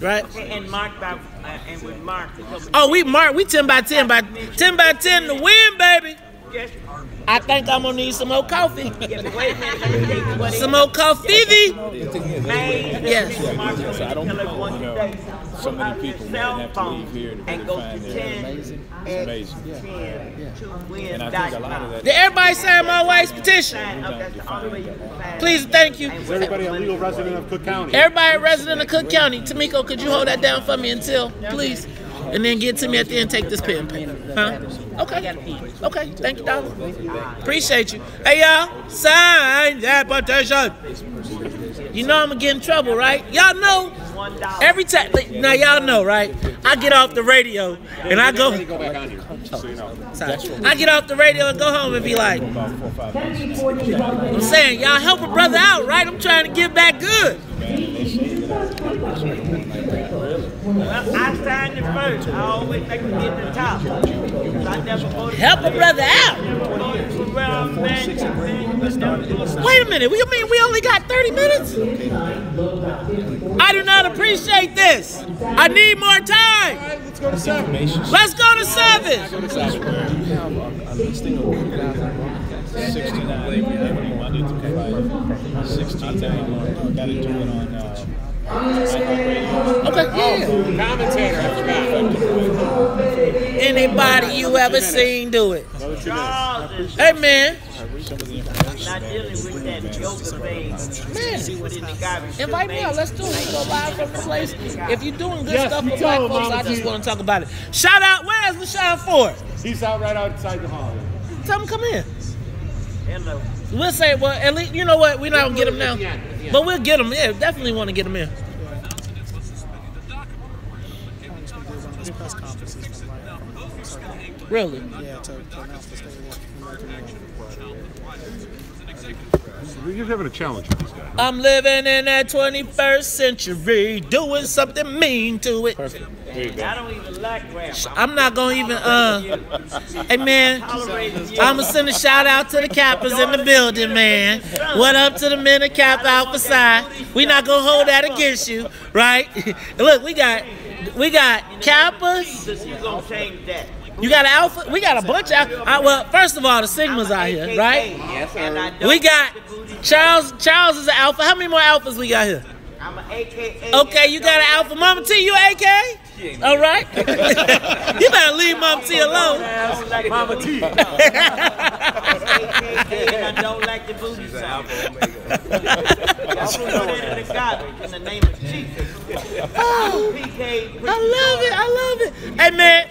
right? And mark by and we mark. Oh, we 10 by 10 to win, baby. I think I'm gonna need some more coffee. Some more coffee. Yes. So I don't know, so many people might have to leave here to find their amazing. It's amazing. And I think a lot of that. Did everybody sign my wife's petition? Please, thank you. Is everybody a legal resident of Cook County? Everybody a resident of Cook County. Tamiko, could you hold that down for me until, please? And then get to me at the end, take this pen. Huh? Okay. Okay, thank you, darling. Appreciate you. Hey, y'all, sign that petition. You know I'm going to get in trouble, right? Y'all know, every time, now y'all know, right? I get off the radio and I go, I get off the radio and go home and be like, I'm saying, y'all help a brother out, right? I'm trying to give back good. Well, I signed it first. I always make them get the top. I never voted. Help a brother out. Wait a minute. You mean we only got 30 minutes? I do not appreciate this. I need more time. Let's go to 7. Let's go to 7. 69 need to provide 16 times. Got to do it on. Okay, yeah. Commentator, I forgot. Anybody you ever seen do it? Hey, man. Not dealing with that yoga thing. Invite me out. Let's do it. Go live from the place. If you're doing good stuff for black folks, I just want to talk about it. Shout out. Where's LaShawn Ford? He's out right outside the hall. Tell him come in. Hello. We'll say, well, at least, you know what? We're not going to get him now. But we'll get him. Yeah, definitely want to get him in. Really? Yeah, to announce the state of American You're having a challenge with these guys. I'm living in that 21st century, doing something mean to it. Perfect. I don't even like rap. I'm not gonna even, hey man, I'ma send a shout out to the Kappas in the building, man. What up to the men of Kappa Alpha Psi? We not gonna hold that against you, right? Look, we got Kappas. You gonna change that? You got an Alpha? We got a bunch of well, first of all, the Sigmas out here, right? We got Charles. Charles is an Alpha. How many more Alphas we got here? I'm an AKA. Okay, you got an Alpha. Mama T, you AK? All right. You better leave Mama T alone. I don't like Mama T. AKA, and I don't like the booty sound. Y'all throw that in the garbage in the name of Jesus. I love it. Hey, man,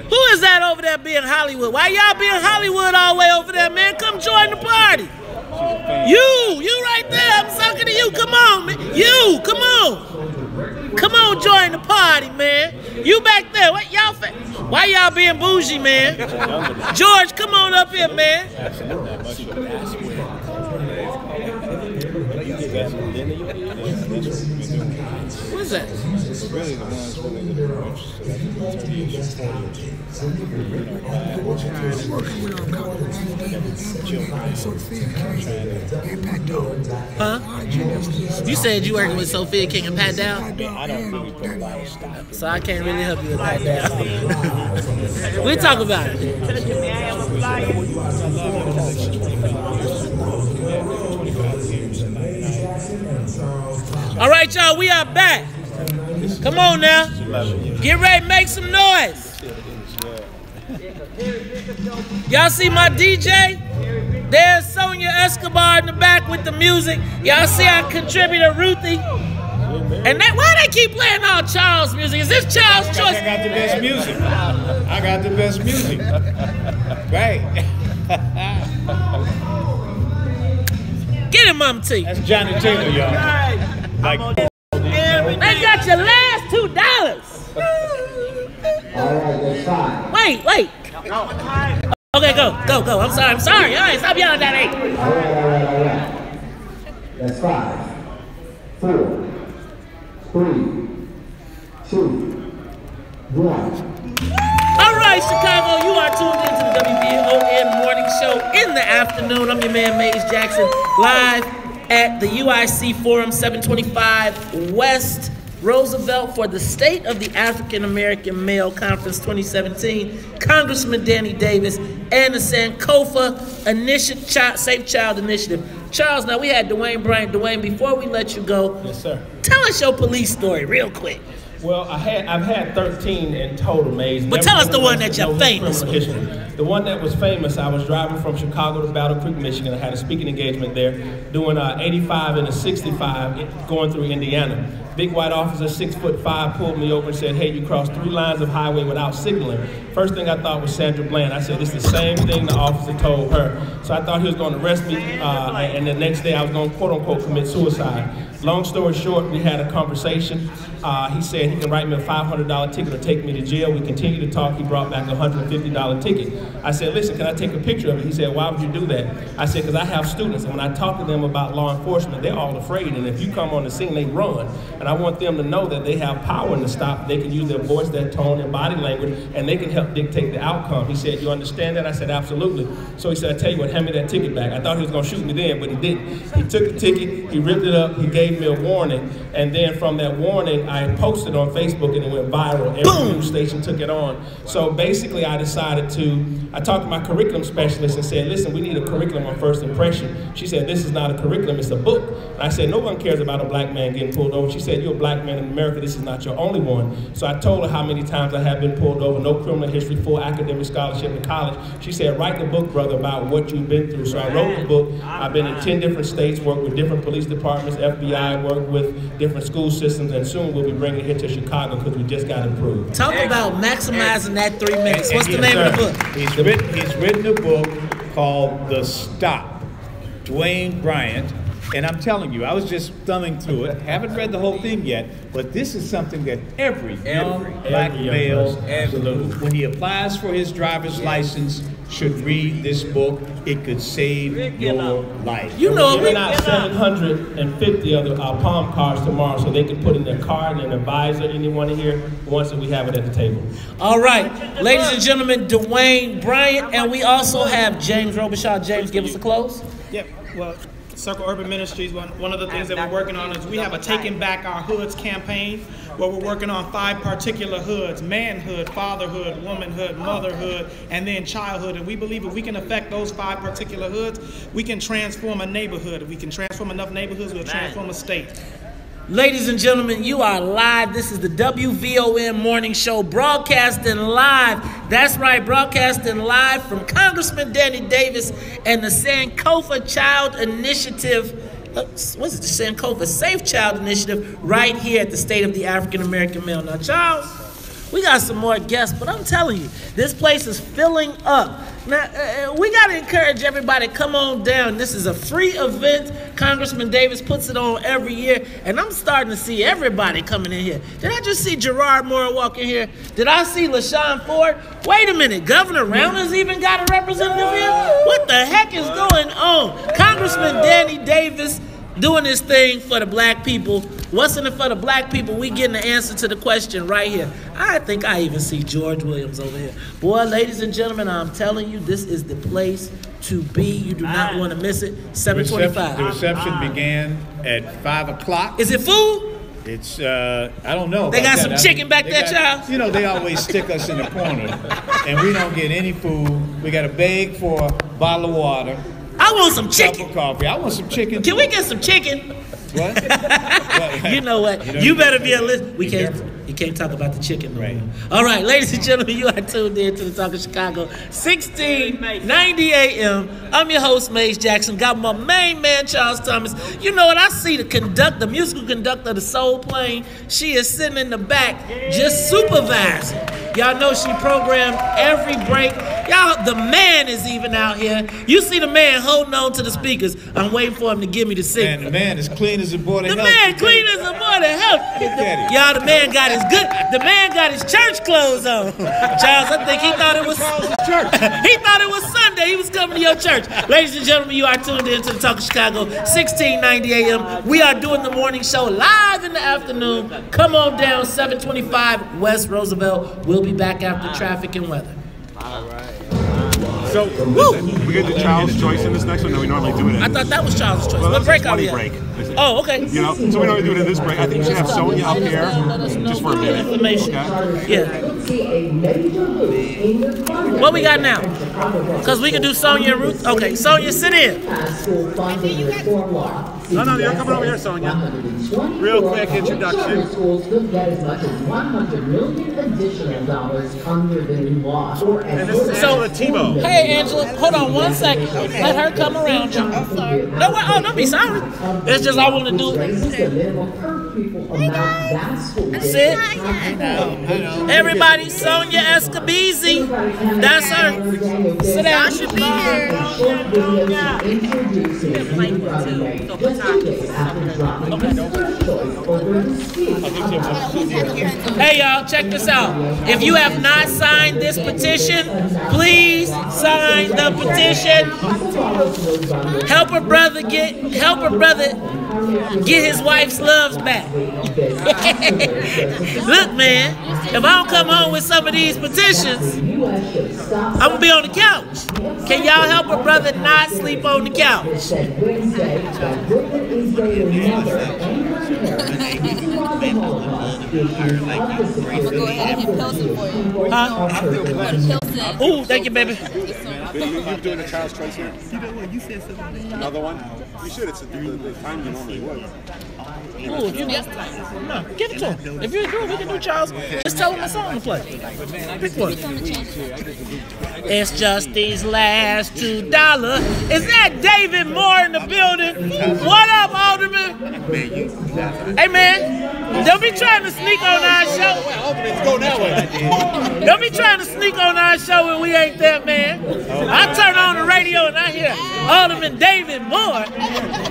who is that over there being Hollywood? Why y'all being Hollywood all the way over there, man? Come join the party. You right there. I'm talking to you. Come on, man. You, come on. Come on, join the party, man. You back there. What y'all? Why y'all being bougie, man? George, come on up here, man. What's that? Really, the ones really that are Huh? You said you working with Sophia King and Pat Down? I don't really put a lot of stock. So I can't really help you with Pat Down. We'll talk about it. All right, y'all, we are back. Come on now. Get ready, make some noise. Y'all see my DJ? There's Sonia Escobar in the back with the music. Y'all see our contributor, Ruthie? And why they keep playing all Charles music? Is this Charles' choice? I got the best music. I got the best music. Right. Get him, Mama T. That's Johnny Taylor, y'all. Like, they got your last $2. All right, that's fine. Wait. Okay, go. I'm sorry. All right, stop yelling at me. All right. That's 5, 4, 3, 2, 1. All right, Chicago, you are tuned into the WVON morning show in the afternoon. I'm your man, Maze Jackson, live at the UIC Forum, 725 West Roosevelt for the State of the African American Male Conference 2017. Congressman Danny Davis and the Sankofa Safe Child Initiative. Charles, now we had Dwayne Bryant. Dwayne, before we let you go, yes, sir. Tell us your police story real quick. Well, I've had 13 in total, Maze. But tell us the one that you're famous with. The one that was famous, I was driving from Chicago to Battle Creek, Michigan. I had a speaking engagement there, doing 85 and a 65 going through Indiana. Big white officer, 6'5", pulled me over and said, hey, you crossed 3 lines of highway without signaling. First thing I thought was Sandra Bland. I said, it's the same thing the officer told her. So I thought he was going to arrest me, and the next day I was going to, quote unquote, commit suicide. Long story short, we had a conversation. He said he can write me a $500 ticket or take me to jail. We continued to talk. He brought back a $150 ticket. I said, listen, can I take a picture of it? He said, why would you do that? I said, because I have students, and when I talk to them about law enforcement, they're all afraid, and if you come on the scene, they run. And And I want them to know that they have power in the stop. They can use their voice, their tone, their body language, and they can help dictate the outcome. He said, you understand that? I said, absolutely. So he said, I tell you what, hand me that ticket back. I thought he was going to shoot me then, but he didn't. He took the ticket, he ripped it up, he gave me a warning, and then from that warning, I posted on Facebook and it went viral. Every news station took it on. So basically, I decided I talked to my curriculum specialist and said, listen, we need a curriculum on first impression. She said, this is not a curriculum, it's a book. And I said, no one cares about a black man getting pulled over. She said, you're a black man in America, this is not your only one. So I told her how many times I have been pulled over, no criminal history, full academic scholarship in college. She said, write the book, brother, about what you've been through. So I wrote the book. I've been in 10 different states, worked with different police departments, FBI, worked with different school systems, and soon we'll be bringing it here to Chicago because we just got approved. Talk about maximizing that 3 minutes. What's the name of the book? He's written a book called The Stop, Dwayne Bryant. And I'm telling you, I was just thumbing through it. Haven't read the whole thing yet, but this is something that every young black male, when he applies for his driver's license, should read this book. It could save your life. You know, we're giving out 750 of our palm cards tomorrow, so they can put in their card and advisor, anyone in here, once we have it at the table. All right, ladies and gentlemen, Dwayne Bryant, and we also have James Robichaud. James, give us a close. Yeah, well, Circle Urban Ministries, one of the things that we're working on is we have a Taking Back Our Hoods campaign where we're working on 5 particular hoods: manhood, fatherhood, womanhood, motherhood, and then childhood. And we believe if we can affect those 5 particular hoods, we can transform a neighborhood. If we can transform enough neighborhoods, we'll transform a state. Ladies and gentlemen, you are live. This is the WVON Morning Show, broadcasting live. That's right, broadcasting live from Congressman Danny Davis and the Sankofa Child Initiative. What's it? The Sankofa Safe Child Initiative right here at the State of the African American Male. Now, Charles, we got some more guests, but I'm telling you, this place is filling up. Now, we got to encourage everybody, come on down. This is a free event. Congressman Davis puts it on every year, and I'm starting to see everybody coming in here. Did I just see Gerard Moore walk in here? Did I see LaShawn Ford? Wait a minute, Governor Rounder's even got a representative here? What the heck is going on? Congressman Danny Davis doing his thing for the black people. What's in it for the black people? We getting the answer to the question right here. I think I even see George Williams over here. Boy, ladies and gentlemen, I'm telling you, this is the place to be. You do not want to miss it. 7:25. The reception began at 5 o'clock. Is it food? It's, I don't know. They got some chicken back there, child? You know, they always stick us in the corner, and we don't get any food. We got a bag for a bottle of water. I want some chicken. Cup of coffee. I want some chicken. Can we get some chicken? What? You know what? You better be a list. We can't. You can't talk about the chicken. No more. All right, ladies and gentlemen, you are tuned in to the Talk of Chicago, 1690 AM. I'm your host, Maze Jackson. Got my main man, Charles Thomas. You know what? I see the musical conductor of the Soul Plane. She is sitting in the back, just supervising. Y'all know she programmed every break. Y'all, the man is even out here. You see the man holding on to the speakers. I'm waiting for him to give me the signal. And the man is clean as a board of health. The man clean as a board of health. Y'all, the man got his church clothes on. Charles, I think he thought it was church. He thought it was Sunday. He was coming to your church. Ladies and gentlemen, you are tuned in to the Talk of Chicago, 1690 AM. We are doing the morning show live in the afternoon. Come on down, 725 West Roosevelt. We'll be back after traffic and weather. All right. So, listen, we get to Child's Choice in this next one. No, we normally do it in. I thought that was Child's Choice. Well, what break are we at? Break. Oh, okay. You know, so we normally do it in this break. I think we should have Sonia up here just for a minute. Information. Okay? Yeah. What we got now? Because we can do Sonia and Ruth. Okay, Sonia, sit in. No, you're coming over here, Sonia. Real quick introduction. And this is Angela Tebow. Hey, Angela, hold on 1 second. Let her come around. I'm sorry. No, don't be sorry. It's just I want to do it. Sit. Everybody, Sonia Escobeezy. That's her. Sit down. I should be here. Hey, y'all, check this out. If you have not signed this petition, please sign the petition. Help a brother Get his wife's loves back. Look, man, if I don't come home with some of these petitions, I'm gonna be on the couch. Can y'all help a brother not sleep on the couch? Huh? Ooh, thank you, baby. You're doing a child's choice here? You said something. Another one? You should. It's the time you normally would. Ooh, if you get, no, give it to him. If you do it, we can do Charles. Just tell him a song to play. Pick one. It's just these last $2. Is that David Moore in the building? What up, Alderman? Hey, man, don't be trying to sneak on our show. Go that way. Don't be trying to sneak on our show when we ain't there, man. I turn on the radio and I hear Alderman David Moore.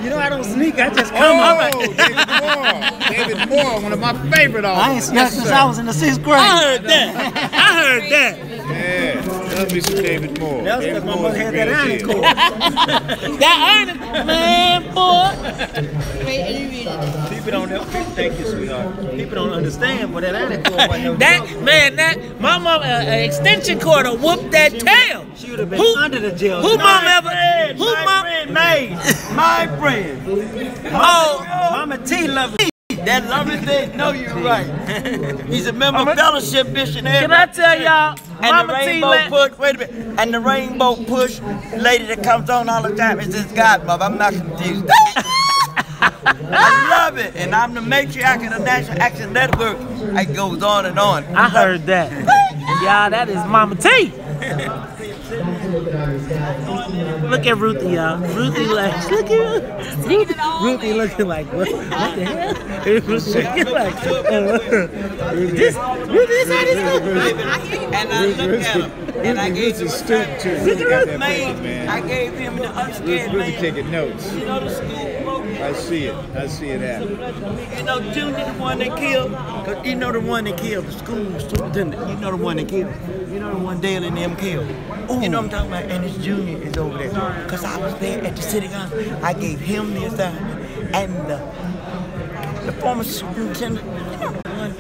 You know I don't sneak, I just come on. David Moore, one of my favorite I ain't authors. snuck since I was in the 6th grade. I heard that. I heard that. Yeah, love me some David Moore. That was because my mother had that iron cord. That iron, man, boy. People don't know. Thank you, sweetheart. People don't understand what that iron cord was. That my mom, extension cord will whoop that tail. She would have been under the jail. Who mom ever? Friend, who mom? My friend. Oh, Mama T loves me. That lovely thing. No, you're right. He's a member of fellowship missionary. Can I tell y'all? And Mama the T rainbow push. Wait a minute. And the rainbow push lady that comes on all the time is this godmother. I'm not confused. I love it, and I'm the matriarch of the National Action Network. It goes on and on. I heard that. Y'all, that is Mama T. Look at Ruthie, y'all. Ruthie like, look at Ruthie looking like, what the hell? Ruthie like, this how this goes. And I looked at him, and I gave him I gave him the unscared Really man. taking notes. You know the school program. I see it happen. You know Junior, the one that killed. Cause you know the one that killed the school superintendent. You know the one that killed. You know the one Dale and them killed. You know what I'm talking about? And his Junior is over there. Cause I was there at the city council. I gave him the assignment and the former superintendent. You know the one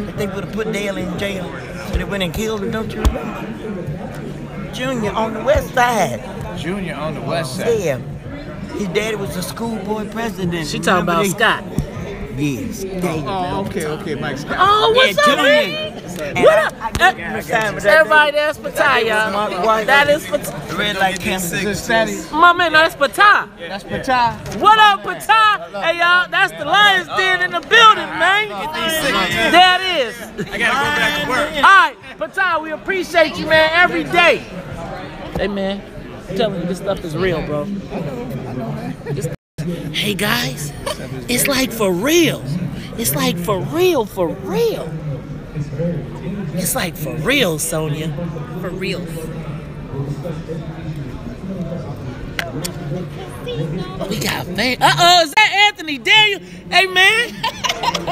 that they would have put Dale in jail. So they went and killed him. Don't you remember? Junior on the west side. Junior on the west side. Yeah. His daddy was a school board president. She talking about Scott. Yes. Oh, okay, Mike Scott. Oh, what's up, man? What up? Everybody, that's Patah, y'all. That is Patah. Red light camera. My man, that's Patah. That's Patah. What up, Patah? Hey, y'all, that's the Lions Den in the building, man. There it is. I gotta go back to work. All right, Patah, we appreciate you, man, every day. Hey, man, I'm telling you, this stuff is real, bro. I know, man. Hey, guys, it's like for real. It's like for real, for real. It's like for real, Sonia. For real. We got fan. Uh-oh, is that Anthony Daniel? Hey, man,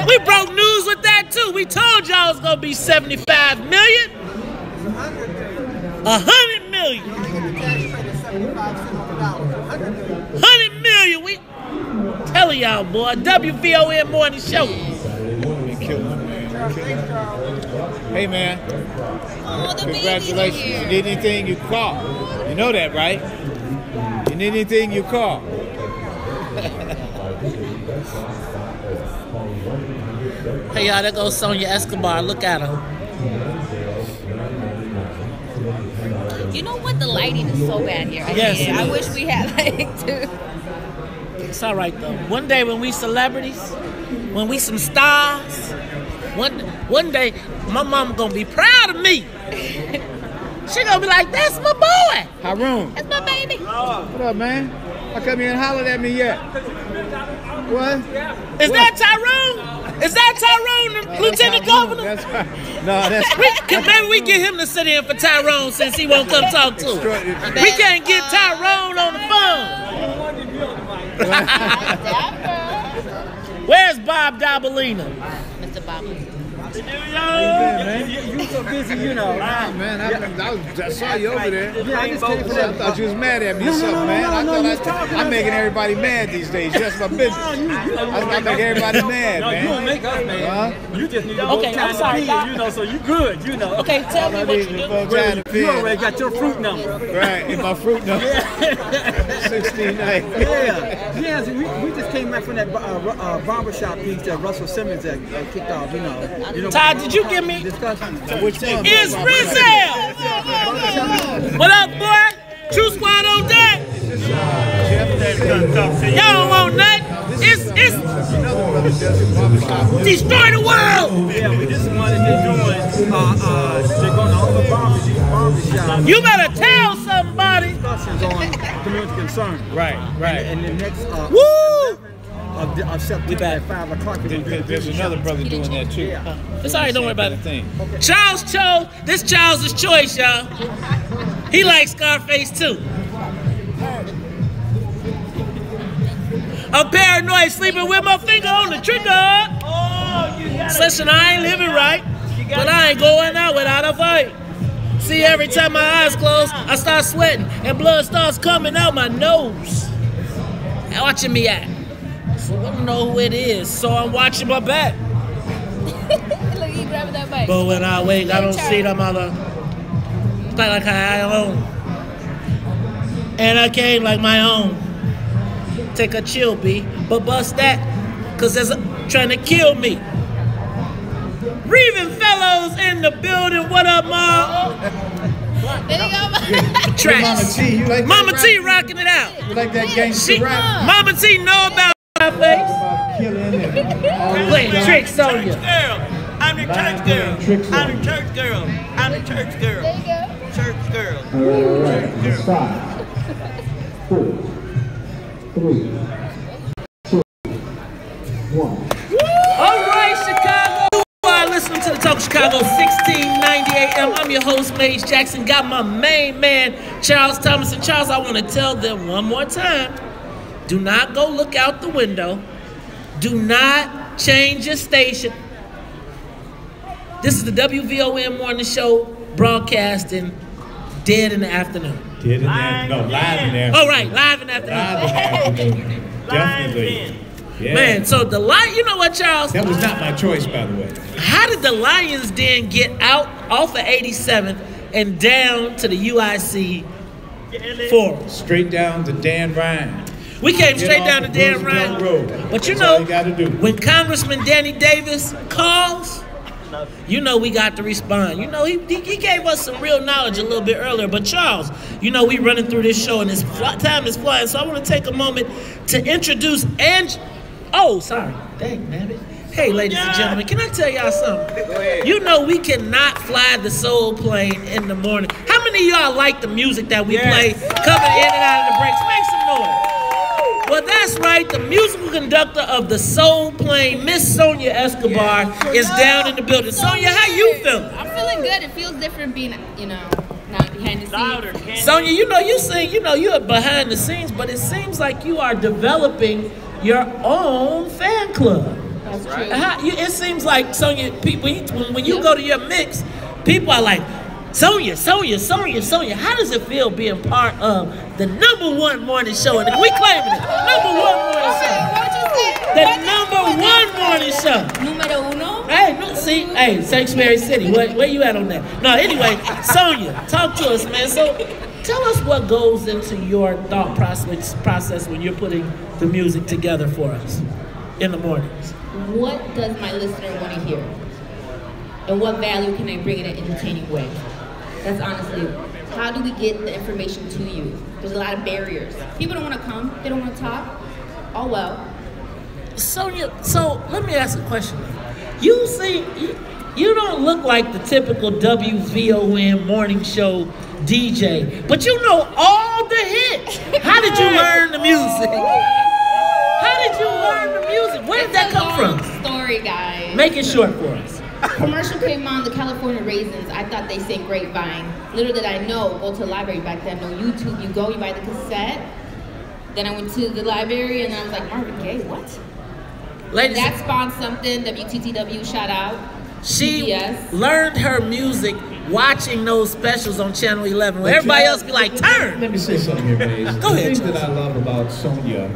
we broke news with that, too. We told y'all it was going to be 75 million. 100 million. 100 million. We telling y'all, boy. WVON Morning Show. Hey, man. Congratulations. You need anything, you call. You know that, right? You need anything, you call. Hey, y'all, there goes Sonia Escobar. Look at her. You know what? The lighting is so bad here. I hate it. I wish we had lighting too. It's all right, though. One day when we celebrities, when we some stars, one day my mama gonna be proud of me. She gonna be like, that's my boy. Haroon. That's my baby. What up, man? How come you ain't hollered at me yet? What? Is that Tyrone? Is that Tyrone, the Lieutenant Governor? That's right. No, that's maybe we get him to sit in for Tyrone since he won't come talk to us. We can't get Tyrone on the phone. Hi, Dapper. Where's Bob Dabalina? Mr. Bob. You so busy, you know. Man, I saw you over there. Yeah, I just came for that. I thought you was mad at me or something, man. I'm making everybody mad these days. Just my business. I'm making everybody mad, man. You don't make us mad. You just need to Okay, I'm sorry. you know, so you good, you know. Okay, tell me what you do. You already got your fruit number. Right, in my fruit number. 1690. Yeah, so we just came back from that barbershop piece that Russell Simmons that kicked off, you know. Todd, did you give me? Which one? It's Rizal! What up, boy? True Squad on deck! Y'all don't want nothing. It's destroy the world! Yeah, we just wanted to do it. They're going to all the barbershops. You better tell somebody. Discussions on community concern. Right. And the next Woo! Of September at 5 o'clock. There's another brother doing that too. It's all right, don't worry about it. Charles chose, this Charles' choice, y'all. He likes Scarface too. I'm paranoid, sleeping with my finger on the trigger. Listen, I ain't living right, but I ain't going out without a fight. See, every time my eyes close, I start sweating and blood starts coming out my nose. Watching me act. So I don't know who it is, so I'm watching my back. Look, he grabbing that mic. But when I wake, I don't see the mother. It's like I own. And I came like my own. Take a chill, B, but bust that, cause there's trying to kill me. Reeving fellows in the building, what up, Mom? There you go. Tracks. Mama T, you like Mama that T rap? rocking it out. You like that gangster rap? Mama T know about my face. Killing and Playing tricks on you. I'm the church girl. I'm the church girl. I'm the church girl. There you go. Church girl. All right. 5, 4, 3, 2, 1. All right, Chicago. You are listening to the Talk Chicago 1690 AM. I'm your host, Maze Jackson. Got my main man, Charles Thomas. And Charles, I want to tell them one more time, do not go look out the window. Do not change your station. This is the WVON morning show broadcasting dead in the afternoon. Dead in the afternoon. No, live in the afternoon. Oh, right, live in the afternoon. Live in the afternoon. Definitely. Yeah. Man, so the Lions, you know what, Charles? That was not my choice, by the way. How did the Lions then get out off of 87th and down to the UIC Forum? Straight down to Dan Ryan. We came straight down to Dan Ryan. But you know, when Congressman Danny Davis calls, you know we got to respond. You know, he gave us some real knowledge a little bit earlier. But Charles, you know we running through this show and this time is flying. So I want to take a moment to introduce oh, sorry. Dang, man. Hey, ladies and gentlemen, can I tell y'all something? You know we cannot fly the soul plane in the morning. How many of y'all like the music that we play coming in and out of the breaks? Make some noise. Well, that's right. The musical conductor of the soul plane, Miss Sonia Escobar, is down in the building. Sonia, how you feeling? I'm feeling good. It feels different being, you know, not behind the scenes. Sonia, you know you sing, you know you're behind the scenes, but it seems like you are developing your own fan club. That's true. It seems like, Sonia, people, when you go to your mix, people are like, Sonia, Sonia, Sonia, Sonia. How does it feel being part of the #1 morning show? And we claiming it, #1 morning show. The #1 morning show. Numero uno. Hey, see, hey, Sanctuary City. Where you at on that? No, anyway, Sonia, talk to us, man. So, tell us what goes into your thought process when you're putting the music together for us in the mornings. What does my listener want to hear? And what value can I bring in an entertaining way? That's honestly, how do we get the information to you? There's a lot of barriers. People don't want to come. They don't want to talk. Oh, well. Sonia, so let me ask a question. You see, you don't look like the typical WVON morning show DJ, but you know all the hits. How did you learn the music? How did you learn the music? Where did that come from? Story, guys. Make it short for us. Commercial came on, the California Raisins. I thought they sang Grapevine. Little did I know, go to the library back then. No YouTube. You go, you buy the cassette. Then I went to the library, and then I was like, Marvin Gaye, what? Ladies, that spawned something. WTTW, shout out. She learned her music watching those specials on Channel 11. Where everybody else be like, turn. Let me say something here, Maze. Go ahead. The thing that I love about Sonia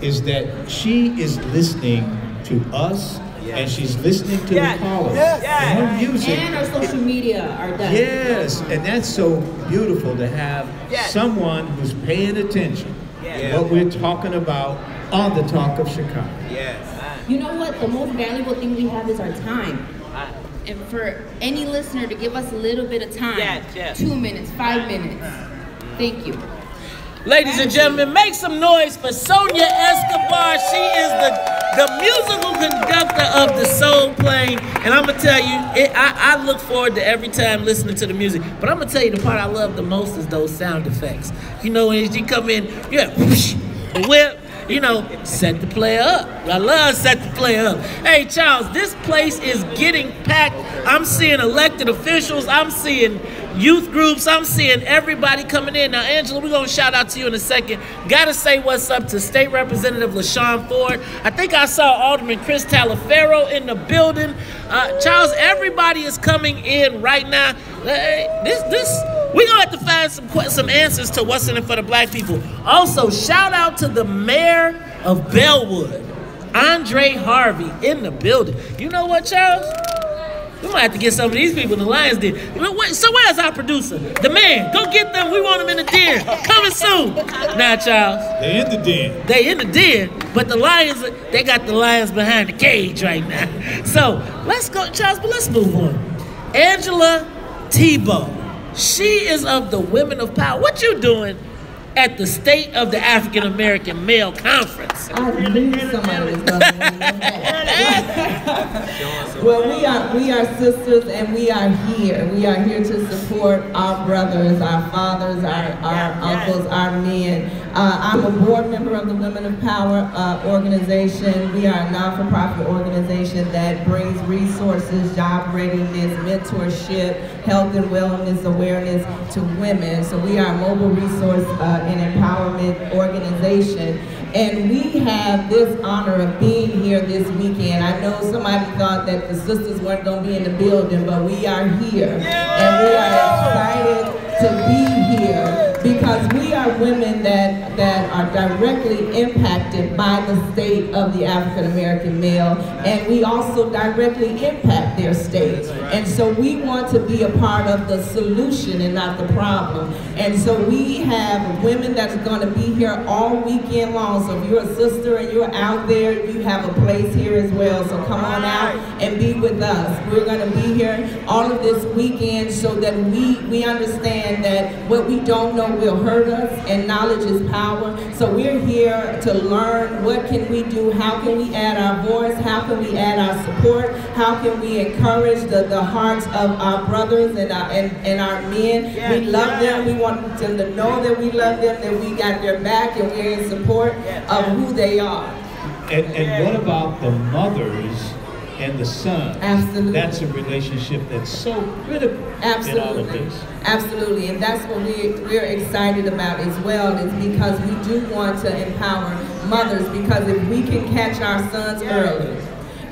is that she is listening to us, and she's listening to the callers. And her music. And our social media are done. Yes, and that's so beautiful to have someone who's paying attention to what we're talking about on the Talk of Chicago. You know what? The most valuable thing we have is our time. And for any listener to give us a little bit of time, 2 minutes, 5 minutes. Thank you. Ladies and gentlemen, make some noise for Sonia Escobar. She is the musical conductor of the Soul Plane. And I'm going to tell you, I look forward to every time listening to the music. But I'm going to tell you the part I love the most is those sound effects. You know, when you come in, whoosh, the whip. You know, set the player up. I love set the player up. Hey, Charles, this place is getting packed. I'm seeing elected officials. I'm seeing youth groups. I'm seeing everybody coming in. Now, Angela, we're going to shout out to you in a second. Got to say what's up to State Representative LaShawn Ford. I think I saw Alderman Chris Talaferro in the building. Charles, everybody is coming in right now. We're going to have to find some answers to what's in it for the black people. Also, shout out to the mayor of Bellwood, Andre Harvey, in the building. You know what, Charles? We might have to get some of these people in the Lions Den. So where's our producer? The man. Go get them. We want them in the den. Coming soon. Now, Charles. They're in the den. They in the den, but the Lions, they got the Lions behind the cage right now. So let's go, Charles, but let's move on. Angela Tebow. She is of the Women of Power. What you doing at the State of the African American Male Conference? I knew somebody was going to know that. Well, we are sisters, and we are here. We are here to support our brothers, our fathers, our uncles, our men. I'm a board member of the Women of Power organization. We are a non-for-profit organization that brings resources, job readiness, mentorship, health and wellness awareness to women. So we are a mobile resource and empowerment organization. And we have this honor of being here this weekend. I know somebody thought that the sisters weren't going to be in the building, but we are here. And we are excited to be here because we are women that are directly impacted by the state of the African American male, and we also directly impact their states. And so we want to be a part of the solution and not the problem. And so we have women that's going to be here all weekend long. So if you're a sister and you're out there, you have a place here as well. So come on out and be with us. We're going to be here all of this weekend so that we understand that what we don't know will hurt us, and knowledge is power. So we're here to learn what can we do, how can we add our voice, how can we add our support, how can we encourage the hearts of our brothers and our men. We love them. We want them to know that we love them, that we got their back, and we're in support of who they are. And what about the mothers and the son? Absolutely. That's a relationship that's so critical in all of this. Absolutely, and that's what we're excited about as well, is because we do want to empower mothers, because if we can catch our sons early,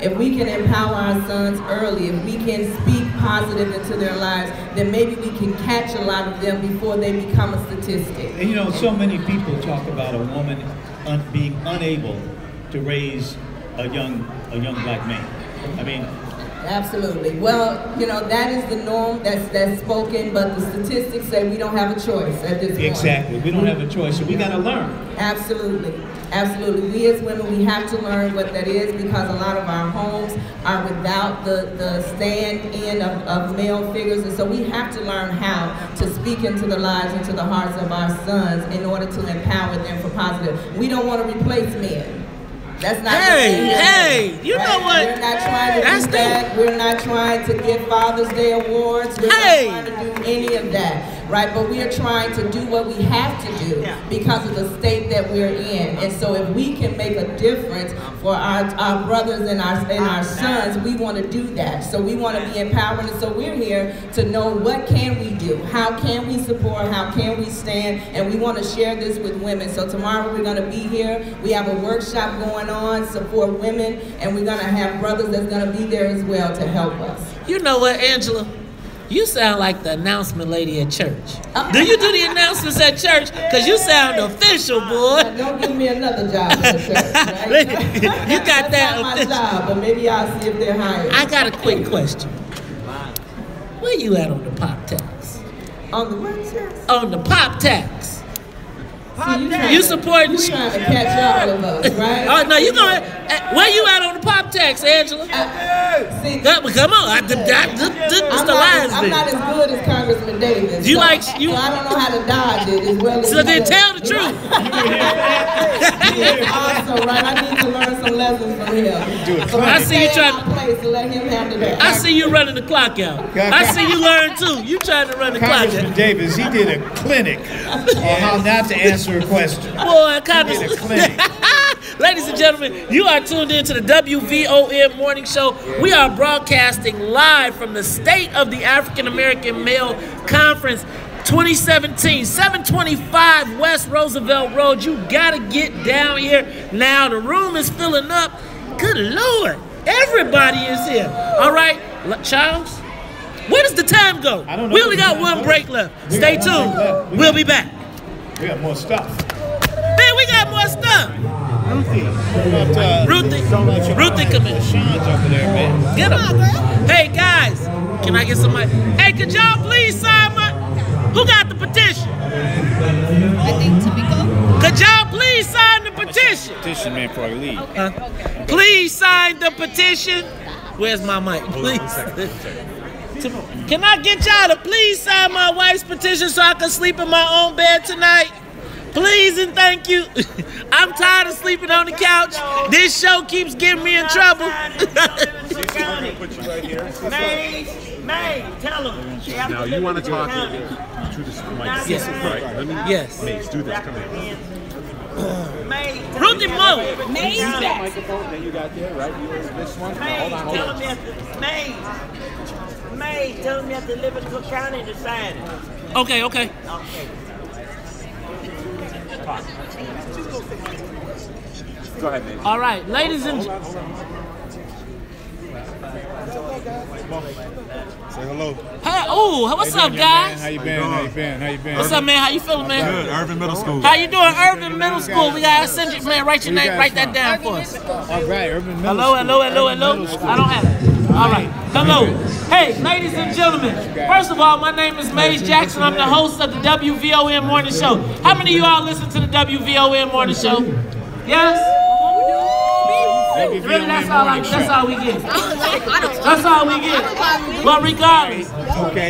if we can empower our sons early, if we can speak positive into their lives, then maybe we can catch a lot of them before they become a statistic. And you know, so many people talk about a woman being unable to raise a young black man. I mean, absolutely. Well, you know, that is the norm that's spoken, but the statistics say we don't have a choice at this point. Exactly. We don't have a choice, so we got to learn. Absolutely. Absolutely. We as women, we have to learn what that is, because a lot of our homes are without the stand-in of male figures, and so we have to learn how to speak into the lives, into the hearts of our sons in order to empower them for positive. We don't want to replace men. That's not you know what? We're not trying to do that. We're not trying to give Father's Day awards. We're not trying to do any of that. right? But we are trying to do what we have to do because of the state that we're in. And so if we can make a difference for our brothers and our sons, we want to do that. So we want to be empowered, and so we're here to know what can we do, how can we support, how can we stand, and we want to share this with women. So tomorrow we're going to be here. We have a workshop going on, support women, and we're going to have brothers that's going to be there as well to help us. You know what, Angela? You sound like the announcement lady at church. Do you do the announcements at church? Because you sound official, boy. Don't give me another job at the church, right? You got that. That's not my job, but maybe I'll see if they're hired. I got a quick question. Where you at on the pop tax? On the what tax? On the pop tax. See, you supporting? You trying to catch all of us, right? Oh no, you going? Where you at on the pop tax, Angela? Come on, it's the lines. I'm not as good as Congressman Davis. You so, like you? So I don't know how to dodge it as well as. So then tell the truth. He's awesome, right? I need to learn some lessons from him. So I see you trying to place to let him handle that. I see you running the clock out. I see you learn too. You trying to run the clock out. Congressman Davis, he did a clinic on how not to answer a question. Boy, ladies and gentlemen, you are tuned in to the WVON Morning Show. We are broadcasting live from the State of the African American Male Conference 2017, 725 West Roosevelt Road. You gotta get down here now. The room is filling up. Good Lord, everybody is here. All right, Charles, where does the time go? I don't know. We only got one break left. Stay tuned. We'll be back. We got more stuff. Man, we got more stuff. Ruthie, come in. Sean's over there, man. Get him. Hey, guys, can I get some money? Hey, could y'all please sign my... Who got the petition? I think Tamiko. Could y'all please sign the petition? Petition, man, before I leave. Please sign the petition. Where's my mic? Please. Can I get y'all to please sign my wife's petition so I can sleep in my own bed tonight? Please and thank you. I'm tired of sleeping on the couch. This show keeps getting me in trouble. May, tell them. Now you want to talk to this mic? Yes. Right. Let me. Yes. Mace, do this. Come here. Ruthie Mo. May's back. Microphone that you got there, right? You this one. May, Hold tell on. them May, tell them you have to live in Cook County to sign it. Okay. Go ahead, Mace. All right, ladies and Say hello. Hey, what's up, guys? How you been? What's up, man? How you feeling, man? Good. Irvin Middle School. How you doing, Irvin Middle School? We gotta send you, man. Write your name. Write that down for us. All right, Urban Middle School. Hello. I don't have it. All right. Hello. Hey, ladies and gentlemen. First of all, my name is Maze Jackson. I'm the host of the WVON Morning Show. How many of you all listen to the WVON Morning Show? Yes? Really, that's all we get. That's all we get. But regardless,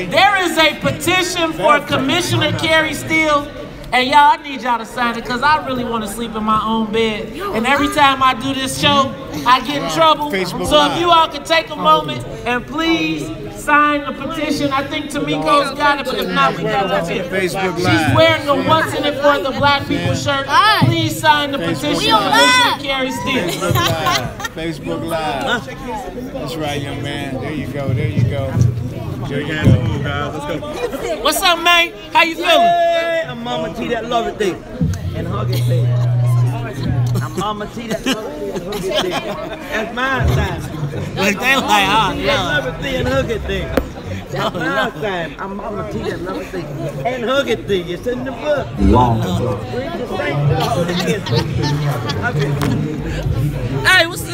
there is a petition for Commissioner Carrie Steele. And y'all, I need y'all to sign it because I really want to sleep in my own bed. And every time I do this show, I get in trouble. So if you all could take a moment and please sign the petition. I think Tamiko's got it, but if not, we got it. Facebook Live. She's wearing a What's in It for the Black People shirt. Please sign the petition. Commissioner Carrie Steele. Facebook Live. That's right, young man. There you go. Let's go. What's up, man? How you feeling? I'm Mama T that love it thing and hug it thing. I'm Mama T that love it thing and hug it thing. That's my time. Like they like, love it thing and hug it thing. That's my time. I'm Mama T that love it thing and hug it thing. It's in the book. Read the thing. Hey, what's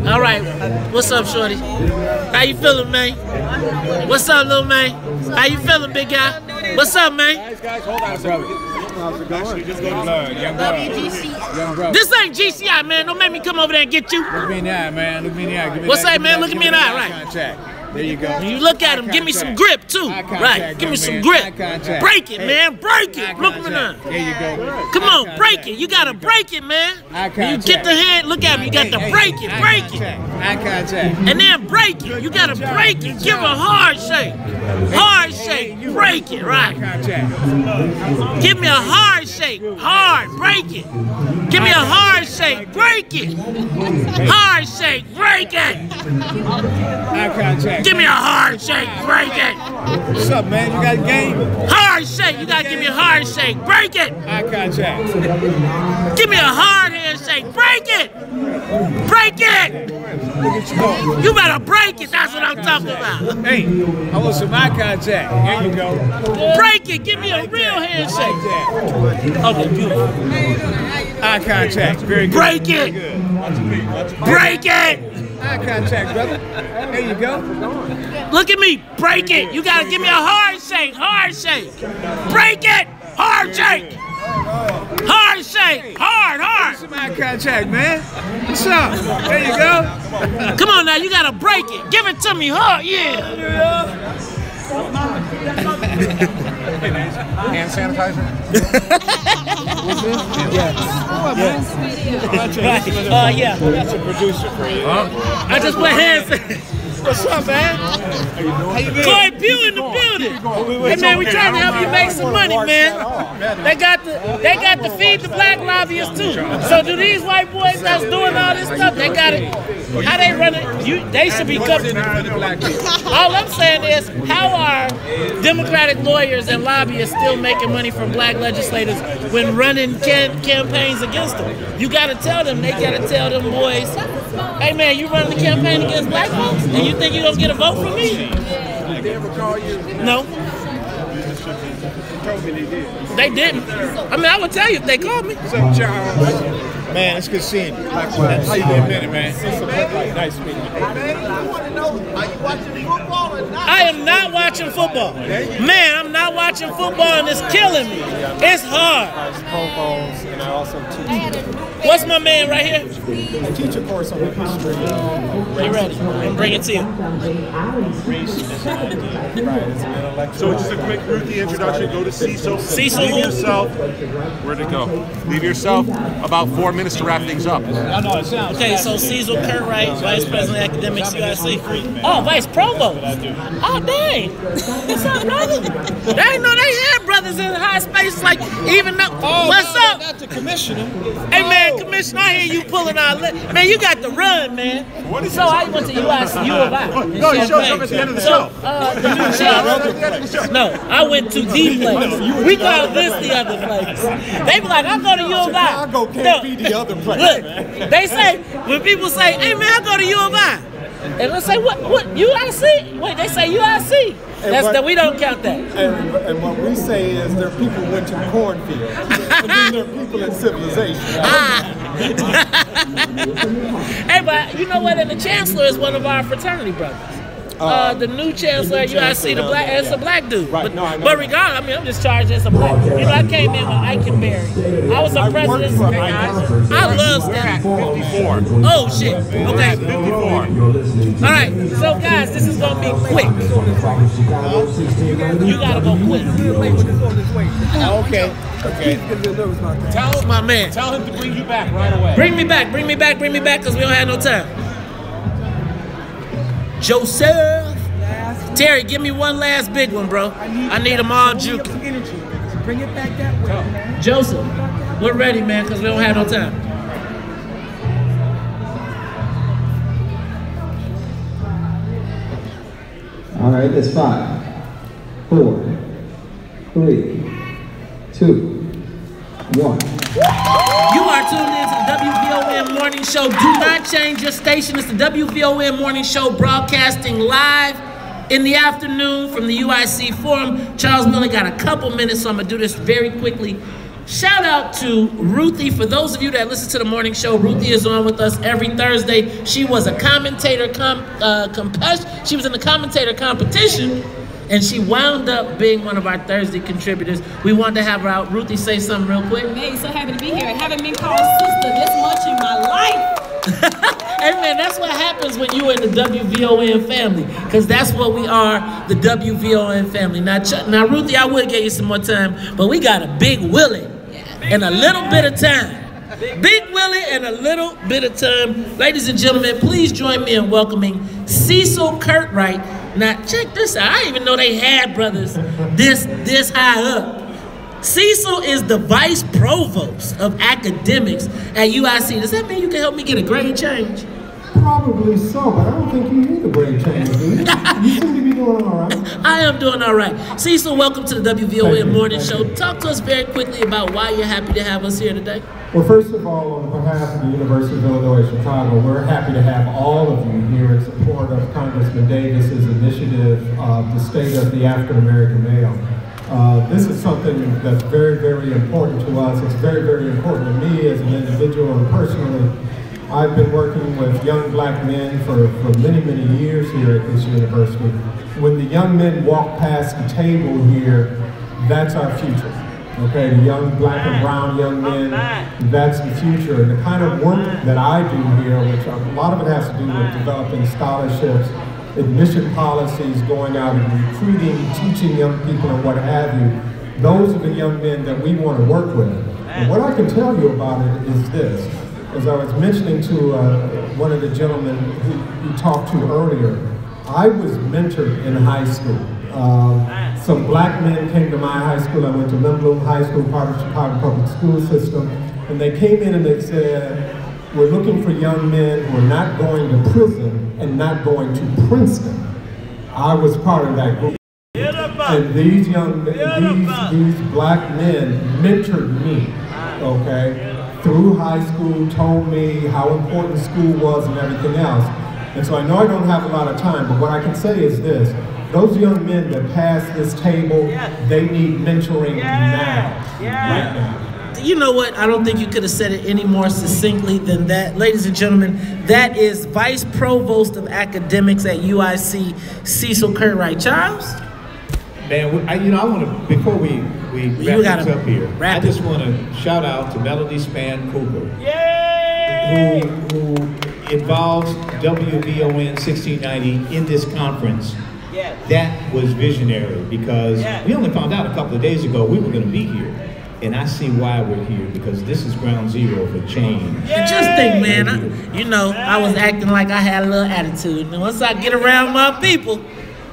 all right, what's up, shorty? How you feeling, man? What's up, little man? How you feeling, big guy? What's up, man? Guys, hold on, brother. How's it going? Actually, just go to young brother. This ain't GCI, man. Don't make me come over there and get you. Look me in the eye, man. Look me in the eye. Give me What's that, that, man? Look at me in the eye, right? Contact. There you go. You look at him, give me some grip, too. Right, give me some grip. Break it, man. Break it. Look at me now. There you go. Come on, break it. You got to break it, man. You get the hand, look at me. You got to break it. Break it. Eye contact. And then break it. You gotta break it. Give a hard shake. Hard shake. Break it, right? Give me a hard shake. Hard. Break it. Give me a hard shake. Break it. Hard shake. Break it. Eye contact. Give me a hard shake. Break it. What's up, man? You got a game? Hard shake. You gotta give me a hard shake. Break it. Eye contact. Give me a hard handshake. Break it. Break it. You better break it. That's what I'm talking about. Hey, I want some eye contact. There you go. Break it. Give me a real handshake. Okay, beautiful. Eye contact. Very good. Break it. Break it. Eye contact, brother. There you go. Look at me. Break it. You gotta give me a hard shake. Hard shake. Break it. Hard shake. Hard shake. Hard. Some eye contact, man. What's up? There you go. Come on now. You gotta break it. Give it to me hard. Yeah. Hand sanitizer? Yes. Yeah. That's a producer for you. I just put hands. What's up, man? How you doing? Corey Pugh in the building. Hey man, we trying to help you make some money, man. They got to feed the black lobbyists too. So do these white boys that's doing all this stuff? They got it. How they run it? They should be covered. All I'm saying is, how are Democratic lawyers and lobbyists still making money from black legislators when running campaigns against them? You got to tell them. They got to tell them boys, hey man, you running the campaign against black folks, and you think you're gonna get a vote from me? Did they ever call you? No. Told me they did. They didn't. I mean, I would tell you if they called me. What's up, Charles? Man, it's good seeing you. Likewise. How you been, man? Nice meeting you. Man, I want to know, are you watching football or not? I am not watching football. Man, I'm not watching football, and it's killing me. It's hard. And I also teach. What's my man right here? I teach a course on the history. Are you ready? I'm bringing it to you. So just a quick Ruthie introduction. Go to Cecil. Leave yourself. Where'd it go? Leave yourself about 4 minutes to wrap things up. Okay, so Cecil Curtright, Vice President of Academics, UIC. Oh, Vice Provost. Oh, dang. What's up, brother? They didn't know they had brothers in high space, like, even though. What's up? Not the commissioner. Hey, man, Commissioner, I hear you pulling out. Man, you got to run, man. So I went to UIC, U of I. No, he shows up at the end of the show. No, I went to the place. We call this the other place. They be like, I go to U of I. Chicago can't be the other place. Look, they say, when people say, hey man, I go to U of I. And let's say, what, UIC? Wait, they say UIC. We don't count that. And what we say is there are people who went to the cornfield. And then there are people in civilization. Hey, but you know what? And the chancellor is one of our fraternity brothers. The new chancellor at UIC, it's a black dude. Right. But regardless, I mean, I'm just charged as a black. You know, I came in with Eikenberry. I was a president. I love Stanford. 54. Oh shit. Okay. 54. All right. So guys, this is gonna be quick. You gotta go quick. Okay. Tell my man. Tell him to bring you back right away. Bring me back, because we don't have no time. Joseph. Terry, give me one last big one, bro. I need them all juking. Bring it back that way, man. Joseph, we're ready, man, because we don't have no time. All right, that's 5, 4, 3, 2, 1. You are tuned in to the WVON Morning Show. Do not change your station. It's the WVON Morning Show broadcasting live in the afternoon from the UIC Forum. Charles Miller got a couple minutes, so I'm going to do this very quickly. Shout out to Ruthie. For those of you that listen to the morning show, Ruthie is on with us every Thursday. She was a commentator she was in the commentator competition, and she wound up being one of our Thursday contributors. We wanted to have her out. Ruthie, say something real quick. Man, so happy to be here. I haven't been called sister this much in my life. Hey man, that's what happens when you're in the WVON family, because that's what we are, the WVON family. Now Ruthie, I would give you some more time, but we got a big Willie and a little bit of time. Big Willie and a little bit of time. Ladies and gentlemen, please join me in welcoming Cecil Curtright. Now, check this out. I didn't even know they had brothers this high up. Cecil is the vice provost of academics at UIC. Does that mean you can help me get a grade change? Probably so, but I don't think you need a grade change, do you? You seem to be doing all right. I am doing all right. Cecil, welcome to the WVON Morning Show. Talk to us very quickly about why you're happy to have us here today. Well, first of all, on behalf of the University of Illinois Chicago, we're happy to have all of you here in support of Congressman Davis's initiative of the state of the African American male. This is something that's very, very important to us. It's very, very important to me as an individual and personally. I've been working with young black men for many, many years here at this university. When the young men walk past the table here, that's our future. Okay, the young black and brown young men, that's the future. And the kind of work that I do here, which a lot of it has to do with developing scholarships, admission policies, going out and recruiting, teaching young people and what have you, those are the young men that we want to work with. And what I can tell you about it is this. As I was mentioning to one of the gentlemen who you talked to earlier, I was mentored in high school. Some black men came to my high school. I went to Lynn Bloom High School, part of the Chicago public school system, and they came in and they said, we're looking for young men who are not going to prison and not going to Princeton. I was part of that group. And these young men, these black men mentored me, okay? Through high school, told me how important school was and everything else. And so I know I don't have a lot of time, but what I can say is this. Those young men that pass this table, they need mentoring now, right now. You know what? I don't think you could have said it any more succinctly than that. Ladies and gentlemen, that is Vice Provost of Academics at UIC, Cecil Curtright. Charles? Man, I want to, before we wrap this up here, I just want to shout out to Melody Span Cooper, who involves WVON 1690 in this conference. That was visionary because we only found out a couple of days ago we were going to be here. And I see why we're here, because this is ground zero for change. And just think, man, I was acting like I had a little attitude. And once I get around my people,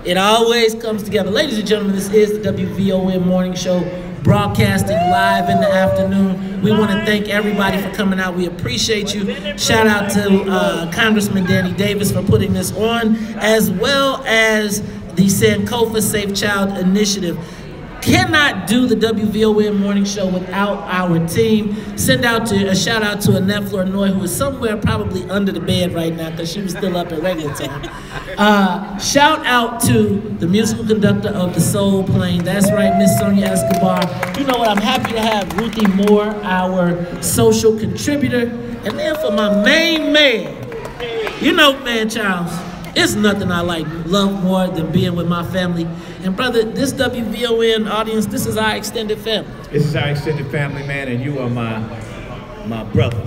it always comes together. Ladies and gentlemen, this is the WVON Morning Show, broadcasting live in the afternoon. We want to thank everybody for coming out. We appreciate you. Shout out to Congressman Danny Davis for putting this on, as well as the Sankofa Safe Child Initiative. Cannot do the WVON Morning Show without our team. Send out a shout out to Annette Flournoy, who is somewhere probably under the bed right now because she was still up at regular time. Shout out to the musical conductor of the Soul Plane. That's right, Miss Sonia Escobar. You know what? I'm happy to have Ruthie Moore, our social contributor. And then for my main man, you know, man, Charles, it's nothing I love more than being with my family. And brother, this WVON audience, this is our extended family. This is our extended family, man, and you are my brother.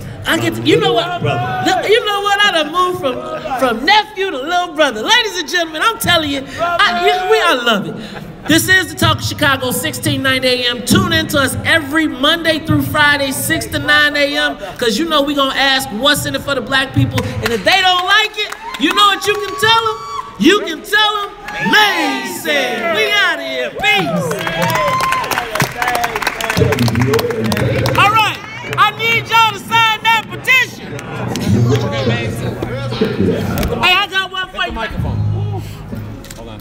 You know what? I done moved from nephew to little brother. Ladies and gentlemen, I'm telling you, I love it. This is the Talk of Chicago, 1690 AM. Tune in to us every Monday through Friday, 6 to 9 AM, because you know we're going to ask what's in it for the black people. And if they don't like it, you know what you can tell them? You can tell them, Mason. We out of here. Peace. All right. I need y'all to sign that petition. Hey, I got one for you. Hold on.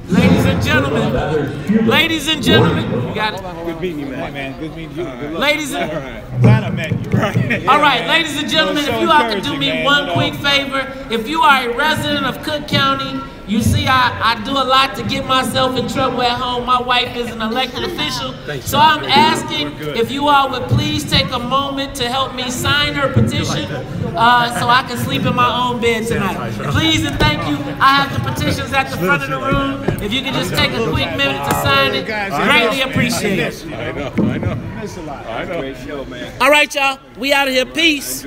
Ladies and gentlemen, you got it. Good meeting you, man. Good meeting you. Good luck. Ladies and glad I met you. Right. All right, ladies and gentlemen, if you all could do me one quick favor, if you are a resident of Cook County, you see I do a lot to get myself in trouble at home. My wife is an elected official, so I'm asking if you all would please take a moment to help me sign her petition so I can sleep in my own bed tonight. Please and thank you. I have the petitions at the front of the room. If you could just take a quick minute to sign it, greatly appreciate it. I know. All right, y'all. We out of here. Peace.